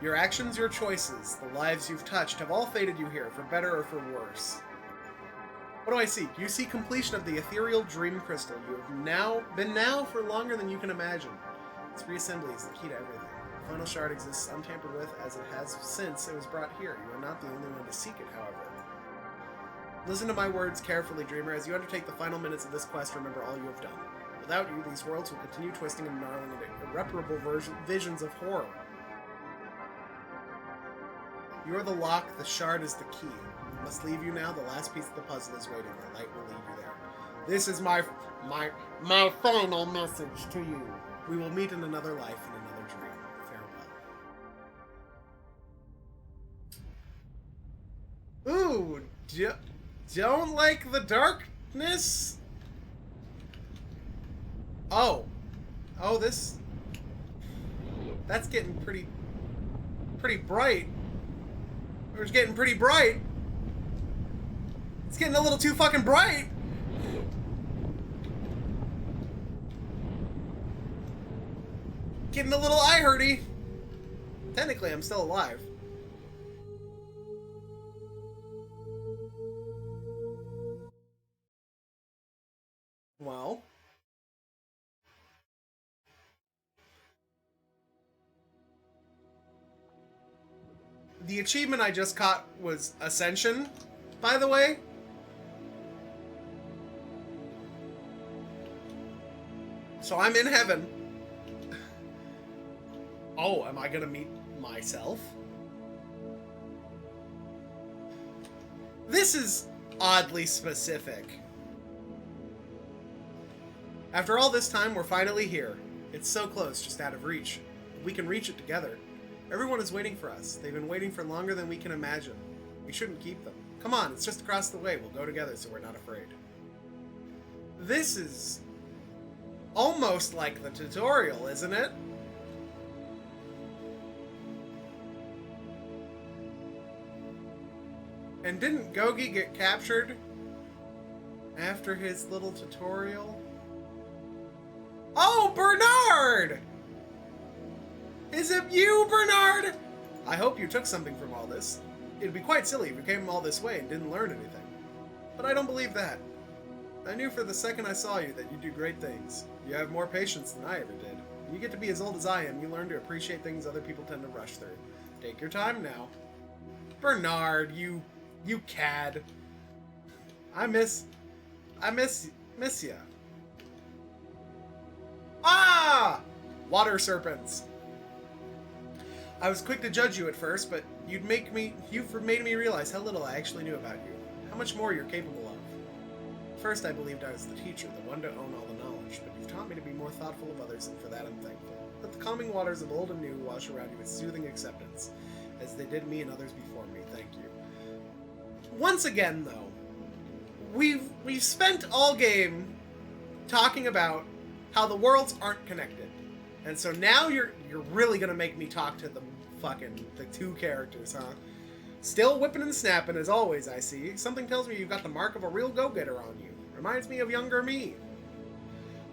Your actions, your choices, the lives you've touched have all fated you here, for better or for worse. What do I see? You see completion of the ethereal dream crystal. You have been now for longer than you can imagine. Its reassembly is the key to everything. The final shard exists untampered with as it has since it was brought here. You are not the only one to seek it, however. Listen to my words carefully, Dreamer. As you undertake the final minutes of this quest, remember all you have done. Without you, these worlds will continue twisting and gnarling into irreparable visions of horror. You are the lock, the shard is the key. I must leave you now. The last piece of the puzzle is waiting. The light will lead you there. This is my final message to you. We will meet in another life, in another dream. Farewell. Ooh, don't like the darkness? Oh, this... That's getting pretty bright. It's getting pretty bright. It's getting a little too fucking bright. Getting a little eye hurty. Technically, I'm still alive. Well. The achievement I just caught was Ascension, by the way. So I'm in heaven. Oh, am I gonna meet myself? This is oddly specific. After all this time, we're finally here. It's so close, just out of reach. We can reach it together. Everyone is waiting for us. They've been waiting for longer than we can imagine. We shouldn't keep them. Come on, it's just across the way. We'll go together so we're not afraid. This is almost like the tutorial, isn't it? And didn't Gogi get captured after his little tutorial? Oh, Bernard! Is it you, Bernard? I hope you took something from all this. It'd be quite silly if you came all this way and didn't learn anything. But I don't believe that. I knew for the second I saw you that you do great things. You have more patience than I ever did. When you get to be as old as I am, you learn to appreciate things other people tend to rush through. Take your time now. Bernard, you cad. I miss ya. Ah! Water serpents. I was quick to judge you at first, but you've made me realize how little I actually knew about you. How much more you're capable of. First, I believed I was the teacher, the one to own all the knowledge, but you've taught me to be more thoughtful of others, and for that I'm thankful. Let the calming waters of old and new wash around you with soothing acceptance, as they did me and others before me. Thank you. Once again, though, we've spent all game talking about how the worlds aren't connected. And so now you're really gonna make me talk to the two characters, huh? Still whipping and snapping as always, I see. Something tells me you've got the mark of a real go-getter on you. Reminds me of younger me.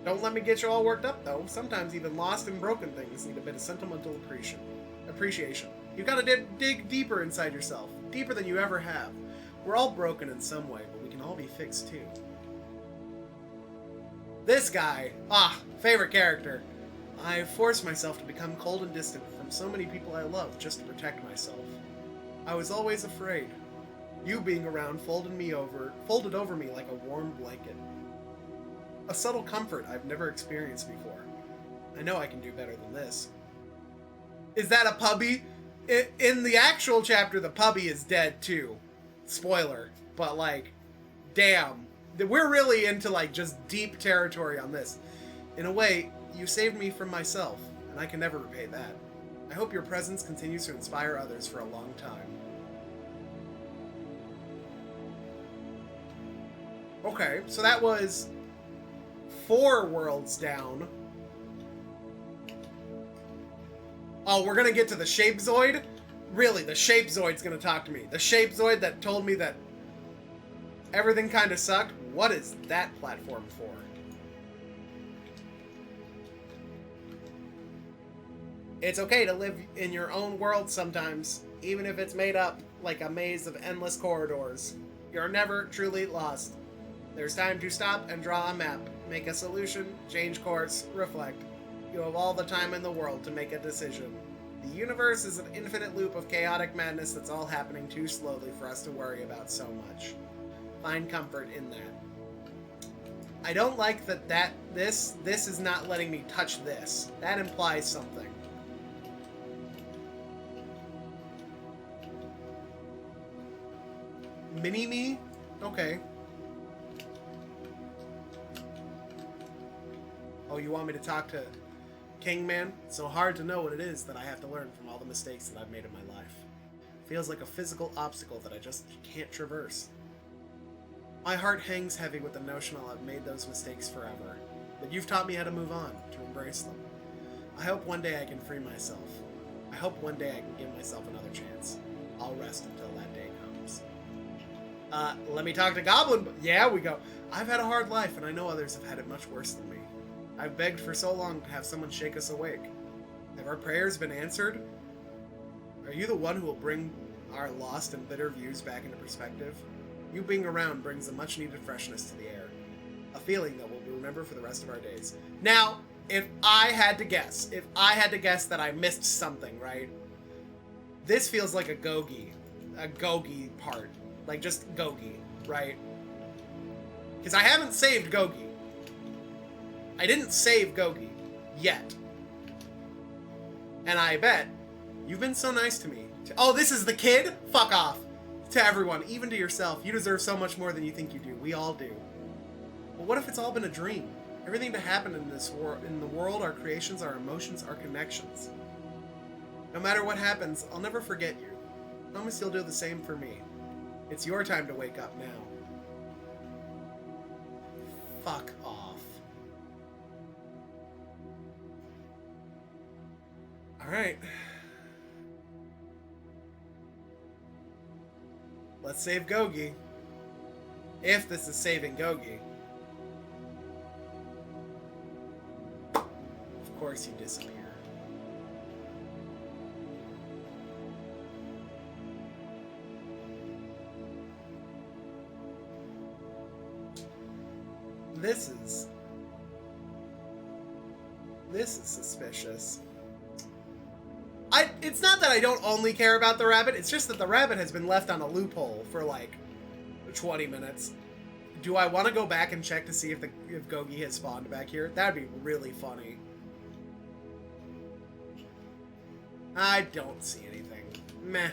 Don't let me get you all worked up, though. Sometimes even lost and broken things need a bit of sentimental appreciation. You've got to dig deeper inside yourself. Deeper than you ever have. We're all broken in some way, but we can all be fixed, too. This guy. Favorite character. I forced myself to become cold and distant from so many people I love just to protect myself. I was always afraid. You being around folded over me like a warm blanket. A subtle comfort I've never experienced before. I know I can do better than this. Is that a puppy? In the actual chapter, the puppy is dead too. Spoiler. But like, damn. We're really into like just deep territory on this. In a way, you saved me from myself, and I can never repay that. I hope your presence continues to inspire others for a long time. Okay, so that was 4 worlds down. Oh, we're gonna get to the Shapezoid? Really, the Shapezoid's gonna talk to me. The Shapezoid that told me that everything kinda sucked? What is that platform for? It's okay to live in your own world sometimes, even if it's made up like a maze of endless corridors. You're never truly lost. There's time to stop and draw a map, make a solution, change course, reflect. You have all the time in the world to make a decision. The universe is an infinite loop of chaotic madness that's all happening too slowly for us to worry about so much. Find comfort in that. I don't like that this is not letting me touch this. That implies something. Mini-me? Okay. Oh, you want me to talk to Kingman? It's so hard to know what it is that I have to learn from all the mistakes that I've made in my life. Feels like a physical obstacle that I just can't traverse. My heart hangs heavy with the notion I'll have made those mistakes forever, but you've taught me how to move on, to embrace them. I hope one day I can free myself. I hope one day I can give myself another chance. I'll rest until that day comes. Let me talk to Goblin. Yeah, we go. I've had a hard life, and I know others have had it much worse than me. I've begged for so long to have someone shake us awake. Have our prayers been answered? Are you the one who will bring our lost and bitter views back into perspective? You being around brings a much-needed freshness to the air. A feeling that we'll remember for the rest of our days. Now, if I had to guess that I missed something, right? This feels like a Gogi part. Like, just Gogi, right? Because I haven't saved Gogi. I didn't save Gogi. Yet. And I bet you've been so nice to me. Oh, this is the kid? Fuck off. To everyone, even to yourself. You deserve so much more than you think you do. We all do. But what if it's all been a dream? Everything that happened in the world, our creations, our emotions, our connections. No matter what happens, I'll never forget you. Promise you'll do the same for me. It's your time to wake up now. Fuck off. Alright. Let's save Gogi. If this is saving Gogi. Of course you disappear. This is suspicious. It's not that I don't only care about the rabbit, it's just that the rabbit has been left on a loophole for like 20 minutes. Do I want to go back and check to see if Gogi has spawned back here? That'd be really funny. I don't see anything. Meh.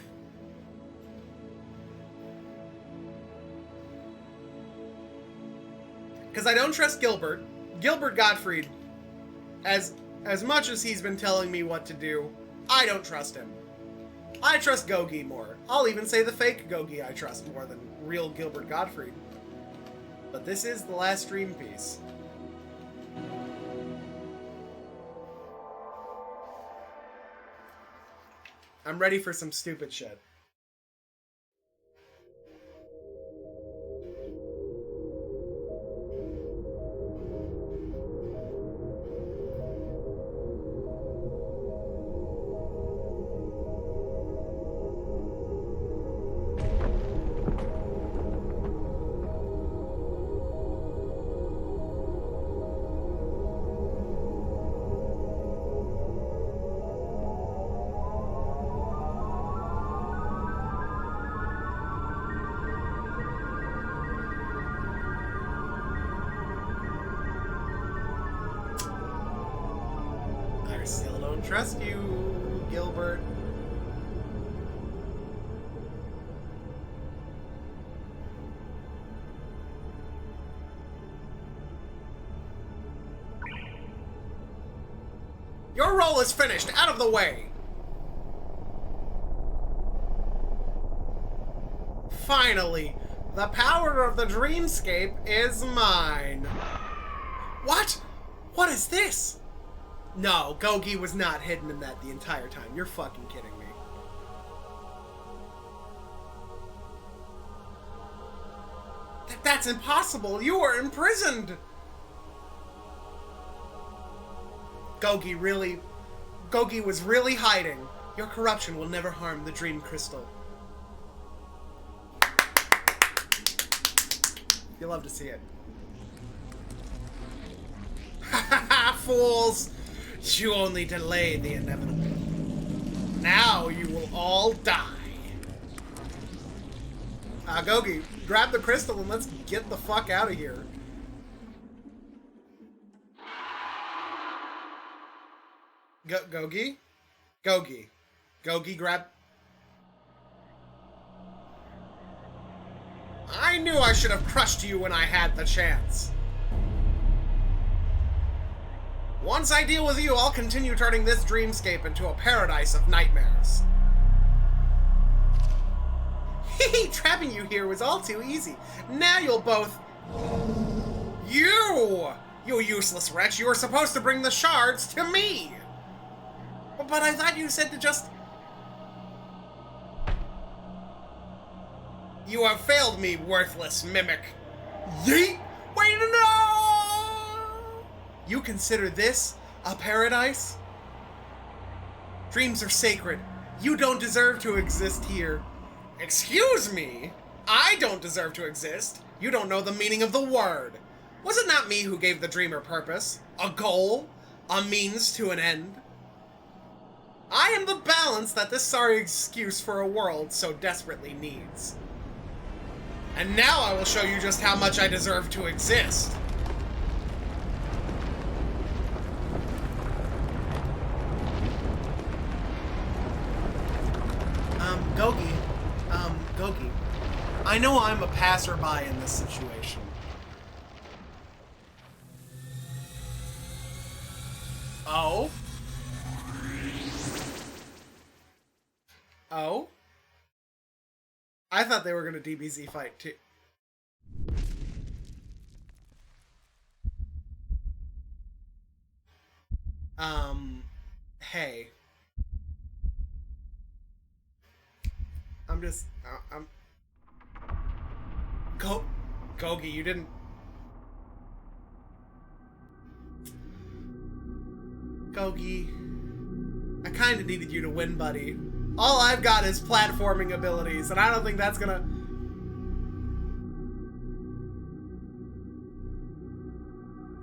Because I don't trust Gilbert. Gilbert Gottfried, as much as he's been telling me what to do, I don't trust him. I trust Gogi more. I'll even say the fake Gogi I trust more than real Gilbert Gottfried. But this is the last dream piece. I'm ready for some stupid shit. I still don't trust you, Gilbert. Your role is finished. Out of the way. Finally, the power of the dreamscape is mine. What? What is this? No, Gogi was not hidden in that the entire time. You're fucking kidding me. That's impossible. You are imprisoned. Gogi really Gogi was really hiding. Your corruption will never harm the Dream Crystal. You'll love to see it. Ha ha ha, fools! You only delay the inevitable. Now you will all die. Gogi, grab the crystal and let's get the fuck out of here. Gogi? Gogi. Gogi, grab... I knew I should have crushed you when I had the chance. Once I deal with you, I'll continue turning this dreamscape into a paradise of nightmares. Hehe, trapping you here was all too easy. Now you'll both... You useless wretch, you were supposed to bring the shards to me! But I thought you said to just... You have failed me, worthless mimic. Yeet! Wait, no! You consider this a paradise? Dreams are sacred. You don't deserve to exist here. Excuse me? I don't deserve to exist. You don't know the meaning of the word. Was it not me who gave the dreamer purpose? A goal? A means to an end? I am the balance that this sorry excuse for a world so desperately needs. And now I will show you just how much I deserve to exist. Gogi. I know I'm a passerby in this situation. Oh? Oh? I thought they were gonna DBZ fight too. Hey. Gogi, you didn't... Gogi, I kinda needed you to win, buddy. All I've got is platforming abilities, and I don't think that's gonna...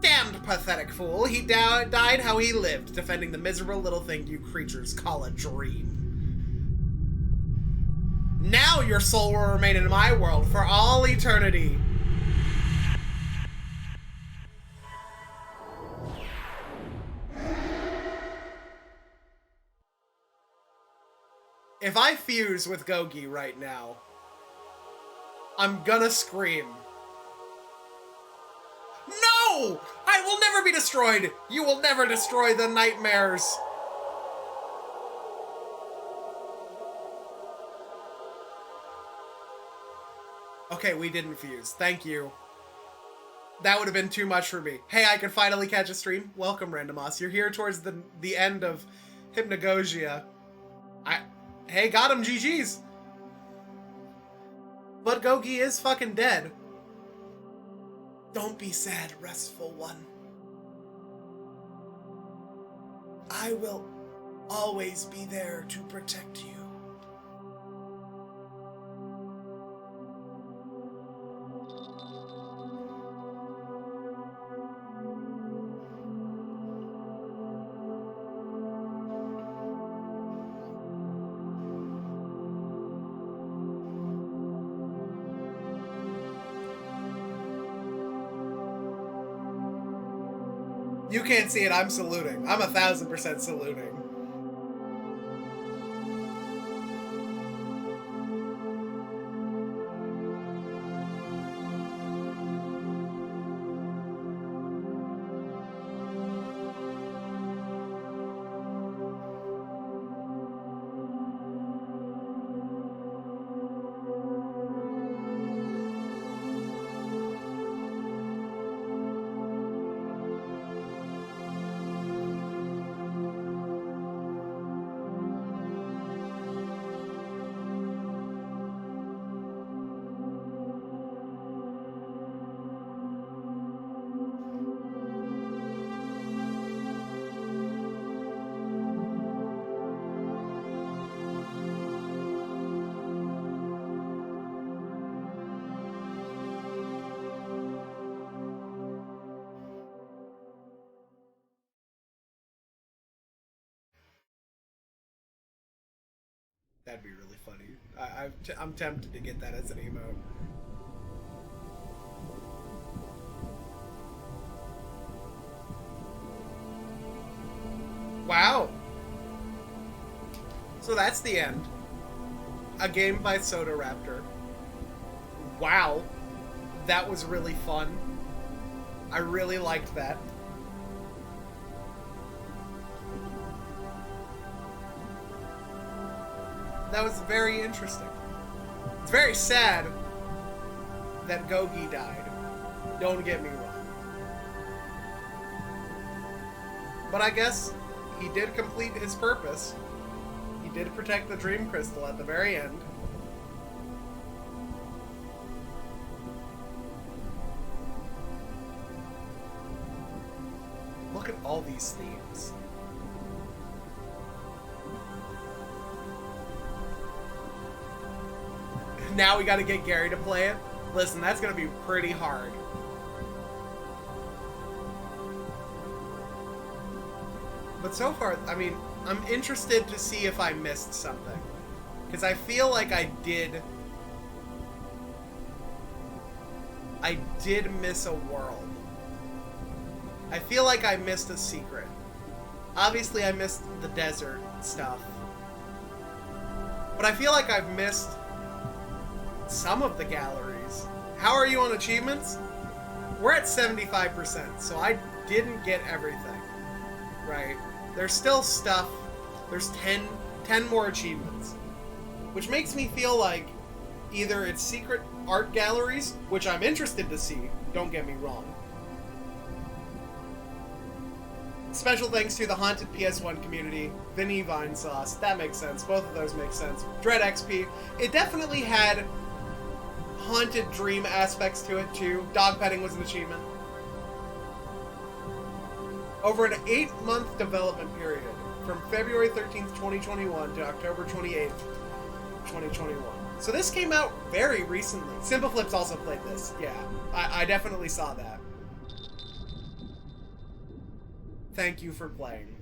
Damned pathetic fool. He died how he lived, defending the miserable little thing you creatures call a dream. Now your soul will remain in my world for all eternity. If I fuse with Gogi right now, I'm gonna scream. No! I will never be destroyed! You will never destroy the nightmares! Okay, we didn't fuse. Thank you. That would have been too much for me. Hey, I can finally catch a stream. Welcome, Randomos. You're here towards the end of Hypnagogia. Hey, got him, GG's. But Gogi is fucking dead. Don't be sad, restful one. I will always be there to protect you. You can't see it, I'm saluting. I'm 1000% saluting. That'd be really funny. I'm tempted to get that as an emote. Wow. So that's the end. A game by Soda Raptor. Wow. That was really fun. I really liked that. That was very interesting. It's very sad that Gogi died. Don't get me wrong. But I guess he did complete his purpose. He did protect the Dream Crystal at the very end. Look at all these themes. Now we gotta get Gary to play it. Listen, that's gonna be pretty hard. But so far, I mean, I'm interested to see if I missed something. Because I feel like I did miss a world. I feel like I missed a secret. Obviously, I missed the desert stuff. But I feel like I've missed some of the galleries. How are you on achievements? We're at 75%, so I didn't get everything. Right? There's still stuff. There's 10 more achievements. Which makes me feel like either it's secret art galleries, which I'm interested to see, don't get me wrong. Special thanks to the Haunted PS1 community, Vinny Vine Sauce, that makes sense, both of those make sense. Dread XP, it definitely had haunted dream aspects to it too. Dog petting was an achievement. Over an 8-month development period, from February 13th, 2021 to October 28th, 2021. So this came out very recently. Simple Flips also played this. Yeah, I definitely saw that. Thank you for playing.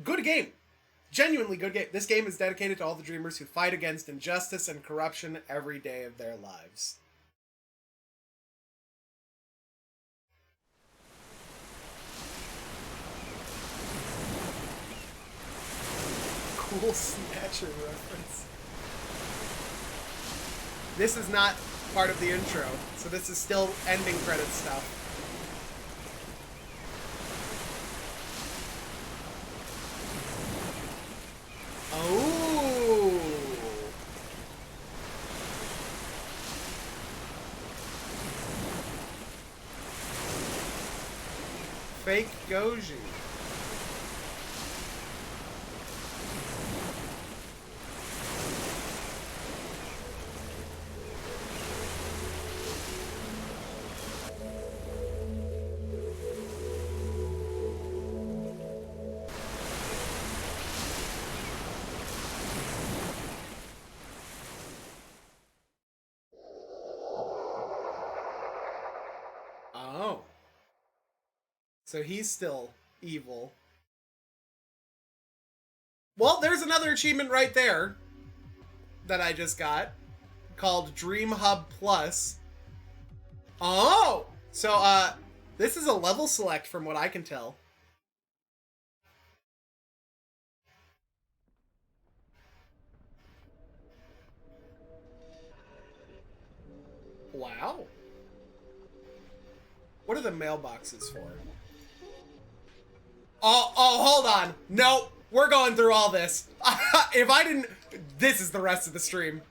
Good game. Genuinely good game. This game is dedicated to all the dreamers who fight against injustice and corruption every day of their lives. Cool Snatcher reference. This is not part of the intro, so this is still ending credit stuff. Oh! Fake Goji. Oh. So he's still evil. Well, there's another achievement right there that I just got called Dream Hub Plus. Oh! So, this is a level select from what I can tell. Wow. What are the mailboxes for? Oh, hold on. Nope. We're going through all this. If I didn't... This is the rest of the stream.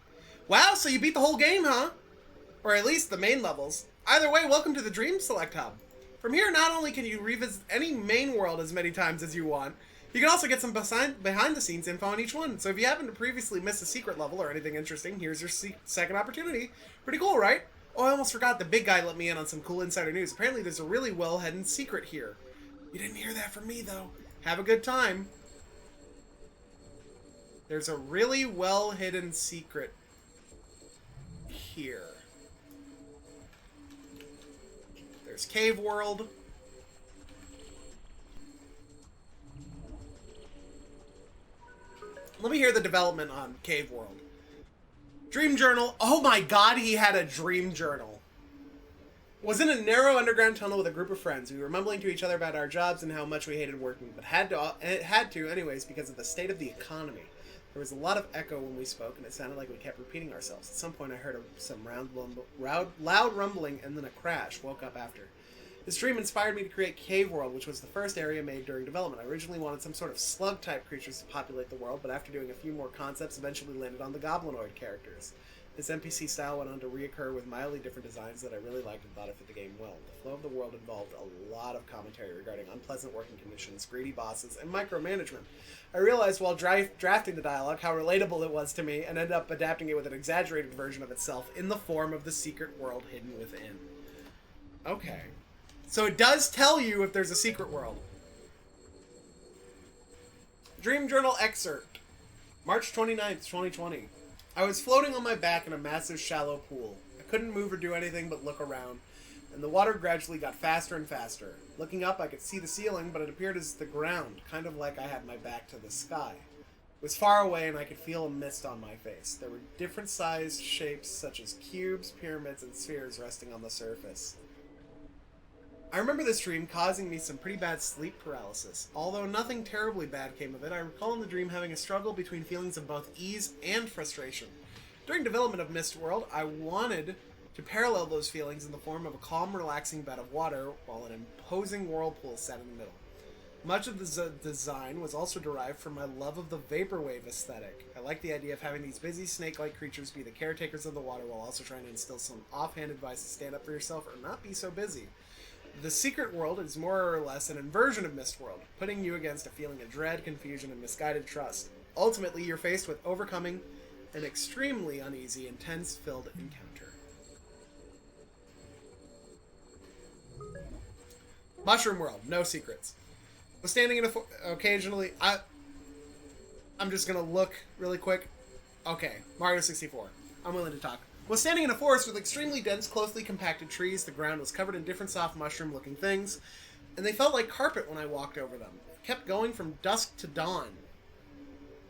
Wow, so you beat the whole game, huh? Or at least the main levels. Either way, welcome to the Dream Select Hub. From here, not only can you revisit any main world as many times as you want, you can also get some behind-the-scenes info on each one. So if you happen to previously miss a secret level or anything interesting, here's your second opportunity. Pretty cool, right? Oh, I almost forgot. The big guy let me in on some cool insider news. Apparently, there's a really well-hidden secret here. You didn't hear that from me, though. Have a good time. There's a really well-hidden secret here. There's Cave World. let me hear the development on Cave World. Dream journal. Oh my god, he had a dream journal. Was in a narrow underground tunnel with a group of friends. We were mumbling to each other about our jobs and how much we hated working, but had to anyways because of the state of the economy. There was a lot of echo when we spoke, and it sounded like we kept repeating ourselves. At some point, I heard some loud rumbling and then a crash. Woke up after. This dream inspired me to create Cave World, which was the first area made during development. I originally wanted some sort of slug-type creatures to populate the world, but after doing a few more concepts, eventually landed on the goblinoid characters. This NPC style went on to reoccur with mildly different designs that I really liked and thought it fit the game well. The flow of the world involved a lot of commentary regarding unpleasant working conditions, greedy bosses, and micromanagement. I realized while drafting the dialogue how relatable it was to me, and ended up adapting it with an exaggerated version of itself in the form of the secret world hidden within. Okay. So it does tell you if there's a secret world. Dream Journal excerpt. March 29th, 2020. I was floating on my back in a massive shallow pool. I couldn't move or do anything but look around, and the water gradually got faster and faster. Looking up, I could see the ceiling, but it appeared as the ground, kind of like I had my back to the sky. It was far away, and I could feel a mist on my face. There were different sized shapes, such as cubes, pyramids, and spheres resting on the surface. I remember this dream causing me some pretty bad sleep paralysis. Although nothing terribly bad came of it, I recall in the dream having a struggle between feelings of both ease and frustration. During development of Mist World, I wanted to parallel those feelings in the form of a calm, relaxing bed of water, while an imposing whirlpool sat in the middle. Much of the design was also derived from my love of the vaporwave aesthetic. I like the idea of having these busy, snake-like creatures be the caretakers of the water, while also trying to instill some offhand advice to stand up for yourself or not be so busy. The Secret World is more or less an inversion of Mist World, putting you against a feeling of dread, confusion, and misguided trust. Ultimately, you're faced with overcoming an extremely uneasy and tense-filled encounter. Mushroom World, no secrets. Was standing in a occasionally. I'm just gonna look really quick. Okay, Mario 64. I'm willing to talk. Was standing in a forest with extremely dense, closely compacted trees. The ground was covered in different soft mushroom-looking things, and they felt like carpet when I walked over them. It kept going from dusk to dawn,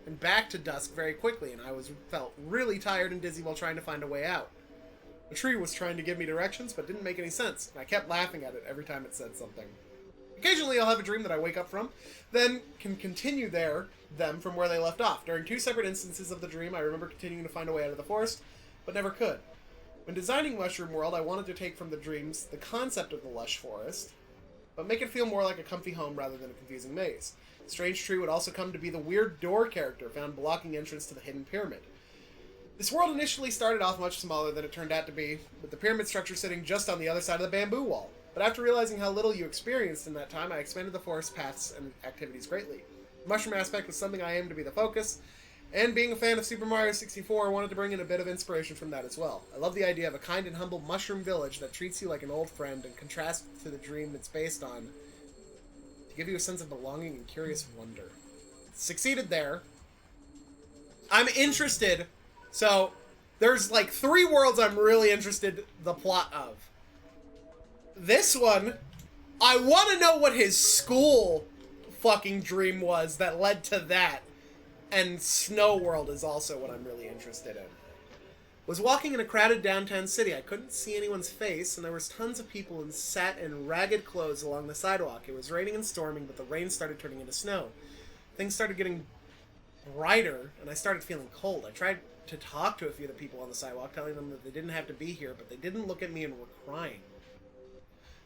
and back to dusk very quickly, and I felt really tired and dizzy while trying to find a way out. The tree was trying to give me directions, but didn't make any sense, and I kept laughing at it every time it said something. Occasionally, I'll have a dream that I wake up from, then can continue them from where they left off. During 2 separate instances of the dream, I remember continuing to find a way out of the forest, but never could. When designing Mushroom World, I wanted to take from the dreams the concept of the lush forest, but make it feel more like a comfy home rather than a confusing maze. The strange tree would also come to be the weird door character found blocking entrance to the hidden pyramid. This world initially started off much smaller than it turned out to be, with the pyramid structure sitting just on the other side of the bamboo wall. But after realizing how little you experienced in that time, I expanded the forest paths and activities greatly. The mushroom aspect was something I aimed to be the focus, and being a fan of Super Mario 64, I wanted to bring in a bit of inspiration from that as well. I love the idea of a kind and humble mushroom village that treats you like an old friend and contrasts to the dream it's based on to give you a sense of belonging and curious wonder. Succeeded there. I'm interested. So, there's like 3 worlds I'm really interested the plot of. This one, I want to know what his school fucking dream was that led to that. And Snow World is also what I'm really interested in. Was walking in a crowded downtown city. I couldn't see anyone's face, and there was tons of people and sat in ragged clothes along the sidewalk. It was raining and storming, but the rain started turning into snow. Things started getting brighter, and I started feeling cold. I tried to talk to a few of the people on the sidewalk, telling them that they didn't have to be here, but they didn't look at me and were crying.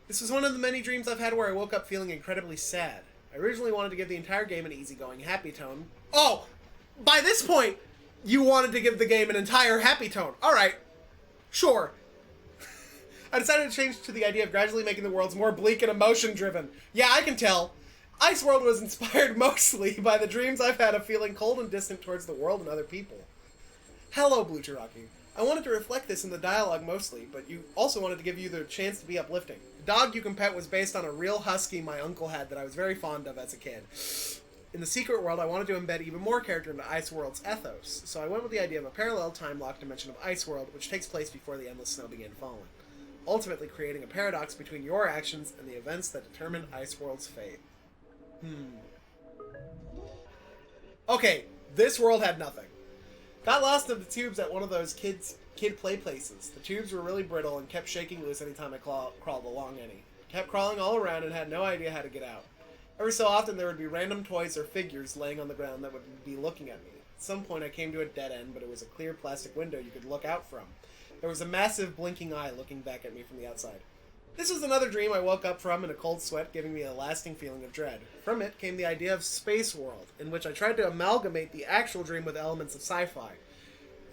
This was one of the many dreams I've had where I woke up feeling incredibly sad. I originally wanted to give the entire game an easygoing, happy tone. Oh! By this point, you wanted to give the game an entire happy tone. Alright. Sure. I decided to change to the idea of gradually making the worlds more bleak and emotion-driven. Yeah, I can tell. Ice World was inspired mostly by the dreams I've had of feeling cold and distant towards the world and other people. Hello, Bluto. I wanted to reflect this in the dialogue mostly, but you also wanted to give you the chance to be uplifting. The dog you can pet was based on a real husky my uncle had that I was very fond of as a kid. In the Secret World, I wanted to embed even more character into Ice World's ethos, so I went with the idea of a parallel time-locked dimension of Ice World, which takes place before the endless snow began falling, ultimately creating a paradox between your actions and the events that determine Ice World's fate. Okay, This world had nothing. Got lost in the tubes at one of those kid play places. The tubes were really brittle and kept shaking loose anytime I crawled along any. Kept crawling all around and had no idea how to get out. Every so often there would be random toys or figures laying on the ground that would be looking at me. At some point I came to a dead end, but it was a clear plastic window you could look out from. There was a massive blinking eye looking back at me from the outside. This was another dream I woke up from in a cold sweat, giving me a lasting feeling of dread. From it came the idea of Space World, in which I tried to amalgamate the actual dream with elements of sci-fi.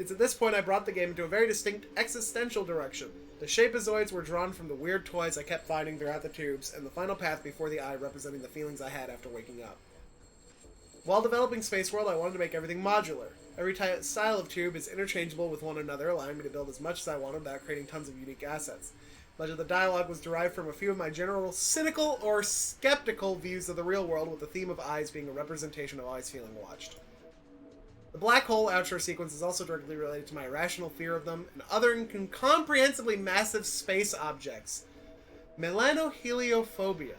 It's at this point I brought the game into a very distinct existential direction. The shapeazoids were drawn from the weird toys I kept finding throughout the tubes, and the final path before the eye representing the feelings I had after waking up. While developing Space World, I wanted to make everything modular. Every style of tube is interchangeable with one another, allowing me to build as much as I wanted without creating tons of unique assets. Much of the dialogue was derived from a few of my general cynical or skeptical views of the real world, with the theme of eyes being a representation of eyes feeling watched. The black hole outro sequence is also directly related to my irrational fear of them and other incomprehensibly massive space objects. Melanoheliophobia.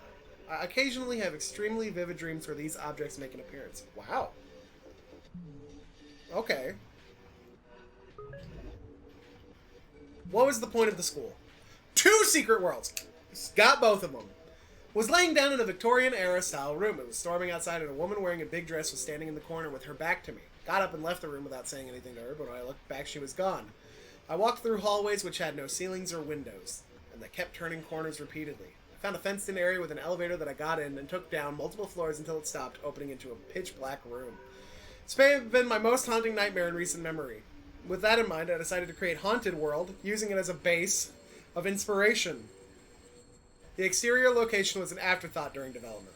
I occasionally have extremely vivid dreams where these objects make an appearance. Wow. Okay. What was the point of the school? 2 secret worlds! Got both of them. Was laying down in a Victorian-era style room. It was storming outside and a woman wearing a big dress was standing in the corner with her back to me. Got up and left the room without saying anything to her, but when I looked back she was gone. I walked through hallways which had no ceilings or windows, and that kept turning corners repeatedly. I found a fenced-in area with an elevator that I got in and took down multiple floors until it stopped, opening into a pitch-black room. This may have been my most haunting nightmare in recent memory. With that in mind, I decided to create Haunted World, using it as a base of inspiration. The exterior location was an afterthought during development,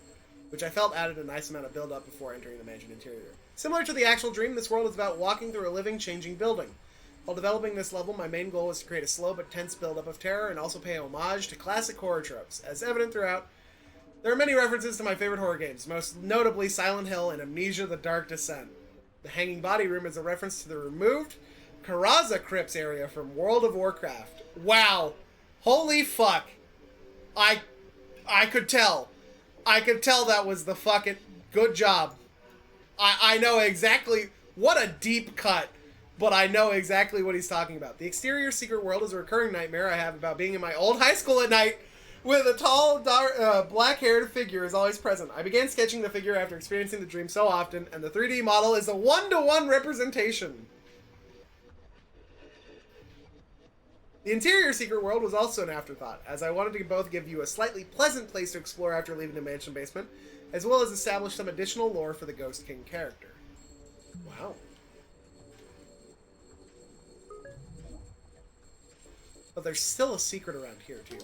which I felt added a nice amount of build-up before entering the mansion interior. Similar to the actual dream, this world is about walking through a living, changing building. While developing this level, my main goal was to create a slow but tense build-up of terror and also pay homage to classic horror tropes. As evident throughout, there are many references to my favorite horror games, most notably Silent Hill and Amnesia: The Dark Descent. The Hanging Body Room is a reference to the removed Karaza Crypts area from World of Warcraft. Wow. Holy fuck. I could tell. I could tell that was the fucking... Good job. I know exactly... What a deep cut. But I know exactly what he's talking about. The exterior secret world is a recurring nightmare I have about being in my old high school at night with a tall, black-haired figure is always present. I began sketching the figure after experiencing the dream so often, and the 3D model is a 1-to-1 representation. The interior secret world was also an afterthought, as I wanted to both give you a slightly pleasant place to explore after leaving the mansion basement, as well as establish some additional lore for the Ghost King character. Wow. But there's still a secret around here, too.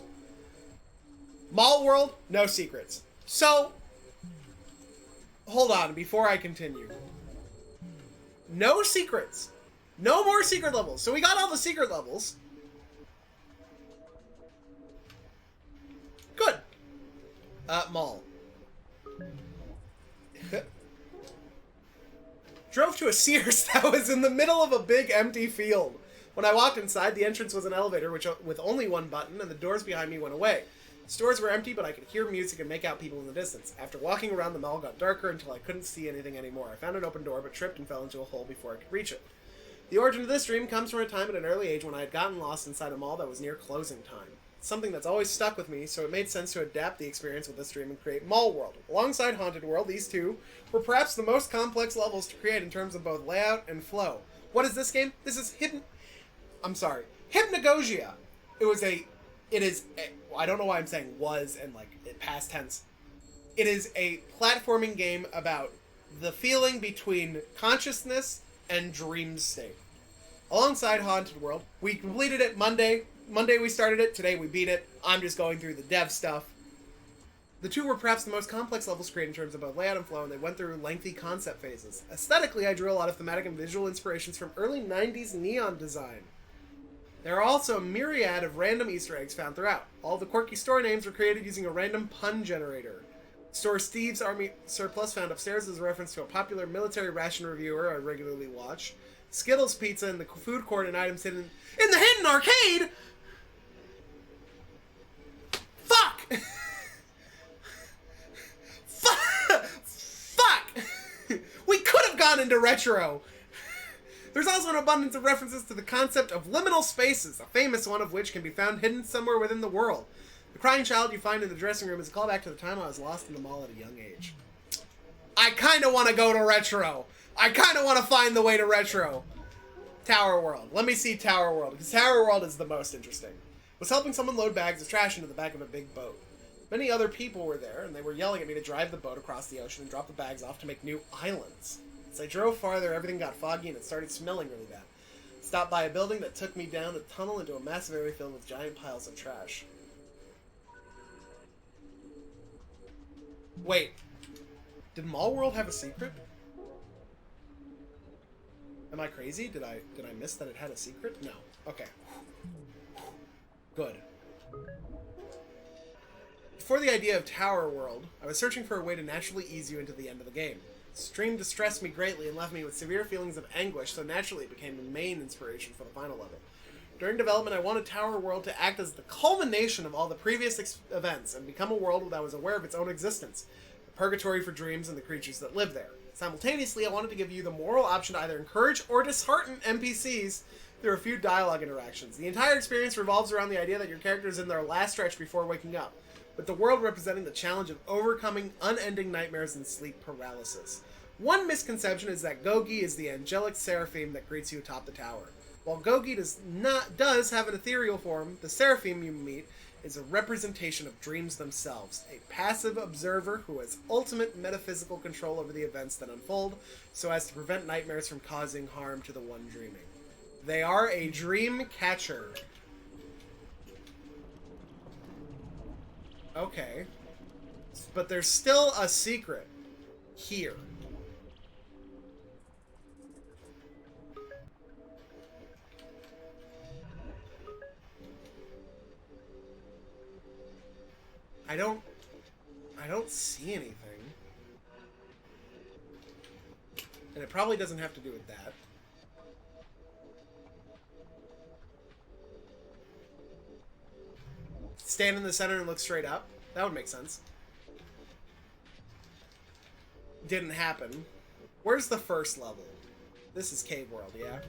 Mall World, no secrets. So, hold on, before I continue. No secrets. No more secret levels. So we got all the secret levels. Good. Mall. Drove to a Sears that was in the middle of a big empty field. When I walked inside, the entrance was an elevator with only one button, and the doors behind me went away. Stores were empty, but I could hear music and make out people in the distance. After walking around, the mall got darker until I couldn't see anything anymore. I found an open door, but tripped and fell into a hole before I could reach it. The origin of this dream comes from a time at an early age when I had gotten lost inside a mall that was near closing time. It's something that's always stuck with me, so it made sense to adapt the experience with this dream and create Mall World. Alongside Haunted World, these two were perhaps the most complex levels to create in terms of both layout and flow. What is this game? This is Hypnagogia. I don't know why I'm saying was and past tense. It is a platforming game about the feeling between consciousness and dream state. Alongside Haunted World, we completed it Monday we started it, today we beat it. I'm just going through the dev stuff. The two were perhaps the most complex levels created in terms of both layout and flow, and they went through lengthy concept phases. Aesthetically, I drew a lot of thematic and visual inspirations from early 90s neon design. There are also a myriad of random Easter eggs found throughout. All the quirky store names were created using a random pun generator. Store Steve's Army Surplus found upstairs is a reference to a popular military ration reviewer I regularly watch. Skittles Pizza in the food court and items hidden in the hidden arcade! Fuck! Fuck! We could have gone into retro. There's also an abundance of references to the concept of liminal spaces, a famous one of which can be found hidden somewhere within the world. The crying child you find in the dressing room is a callback to the time I was lost in the mall at a young age. I kind of want to go to retro. I kind of want to find the way to retro. Tower World. Let me see Tower World, because Tower World is the most interesting. Was helping someone load bags of trash into the back of a big boat. Many other people were there, and they were yelling at me to drive the boat across the ocean and drop the bags off to make new islands. As I drove farther, everything got foggy and it started smelling really bad. Stopped by a building that took me down a tunnel into a massive area filled with giant piles of trash. Wait. Did Mall World have a secret? Am I crazy? Did I miss that it had a secret? No. Okay. Good. Before the idea of Tower World, I was searching for a way to naturally ease you into the end of the game. The stream distressed me greatly and left me with severe feelings of anguish, so naturally it became the main inspiration for the final level. During development, I wanted Tower World to act as the culmination of all the previous events and become a world that was aware of its own existence, a purgatory for dreams and the creatures that live there. Simultaneously, I wanted to give you the moral option to either encourage or dishearten NPCs through a few dialogue interactions. The entire experience revolves around the idea that your character is in their last stretch before waking up, with the world representing the challenge of overcoming unending nightmares and sleep paralysis. One misconception is that Gogi is the angelic seraphim that greets you atop the tower. While Gogi does have an ethereal form, the seraphim you meet is a representation of dreams themselves, a passive observer who has ultimate metaphysical control over the events that unfold, so as to prevent nightmares from causing harm to the one dreaming. They are a dream catcher. Okay. But there's still a secret here. I don't see anything. And it probably doesn't have to do with that. Stand in the center and look straight up. That would make sense. Didn't happen. Where's the first level? This is Cave World, yeah?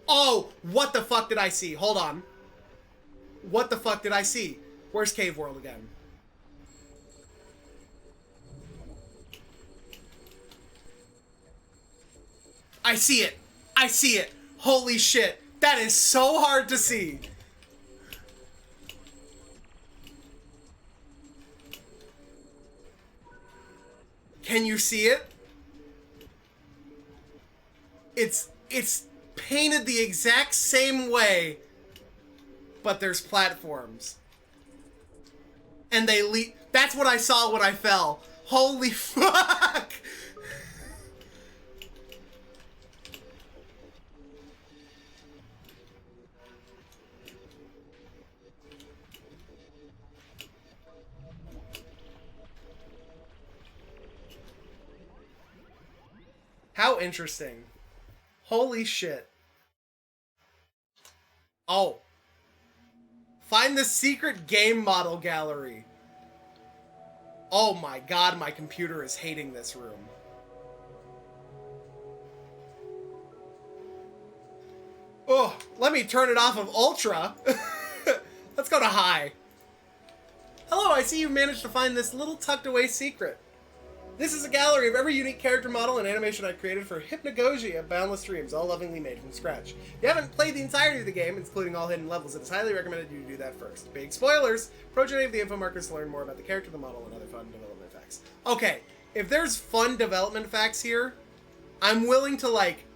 Oh! What the fuck did I see? Hold on. What the fuck did I see? Where's Cave World again? I see it! I see it! Holy shit! That is so hard to see! Can you see it? It's painted the exact same way, but there's platforms. And they leap. That's what I saw when I fell. Holy fuck! How interesting. Holy shit. Oh. Find the secret game model gallery. Oh my god, my computer is hating this room. Oh, let me turn it off of ultra. Let's go to high. Hello, I see you managed to find this little tucked away secret. This is a gallery of every unique character model and animation I created for Hypnagogia Boundless Dreams, all lovingly made from scratch. If you haven't played the entirety of the game, including all hidden levels, it is highly recommended you do that first. Big spoilers! Approach any of the info markers to learn more about the character, the model, and other fun development facts. Okay, if there's fun development facts here, I'm willing to, like...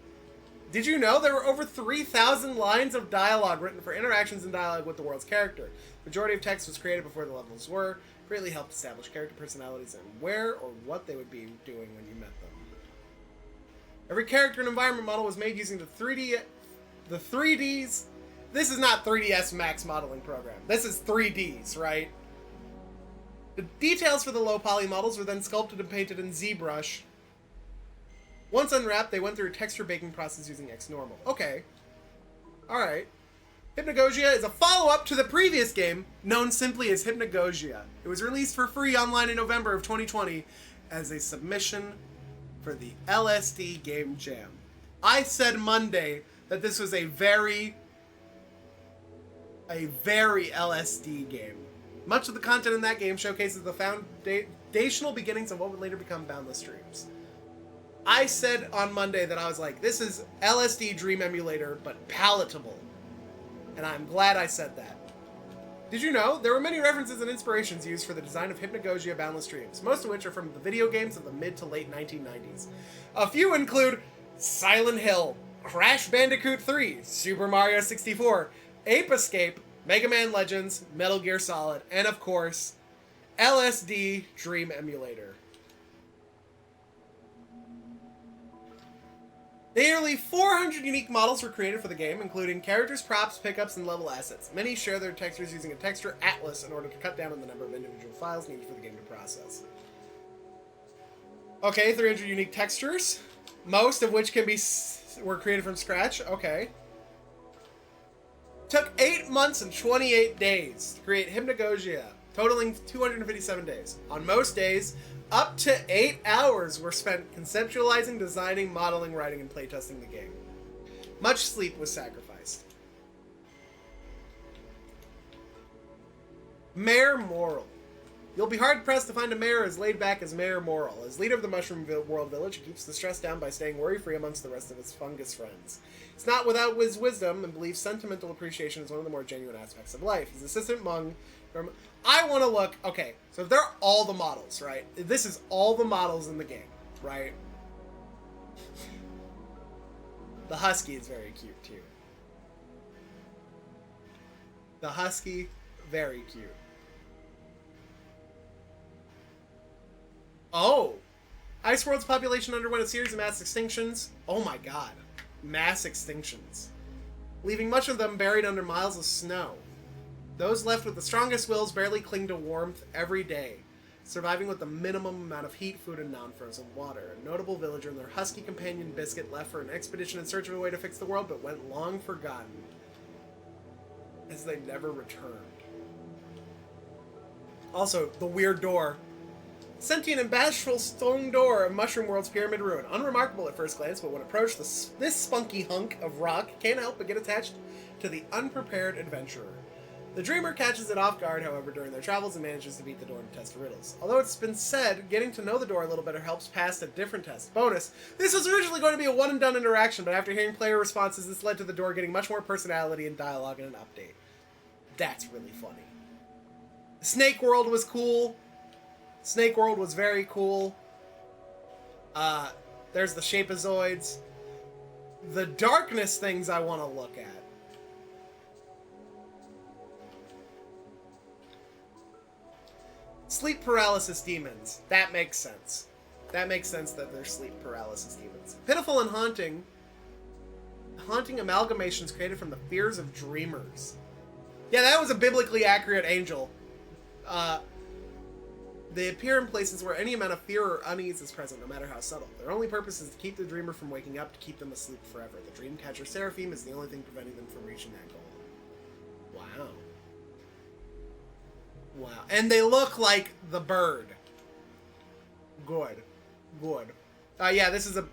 Did you know there were over 3,000 lines of dialogue written for interactions and dialogue with the world's character? The majority of text was created before the levels were. Greatly helped establish character personalities and where or what they would be doing when you met them. Every character and environment model was made using the 3Ds. This is not 3ds Max modeling program. This is 3Ds, right? The details for the low poly models were then sculpted and painted in ZBrush. Once unwrapped, they went through a texture baking process using XNormal. Okay. Alright. Hypnagogia is a follow-up to the previous game, known simply as Hypnagogia. It was released for free online in November of 2020 as a submission for the LSD Game Jam. I said Monday that this was a very LSD game. Much of the content in that game showcases the foundational beginnings of what would later become Boundless Dreams. I said on Monday that I was like, this is LSD Dream Emulator, but palatable. And I'm glad I said that. Did you know there were many references and inspirations used for the design of Hypnagogia Boundless Dreams, most of which are from the video games of the mid to late 1990s. A few include Silent Hill, Crash Bandicoot 3, Super Mario 64, Ape Escape, Mega Man Legends, Metal Gear Solid, and of course, LSD Dream Emulator. Nearly 400 unique models were created for the game, including characters, props, pickups, and level assets. Many share their textures using a texture atlas in order to cut down on the number of individual files needed for the game to process. Okay, 300 unique textures, most of which were created from scratch. Okay. Took 8 months and 28 days to create Hypnagogia, totaling 257 days. On most days, up to 8 hours were spent conceptualizing, designing, modeling, writing, and playtesting the game. Much sleep was sacrificed. Mayor Moral. You'll be hard-pressed to find a mayor as laid-back as Mayor Moral. As leader of the Mushroom World Village, he keeps the stress down by staying worry-free amongst the rest of his fungus friends. He's not without his wisdom and believes sentimental appreciation is one of the more genuine aspects of life. His assistant Mung from... I want to look... Okay, so they're all the models, right? This is all the models in the game, right? The Husky is very cute, too. The Husky, very cute. Oh! Ice World's population underwent a series of mass extinctions. Oh my god. Mass extinctions. Leaving much of them buried under miles of snow. Those left with the strongest wills barely cling to warmth every day, surviving with the minimum amount of heat, food, and non-frozen water. A notable villager and their husky companion Biscuit left for an expedition in search of a way to fix the world, but went long forgotten, as they never returned. Also, the weird door. Sentient and bashful stone door of Mushroom World's pyramid ruin. Unremarkable at first glance, but when approached, this spunky hunk of rock can't help but get attached to the unprepared adventurer. The dreamer catches it off guard, however, during their travels and manages to beat the door to test the riddles. Although it's been said, getting to know the door a little better helps pass a different test. Bonus, this was originally going to be a one-and-done interaction, but after hearing player responses, this led to the door getting much more personality and dialogue in an update. That's really funny. Snake World was cool. Snake World was very cool. There's the Shapeazoids. The darkness things I want to look at. Sleep paralysis demons. That makes sense. That makes sense that they're sleep paralysis demons. Pitiful and haunting amalgamations created from the fears of dreamers. Yeah, that was a biblically accurate angel. They appear in places where any amount of fear or unease is present, no matter how subtle. Their only purpose is to keep the dreamer from waking up, to keep them asleep forever. The dreamcatcher Seraphim is the only thing preventing them from reaching that goal. Wow. Wow. And they look like the bird. Good. Good. Yeah, this is a...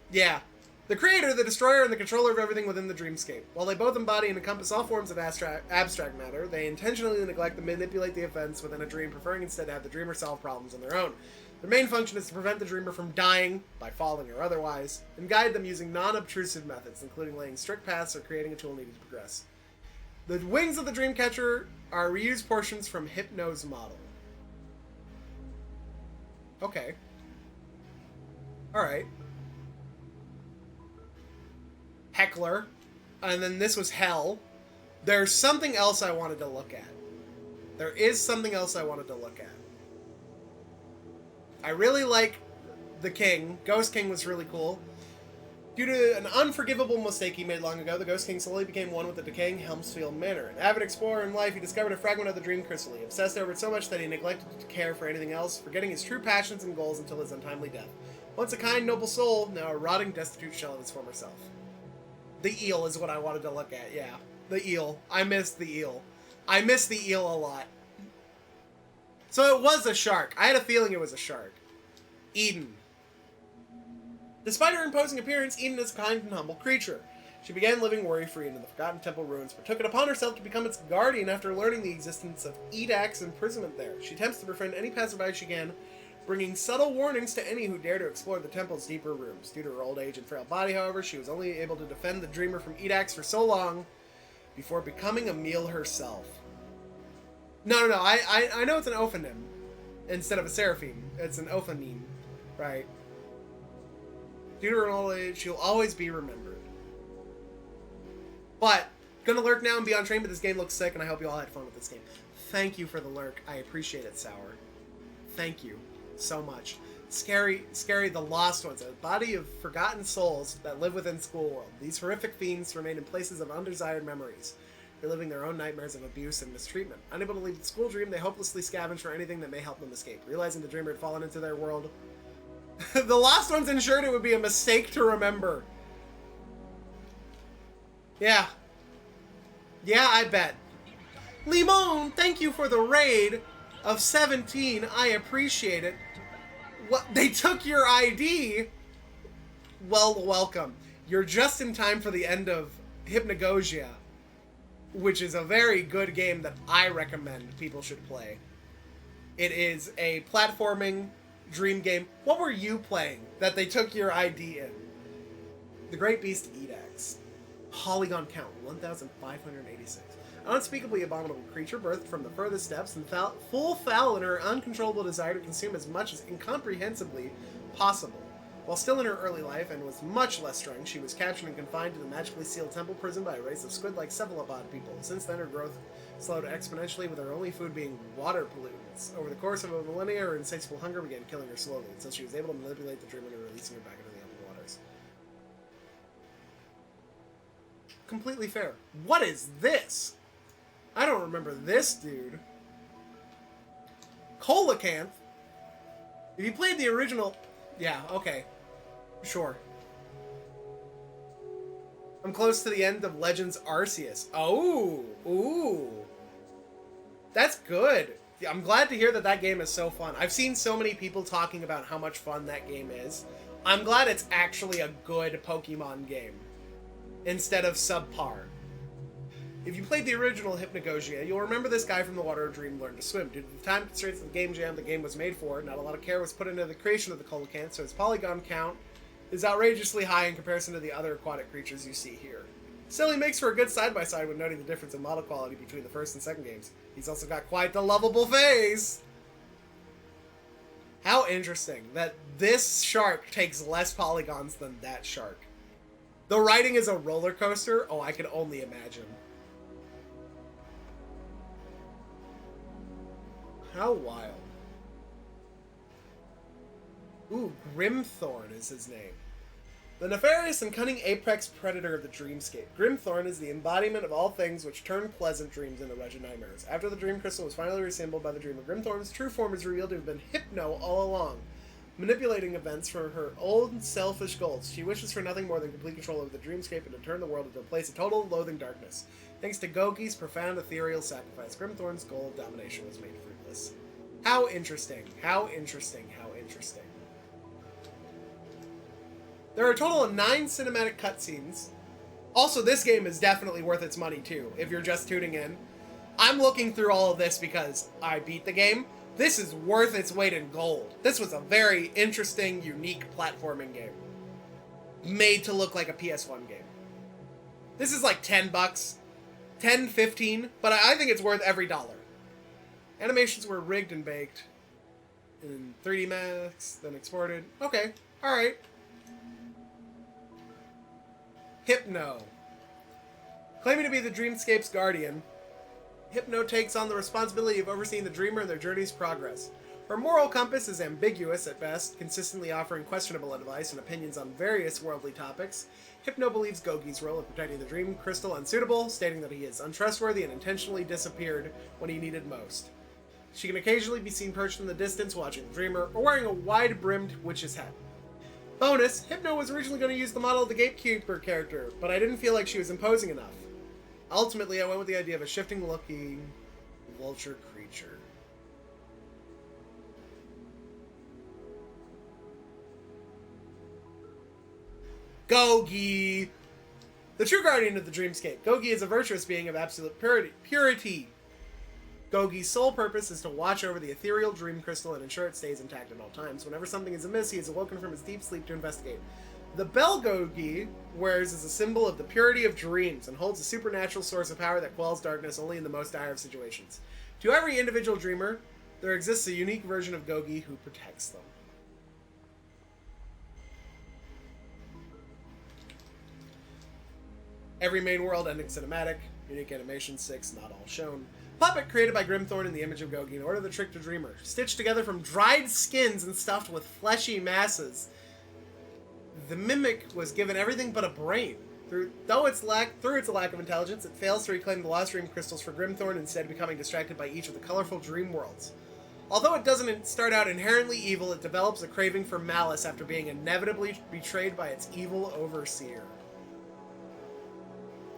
Yeah. The creator, the destroyer, and the controller of everything within the dreamscape. While they both embody and encompass all forms of abstract matter, they intentionally neglect to manipulate the events within a dream, preferring instead to have the dreamer solve problems on their own. Their main function is to prevent the dreamer from dying, by falling or otherwise, and guide them using non-obtrusive methods, including laying strict paths or creating a tool needed to progress. The wings of the Dreamcatcher are reused portions from Hypno's model. Okay. Alright. Heckler. And then this was Hell. There's something else I wanted to look at. There is something else I wanted to look at. I really like the King. Ghost King was really cool. Due to an unforgivable mistake he made long ago, the Ghost King slowly became one with the decaying Helmsfield Manor. An avid explorer in life, he discovered a fragment of the Dream Crystal. He obsessed over it so much that he neglected to care for anything else, forgetting his true passions and goals until his untimely death. Once a kind, noble soul, now a rotting, destitute shell of his former self. The eel is what I wanted to look at, yeah. The eel. I missed the eel. I missed the eel a lot. So it was a shark. I had a feeling it was a shark. Eden. Despite her imposing appearance, Eden is a kind and humble creature. She began living worry-free in the Forgotten Temple ruins, but took it upon herself to become its guardian after learning the existence of Edak's imprisonment there. She attempts to befriend any passerby she can, bringing subtle warnings to any who dare to explore the temple's deeper rooms. Due to her old age and frail body, however, she was only able to defend the dreamer from Edak's for so long before becoming a meal herself. No, I know it's an ophonym instead of a seraphim. It's an ophonym, right? Due to her old age, she'll always be remembered. But, gonna lurk now and be on train, but this game looks sick, and I hope you all had fun with this game. Thank you for the lurk. I appreciate it, Sour. Thank you so much. Scary, the lost ones, a body of forgotten souls that live within School World. These horrific fiends remain in places of undesired memories, reliving their own nightmares of abuse and mistreatment. Unable to leave the school dream, they hopelessly scavenge for anything that may help them escape. Realizing the dreamer had fallen into their world, the lost ones ensured it would be a mistake to remember. Yeah. Yeah, I bet. Limon, thank you for the raid of 17. I appreciate it. What? They took your ID? Well, welcome. You're just in time for the end of Hypnagogia, which is a very good game that I recommend people should play. It is a platforming dream game. What were you playing that they took your ID in? The Great Beast Edax. Polygon count, 1,586. An unspeakably abominable creature birthed from the furthest depths and full foul in her uncontrollable desire to consume as much as incomprehensibly possible. While still in her early life and with much less strength, she was captured and confined to the magically sealed temple prison by a race of squid-like cephalopod people. Since then, her growth slowed exponentially, with her only food being water pollutants. Over the course of a millennia, her insatiable hunger began killing her slowly, until she was able to manipulate the dreamer and releasing her back into the upper waters. Completely fair. What is this? I don't remember this dude. Coelacanth? If you played the original... Yeah, okay. Sure. I'm close to the end of Legends Arceus. Oh! Ooh! That's good. I'm glad to hear that that game is so fun. I've seen so many people talking about how much fun that game is. I'm glad it's actually a good Pokemon game, instead of subpar. If you played the original Hypnagogia, you'll remember this guy from the Water of Dream learned to swim. Due to the time constraints of the game jam the game was made for, not a lot of care was put into the creation of the Coelacanth, so its polygon count is outrageously high in comparison to the other aquatic creatures you see here. Still, he makes for a good side-by-side when noting the difference in model quality between the first and second games. He's also got quite the lovable face! How interesting that this shark takes less polygons than that shark. The writing is a roller coaster. Oh, I can only imagine. How wild. Ooh, Grimthorn is his name. The nefarious and cunning apex predator of the dreamscape. Grimthorn is the embodiment of all things which turn pleasant dreams into wretched nightmares. After the dream crystal was finally reassembled by the dreamer, Grimthorn's true form is revealed to have been Hypno all along, manipulating events for her old selfish goals. She wishes for nothing more than complete control over the dreamscape and to turn the world into a place of total loathing darkness. Thanks to Gogi's profound ethereal sacrifice, Grimthorn's goal of domination was made fruitless. How interesting. How interesting. How interesting. There are a total of 9 cinematic cutscenes. Also, this game is definitely worth its money too, if you're just tuning in. I'm looking through all of this because I beat the game. This is worth its weight in gold. This was a very interesting, unique platforming game, made to look like a PS1 game. This is like $10, 10, 15, but I think it's worth every dollar. Animations were rigged and baked in 3D Max, then exported. Okay, alright. Hypno. Claiming to be the Dreamscape's guardian, Hypno takes on the responsibility of overseeing the dreamer and their journey's progress. Her moral compass is ambiguous at best, consistently offering questionable advice and opinions on various worldly topics. Hypno believes Gogi's role in protecting the dream crystal unsuitable, stating that he is untrustworthy and intentionally disappeared when he needed most. She can occasionally be seen perched in the distance watching the dreamer, or wearing a wide-brimmed witch's hat. Bonus, Hypno was originally going to use the model of the Gatekeeper character, but I didn't feel like she was imposing enough. Ultimately, I went with the idea of a shifting-looking vulture creature. Gogi! The true guardian of the dreamscape. Gogi is a virtuous being of absolute purity. Gogi's sole purpose is to watch over the ethereal dream crystal and ensure it stays intact at all times. Whenever something is amiss, he is awoken from his deep sleep to investigate. The bell Gogi wears as a symbol of the purity of dreams and holds a supernatural source of power that quells darkness only in the most dire of situations. To every individual dreamer, there exists a unique version of Gogi who protects them. Every main world ending cinematic. Unique animation 6, not all shown. Puppet created by Grimthorn in the image of Gogi in order to trick the dreamer. Stitched together from dried skins and stuffed with fleshy masses. The mimic was given everything but a brain. Through its lack of intelligence, it fails to reclaim the lost dream crystals for Grimthorn, instead becoming distracted by each of the colorful dream worlds. Although it doesn't start out inherently evil, it develops a craving for malice after being inevitably betrayed by its evil overseer.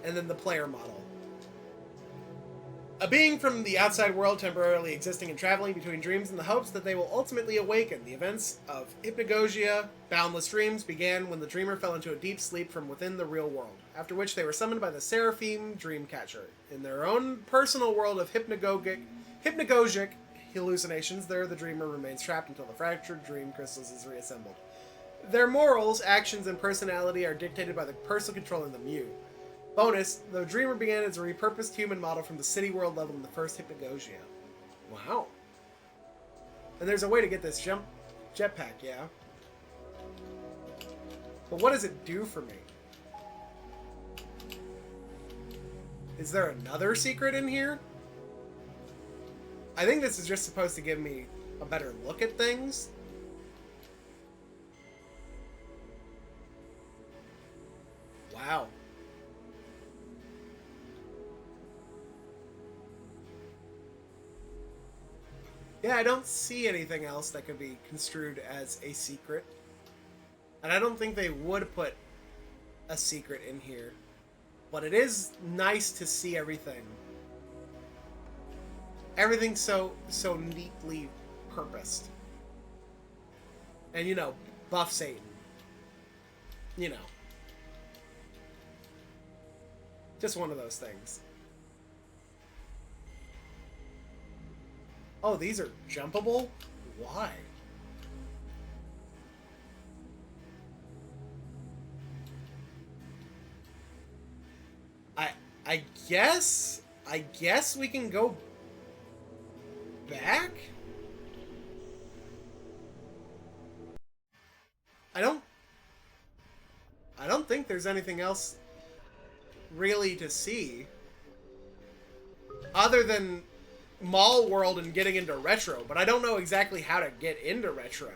And then the player model. A being from the outside world temporarily existing and traveling between dreams in the hopes that they will ultimately awaken. The events of Hypnagogia, Boundless Dreams, began when the dreamer fell into a deep sleep from within the real world, after which they were summoned by the Seraphim Dreamcatcher. In their own personal world of hypnagogic hallucinations, there the dreamer remains trapped until the fractured dream crystals is reassembled. Their morals, actions, and personality are dictated by the person controlling the Mew. Bonus, the dreamer began as a repurposed human model from the city world level in the first Hypnagogia. Wow. And there's a way to get this jetpack, yeah? But what does it do for me? Is there another secret in here? I think this is just supposed to give me a better look at things. Wow. Yeah, I don't see anything else that could be construed as a secret. And I don't think they would put a secret in here. But it is nice to see everything. Everything's so neatly purposed. And, you know, buff Satan. You know. Just one of those things. Oh, these are jumpable? Why? I guess we can go back? I don't think there's anything else really to see other than Mall World and getting into retro, but I don't know exactly how to get into retro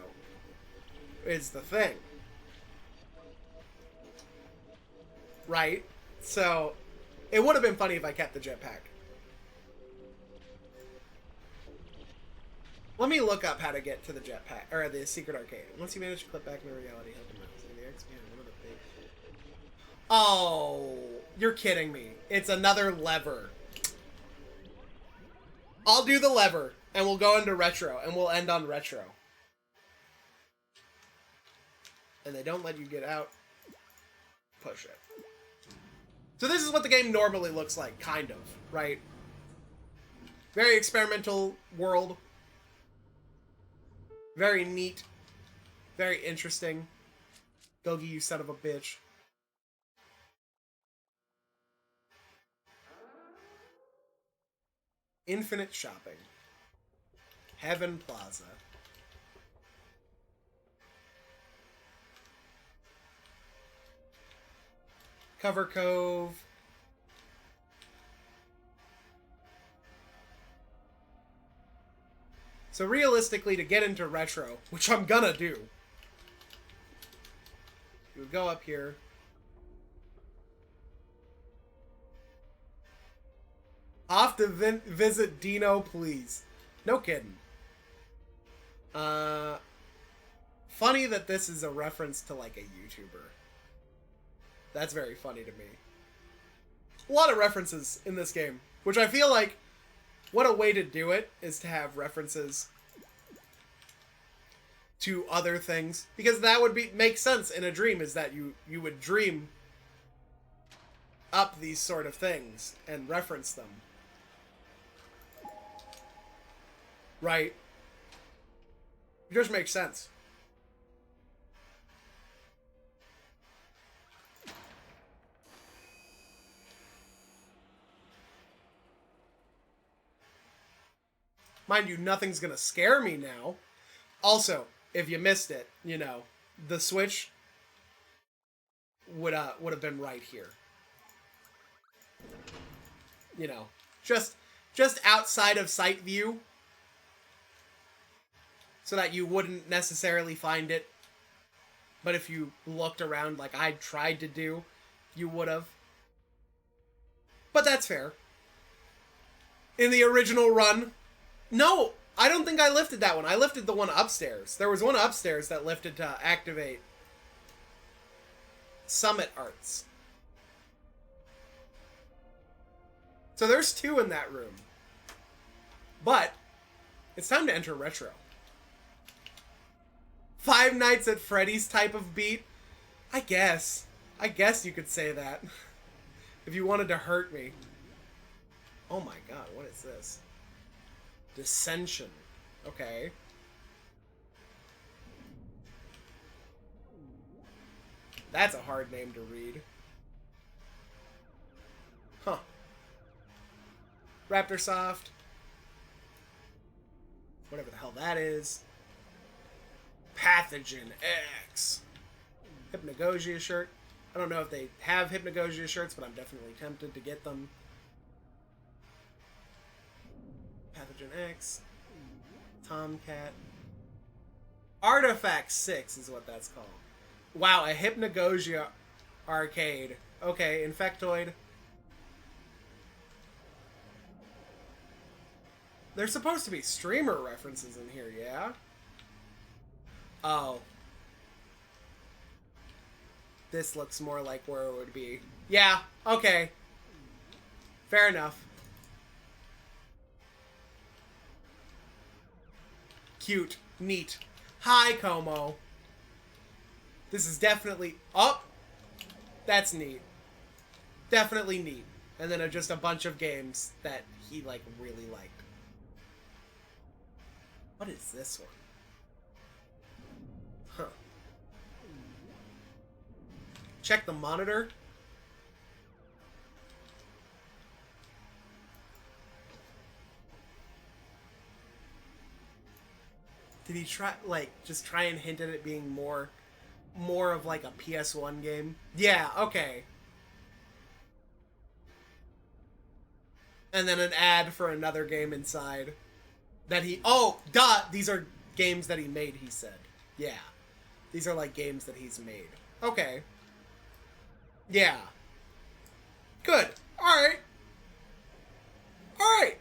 is the thing. Right? So it would have been funny if I kept the jetpack. Let me look up how to get to the jetpack, or the secret arcade. Once you manage to clip back into reality, help the mouse. The X behind one of the big... Oh, you're kidding me. It's another lever. I'll do the lever, and we'll go into retro, and we'll end on retro. And they don't let you get out. Push it. So this is what the game normally looks like, kind of, right? Very experimental world. Very neat. Very interesting. Gogi, you son of a bitch. Infinite shopping. Heaven Plaza. Cover Cove. So realistically, to get into retro, which I'm gonna do, you would go up here. Off to visit Dino, please. No kidding. Funny that this is a reference to like a YouTuber. That's very funny to me. A lot of references in this game, which I feel like what a way to do it is to have references to other things, because that would make sense in a dream, is that you would dream up these sort of things and reference them. Right? It just makes sense. Mind you, nothing's gonna scare me now. Also, if you missed it, you know, the switch would have been right here. You know, just outside of sight view, so that you wouldn't necessarily find it. But if you looked around like I tried to do, you would have. But that's fair. In the original run, no, I don't think I lifted that one. I lifted the one upstairs. There was one upstairs that lifted to activate Summit Arts. So there's 2 in that room. But it's time to enter retro. Five Nights at Freddy's type of beat? I guess you could say that. If you wanted to hurt me. Oh my god, what is this? Dissension. Okay. That's a hard name to read. Huh. Raptor Soft. Whatever the hell that is. Pathogen X. Hypnagogia shirt. I don't know if they have Hypnagogia shirts, but I'm definitely tempted to get them. Pathogen X. Tomcat. Artifact 6 is what that's called. Wow, a Hypnagogia arcade. Okay, Infectoid. There's supposed to be streamer references in here, yeah? Oh. This looks more like where it would be. Yeah, okay. Fair enough. Cute. Neat. Hi, Como. This is definitely... Oh! That's neat. Definitely neat. And then just a bunch of games that he, like, really liked. What is this one? Huh. Check the monitor. Did he try, like, just try and hint at it being more of, like, a PS1 game? Yeah, okay. And then an ad for another game inside. That he... Oh, duh! These are games that he made, he said. Yeah. These are, like, games that he's made. Okay. Yeah. Good. Alright. Alright.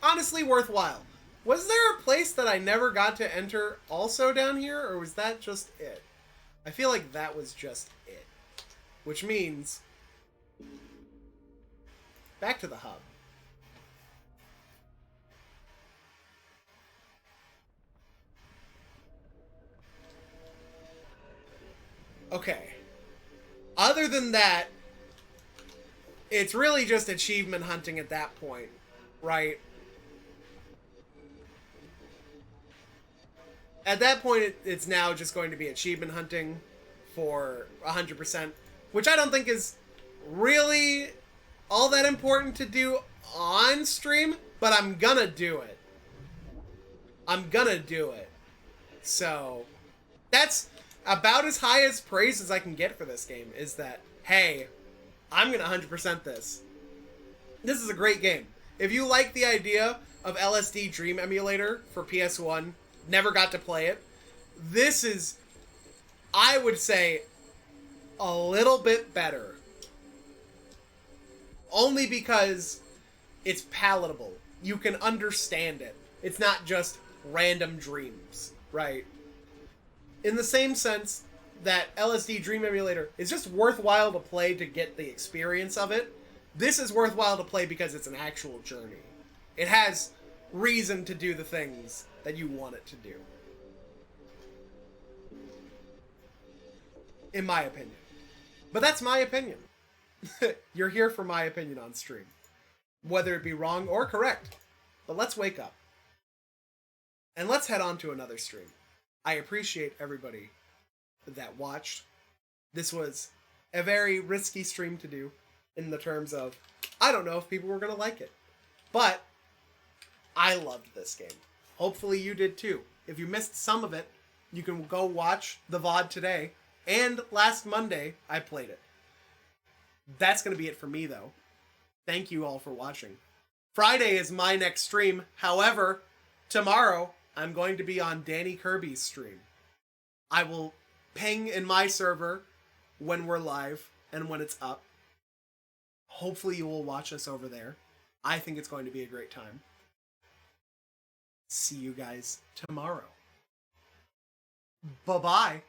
Honestly, worthwhile. Was there a place that I never got to enter also down here, or was that just it? I feel like that was just it. Which means... back to the hub. Okay. Other than that, it's really just achievement hunting at that point, right? At that point, it's now just going to be achievement hunting for 100%, which I don't think is really all that important to do on stream, but I'm gonna do it. I'm gonna do it. So, that's about as high as praise as I can get for this game, is that, hey, I'm gonna 100% this. This is a great game. If you like the idea of LSD Dream Emulator for PS1, never got to play it, this is, I would say, a little bit better. Only because it's palatable. You can understand it. It's not just random dreams, right? In the same sense that LSD Dream Emulator is just worthwhile to play to get the experience of it. This is worthwhile to play because it's an actual journey. It has reason to do the things that you want it to do. In my opinion. But that's my opinion. You're here for my opinion on stream. Whether it be wrong or correct. But let's wake up. And let's head on to another stream. I appreciate everybody that watched. This was a very risky stream to do in the terms of, I don't know if people were going to like it. But I loved this game. Hopefully you did too. If you missed some of it, you can go watch the VOD today. And last Monday, I played it. That's going to be it for me, though. Thank you all for watching. Friday is my next stream. However, tomorrow, I'm going to be on Danny Kirby's stream. I will ping in my server when we're live and when it's up. Hopefully you will watch us over there. I think it's going to be a great time. See you guys tomorrow. Bye-bye.